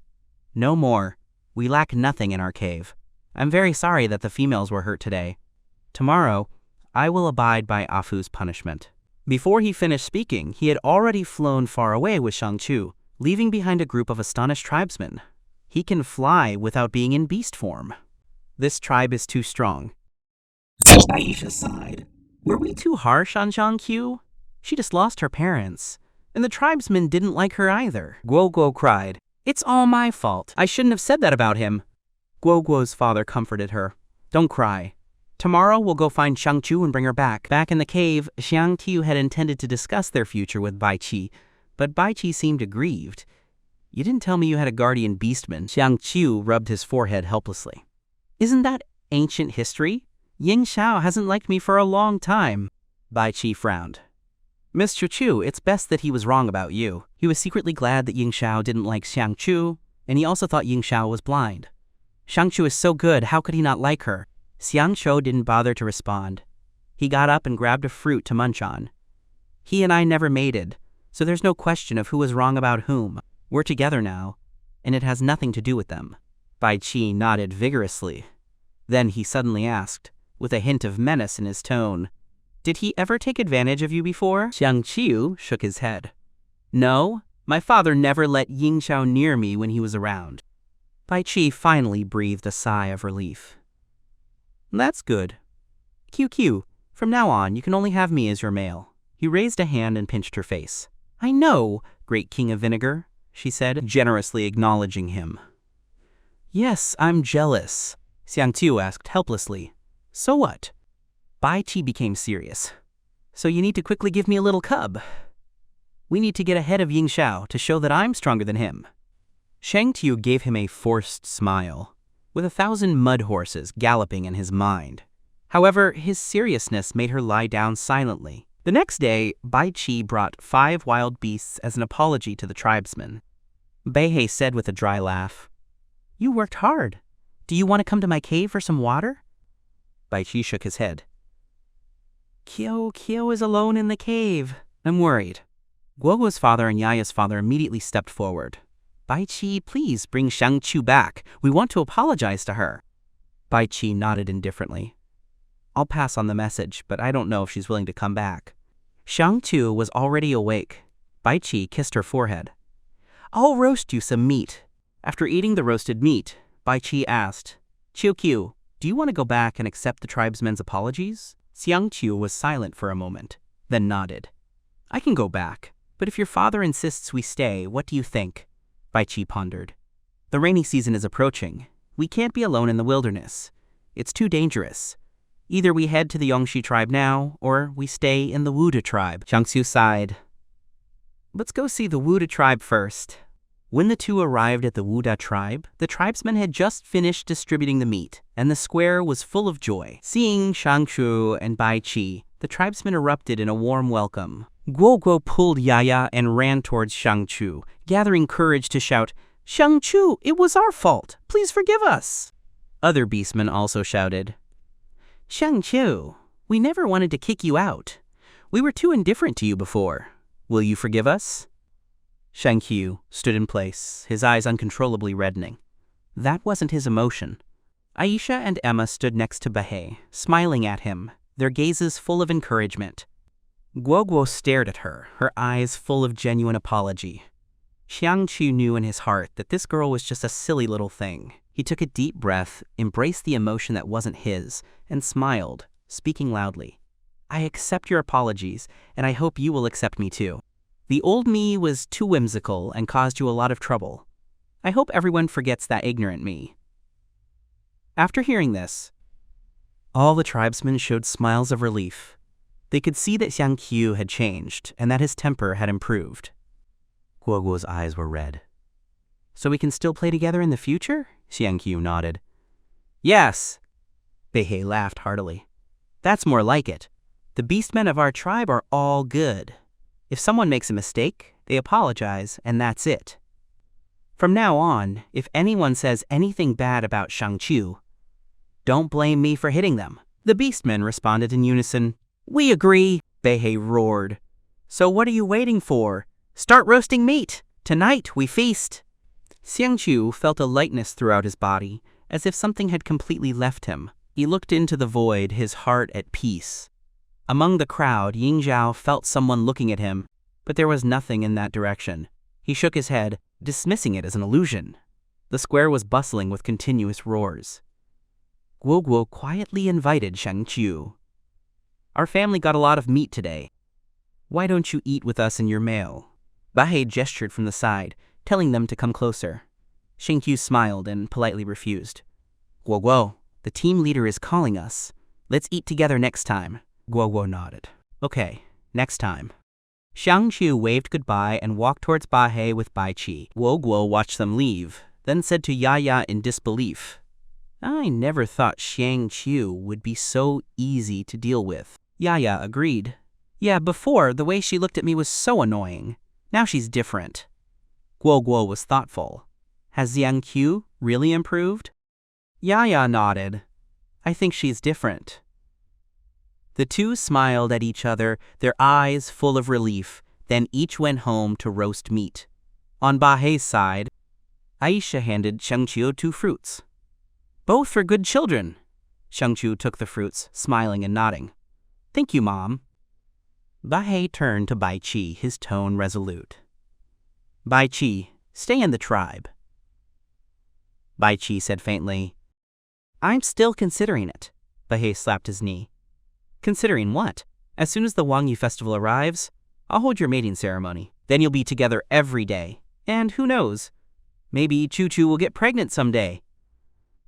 No more. We lack nothing in our cave. I'm very sorry that the females were hurt today. Tomorrow, I will abide by Afu's punishment. Before he finished speaking, he had already flown far away with Shangqiu, leaving behind a group of astonished tribesmen. He can fly without being in beast form. This tribe is too strong. Aisha sighed. Were we too harsh on Shangqiu? She just lost her parents, and the tribesmen didn't like her either. Guoguo cried. It's all my fault. I shouldn't have said that about him. Guoguo's father comforted her. Don't cry. Tomorrow we'll go find Shangqiu and bring her back. Back in the cave, Xiangqiu had intended to discuss their future with Baiqi, but Baiqi seemed aggrieved. You didn't tell me you had a guardian beastman. Xiangqiu rubbed his forehead helplessly. Isn't that ancient history? Ying Shao hasn't liked me for a long time. Baiqi frowned. Mr. Chu, it's best that he was wrong about you. He was secretly glad that Ying Shao didn't like Xiangqiu, and he also thought Ying Shao was blind. Shangqiu is so good, how could he not like her? Xiangqiu didn't bother to respond. He got up and grabbed a fruit to munch on. He and I never mated, so there's no question of who was wrong about whom. We're together now, and it has nothing to do with them. Baiqi nodded vigorously. Then he suddenly asked, with a hint of menace in his tone, Did he ever take advantage of you before? Xiangqiu shook his head. No, my father never let Ying Shao near me when he was around. Baiqi finally breathed a sigh of relief. That's good. QQ, from now on, you can only have me as your male. He raised a hand and pinched her face. I know, great king of vinegar, she said, generously acknowledging him. Yes, I'm jealous, Xiangqiu asked helplessly. So what? Baiqi became serious. So you need to quickly give me a little cub. We need to get ahead of Ying Shao to show that I'm stronger than him. Shangqiu gave him a forced smile, with 1,000 mud horses galloping in his mind. However, his seriousness made her lie down silently. The next day, Baiqi brought 5 wild beasts as an apology to the tribesmen. Beihei said with a dry laugh, You worked hard. Do you want to come to my cave for some water? Baiqi shook his head. Kyo is alone in the cave. I'm worried. Guoguo's father and Yaya's father immediately stepped forward. Baiqi, please bring Shangqiu back. We want to apologize to her. Baiqi nodded indifferently. I'll pass on the message, but I don't know if she's willing to come back. Shangqiu was already awake. Baiqi kissed her forehead. I'll roast you some meat. After eating the roasted meat, Bai Qi asked, Qiu Qiu, do you want to go back and accept the tribesmen's apologies? Xiang Qiu was silent for a moment, then nodded. I can go back, but if your father insists we stay, what do you think? Bai Qi pondered. The rainy season is approaching. We can't be alone in the wilderness. It's too dangerous. Either we head to the Yongxi tribe now, or we stay in the Wuda tribe. Xiang Qiu sighed. Let's go see the Wuda tribe first. When the two arrived at the Wuda tribe, the tribesmen had just finished distributing the meat, and the square was full of joy. Seeing Xiang Qiu and Bai Qi, the tribesmen erupted in a warm welcome. Guo Guo pulled Yaya and ran towards Xiang Qiu, gathering courage to shout, Xiang Qiu, it was our fault. Please forgive us. Other beastmen also shouted, Xiang Qiu, we never wanted to kick you out. We were too indifferent to you before. Will you forgive us? Xiang Qiu stood in place, his eyes uncontrollably reddening. That wasn't his emotion. Aisha and Emma stood next to Bahei, smiling at him, their gazes full of encouragement. Guo Guo stared at her, her eyes full of genuine apology. Xiang Qiu knew in his heart that this girl was just a silly little thing. He took a deep breath, embraced the emotion that wasn't his, and smiled, speaking loudly. I accept your apologies, and I hope you will accept me too. The old me was too whimsical and caused you a lot of trouble. I hope everyone forgets that ignorant me. After hearing this, all the tribesmen showed smiles of relief. They could see that Xiang Qiu had changed and that his temper had improved. Guo Guo's eyes were red. So we can still play together in the future? Xiang Qiu nodded. Yes. Bahei laughed heartily. That's more like it. The beastmen of our tribe are all good. If someone makes a mistake, they apologize, and that's it. From now on, if anyone says anything bad about Xiang Qiu, don't blame me for hitting them. The beastmen responded in unison. We agree, Bahei roared. So what are you waiting for? Start roasting meat. Tonight we feast. Xiang Qiu felt a lightness throughout his body, as if something had completely left him. He looked into the void, his heart at peace. Among the crowd, Ying Zhao felt someone looking at him, but there was nothing in that direction. He shook his head, dismissing it as an illusion. The square was bustling with continuous roars. Guo Guo quietly invited Xiang Qiu. Our family got a lot of meat today. Why don't you eat with us in your meal? Bahei gestured from the side, telling them to come closer. Xiang Qiu smiled and politely refused. Guo Guo, the team leader is calling us. Let's eat together next time. Guo Guo nodded. Okay, next time. Xiang Qiu waved goodbye and walked towards Bahei with Bai Qi. Guo Guo watched them leave, then said to Yaya in disbelief, I never thought Xiang Qiu would be so easy to deal with. Yaya agreed. Yeah, before, the way she looked at me was so annoying. Now she's different. Guo Guo was thoughtful. Has Xiang Qiu really improved? Yaya nodded. I think she's different. The two smiled at each other, their eyes full of relief, then each went home to roast meat. On Bahei's side, Aisha handed Xiang Qiu 2 fruits. Both for good children. Xiang Qiu took the fruits, smiling and nodding. Thank you, Mom. Bahei turned to Bai Qi, his tone resolute. Bai Qi, stay in the tribe. Bai Qi said faintly, I'm still considering it. Bahei slapped his knee. Considering what? As soon as the Wang Yi festival arrives, I'll hold your mating ceremony. Then you'll be together every day. And who knows? Maybe Choo Choo will get pregnant someday.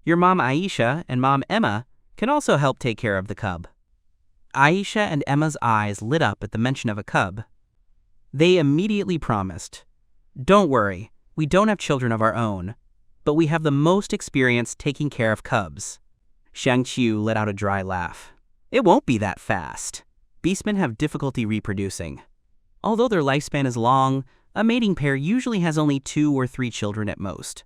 Your mom Aisha and mom Emma can also help take care of the cub. Aisha and Emma's eyes lit up at the mention of a cub. They immediately promised, Don't worry, we don't have children of our own, but we have the most experience taking care of cubs. Xiang Qiu let out a dry laugh. It won't be that fast. Beastmen have difficulty reproducing. Although their lifespan is long, a mating pair usually has only 2 or 3 children at most.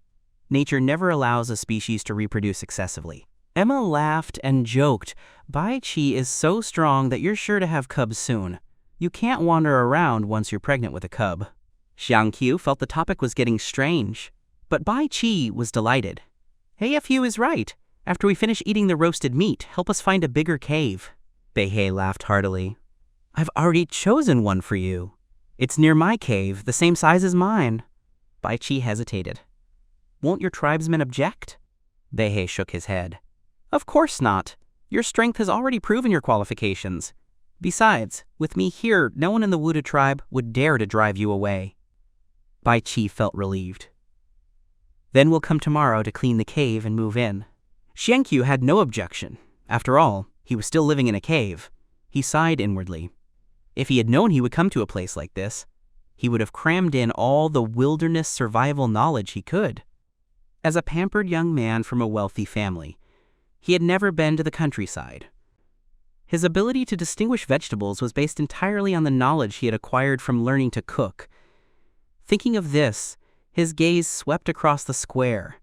Nature never allows a species to reproduce excessively. Emma laughed and joked, Bai Qi is so strong that you're sure to have cubs soon. You can't wander around once you're pregnant with a cub. Xiang Qiu felt the topic was getting strange, but Bai Qi was delighted. AFU is right. After we finish eating the roasted meat, help us find a bigger cave. Bahei laughed heartily. I've already chosen one for you. It's near my cave, the same size as mine. Bai Qi hesitated. Won't your tribesmen object? Beihei shook his head. Of course not. Your strength has already proven your qualifications. Besides, with me here, no one in the Wuda tribe would dare to drive you away. Bai Qi felt relieved. Then we'll come tomorrow to clean the cave and move in. Xiangqiu had no objection. After all, he was still living in a cave. He sighed inwardly. If he had known he would come to a place like this, he would have crammed in all the wilderness survival knowledge he could. As a pampered young man from a wealthy family, he had never been to the countryside. His ability to distinguish vegetables was based entirely on the knowledge he had acquired from learning to cook. Thinking of this, his gaze swept across the square.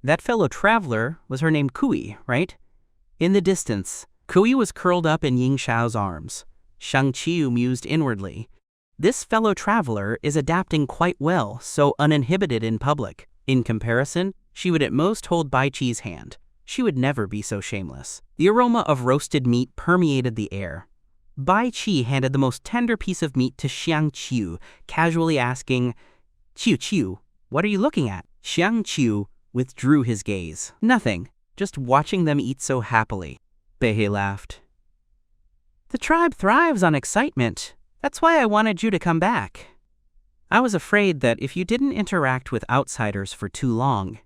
That fellow traveler was her name Kui, right? In the distance, Kui was curled up in Ying Shao's arms. Xiangqiu mused inwardly. This fellow traveler is adapting quite well, so uninhibited in public. In comparison, she would at most hold Bai Qi's hand. She would never be so shameless. The aroma of roasted meat permeated the air. Bai Qi handed the most tender piece of meat to Xiangqiu, casually asking, Qiu, what are you looking at? Xiangqiu withdrew his gaze. Nothing, just watching them eat so happily. Beihei laughed. The tribe thrives on excitement. That's why I wanted you to come back. I was afraid that if you didn't interact with outsiders for too long,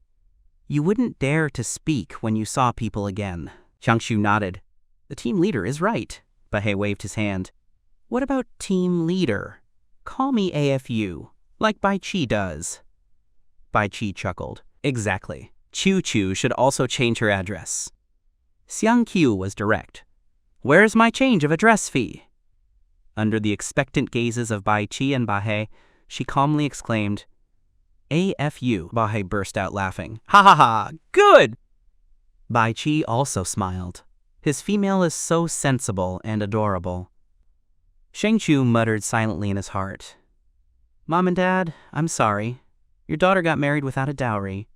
you wouldn't dare to speak when you saw people again. Xiangqiu nodded. The team leader is right. Beihei waved his hand. What about team leader? Call me AFU, like Bai Qi does. Bai Qi chuckled. Exactly. Qiu should also change her address. Xiangqiu was direct. Where's my change of address fee? Under the expectant gazes of Bai Qi and Beihei, she calmly exclaimed, AFU. Beihei burst out laughing. Ha ha ha, good! Bai Qi also smiled. His female is so sensible and adorable. Xiangqiu muttered silently in his heart. Mom and Dad, I'm sorry. Your daughter got married without a dowry.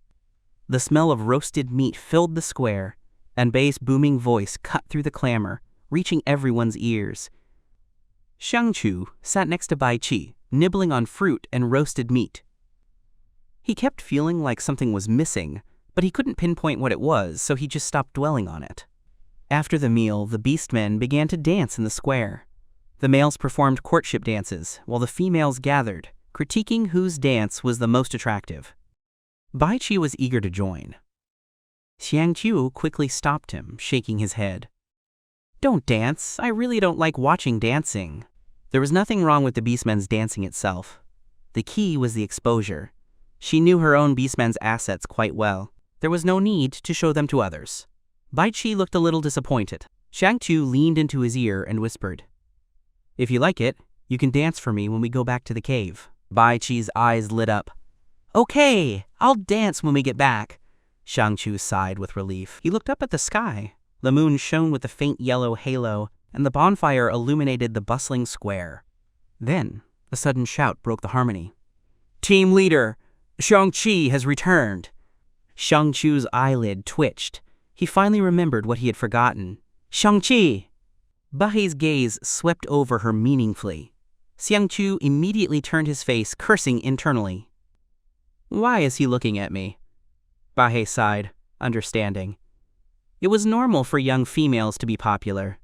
The smell of roasted meat filled the square, and Bei's booming voice cut through the clamor, reaching everyone's ears. Xiangqiu sat next to Bai Qi, nibbling on fruit and roasted meat. He kept feeling like something was missing, but he couldn't pinpoint what it was, so he just stopped dwelling on it. After the meal, the beastmen began to dance in the square. The males performed courtship dances, while the females gathered, critiquing whose dance was the most attractive. Bai Qi was eager to join. Xiangqiu quickly stopped him, shaking his head. Don't dance. I really don't like watching dancing. There was nothing wrong with the beastmen's dancing itself. The key was the exposure. She knew her own beastmen's assets quite well. There was no need to show them to others. Bai Qi looked a little disappointed. Xiangqiu leaned into his ear and whispered, If you like it, you can dance for me when we go back to the cave. Bai Qi's eyes lit up. Okay, I'll dance when we get back. Xiangqiu sighed with relief. He looked up at the sky. The moon shone with a faint yellow halo, and the bonfire illuminated the bustling square. Then, a sudden shout broke the harmony. Team leader, Xiangqi has returned. Xiangqiu's eyelid twitched. He finally remembered what he had forgotten. Xiangqi! Beihei's gaze swept over her meaningfully. Xiangqiu immediately turned his face, cursing internally. Why is he looking at me? Beihei sighed, understanding. It was normal for young females to be popular.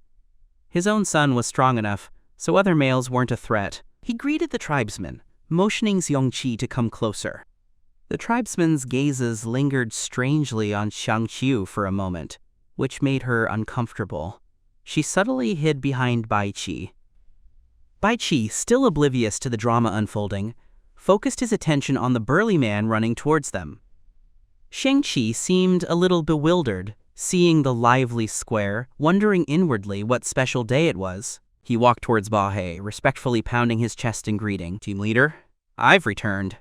His own son was strong enough, so other males weren't a threat. He greeted the tribesmen, motioning Xiangqi to come closer. The tribesmen's gazes lingered strangely on Xiangqiu for a moment, which made her uncomfortable. She subtly hid behind Bai Qi. Bai Qi, still oblivious to the drama unfolding, focused his attention on the burly man running towards them. Xiangqi seemed a little bewildered, seeing the lively square, wondering inwardly what special day it was. He walked towards Beihei, respectfully pounding his chest in greeting. Team leader, I've returned.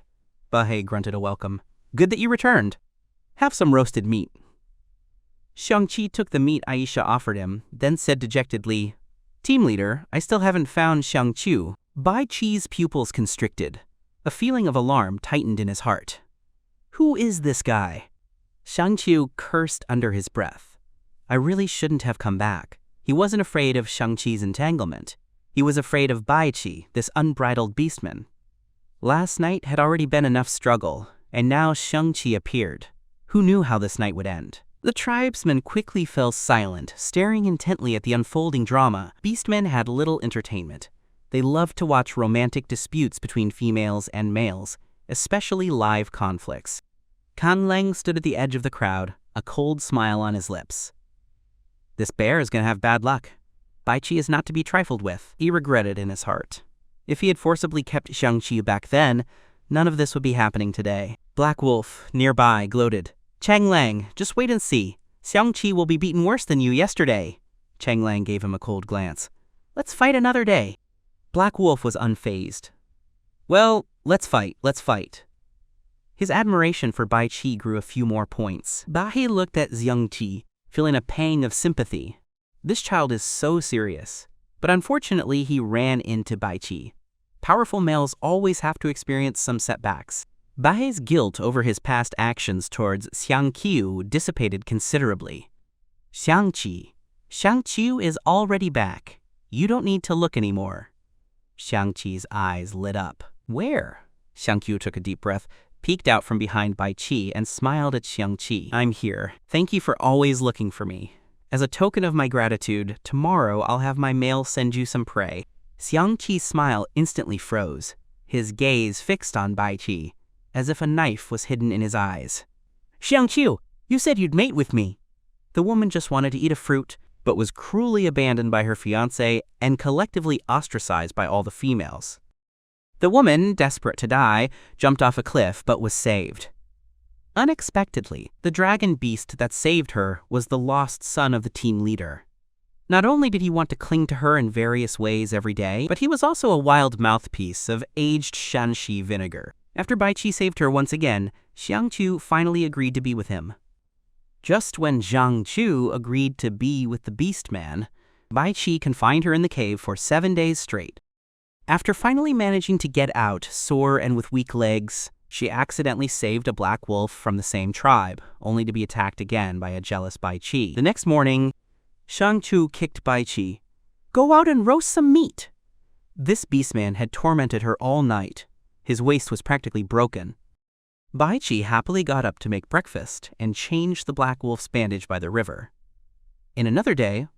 Beihei grunted a welcome. Good that you returned. Have some roasted meat. Xiangqi took the meat Aisha offered him, then said dejectedly, Team leader, I still haven't found Xiangqiu. Bai Qi's pupils constricted. A feeling of alarm tightened in his heart. Who is this guy? Xiangqiu cursed under his breath. I really shouldn't have come back. He wasn't afraid of Xiangqi's entanglement. He was afraid of Bai Qi, this unbridled beastman. Last night had already been enough struggle, and now Shang-Chi appeared. Who knew how this night would end? The tribesmen quickly fell silent, staring intently at the unfolding drama. Beastmen had little entertainment. They loved to watch romantic disputes between females and males, especially live conflicts. Kan Leng stood at the edge of the crowd, a cold smile on his lips. This bear is going to have bad luck. Bai Qi is not to be trifled with, he regretted in his heart. If he had forcibly kept Shang-Chi back then, none of this would be happening today. Black Wolf, nearby, gloated. Chang Lang, just wait and see. Shang-Chi will be beaten worse than you yesterday. Chang Lang gave him a cold glance. Let's fight another day. Black Wolf was unfazed. Well, let's fight. His admiration for Bai Qi grew a few more points. Bai looked at Xiangqi, feeling a pang of sympathy. This child is so serious. But unfortunately, he ran into Bai Qi. Powerful males always have to experience some setbacks. Bai's guilt over his past actions towards Xiangqiu dissipated considerably. Shang-Chi is already back. You don't need to look anymore. Shang-Chi's eyes lit up. Where? Xiangqiu took a deep breath, peeked out from behind Bai Qi, and smiled at Shang-Chi. I'm here. Thank you for always looking for me. As a token of my gratitude, tomorrow I'll have my male send you some prey. Xiang-Qi's smile instantly froze, his gaze fixed on Bai Qi, as if a knife was hidden in his eyes. Xiangqiu, you said you'd mate with me. The woman just wanted to eat a fruit, but was cruelly abandoned by her fiancé and collectively ostracized by all the females. The woman, desperate to die, jumped off a cliff but was saved. Unexpectedly, the dragon beast that saved her was the lost son of the team leader. Not only did he want to cling to her in various ways every day, but he was also a wild mouthpiece of aged shanxi vinegar. After Bai Qi saved her once again, Xiangqiu finally agreed to be with him. Just when Zhang Chu agreed to be with the beast man, Bai Qi confined her in the cave for 7 days straight. After finally managing to get out, sore and with weak legs, she accidentally saved a black wolf from the same tribe, only to be attacked again by a jealous Bai Qi. The next morning, Shang Chu kicked Bai Qi. Go out and roast some meat. This beastman had tormented her all night. His waist was practically broken. Bai Qi happily got up to make breakfast and changed the black wolf's bandage by the river. In another day,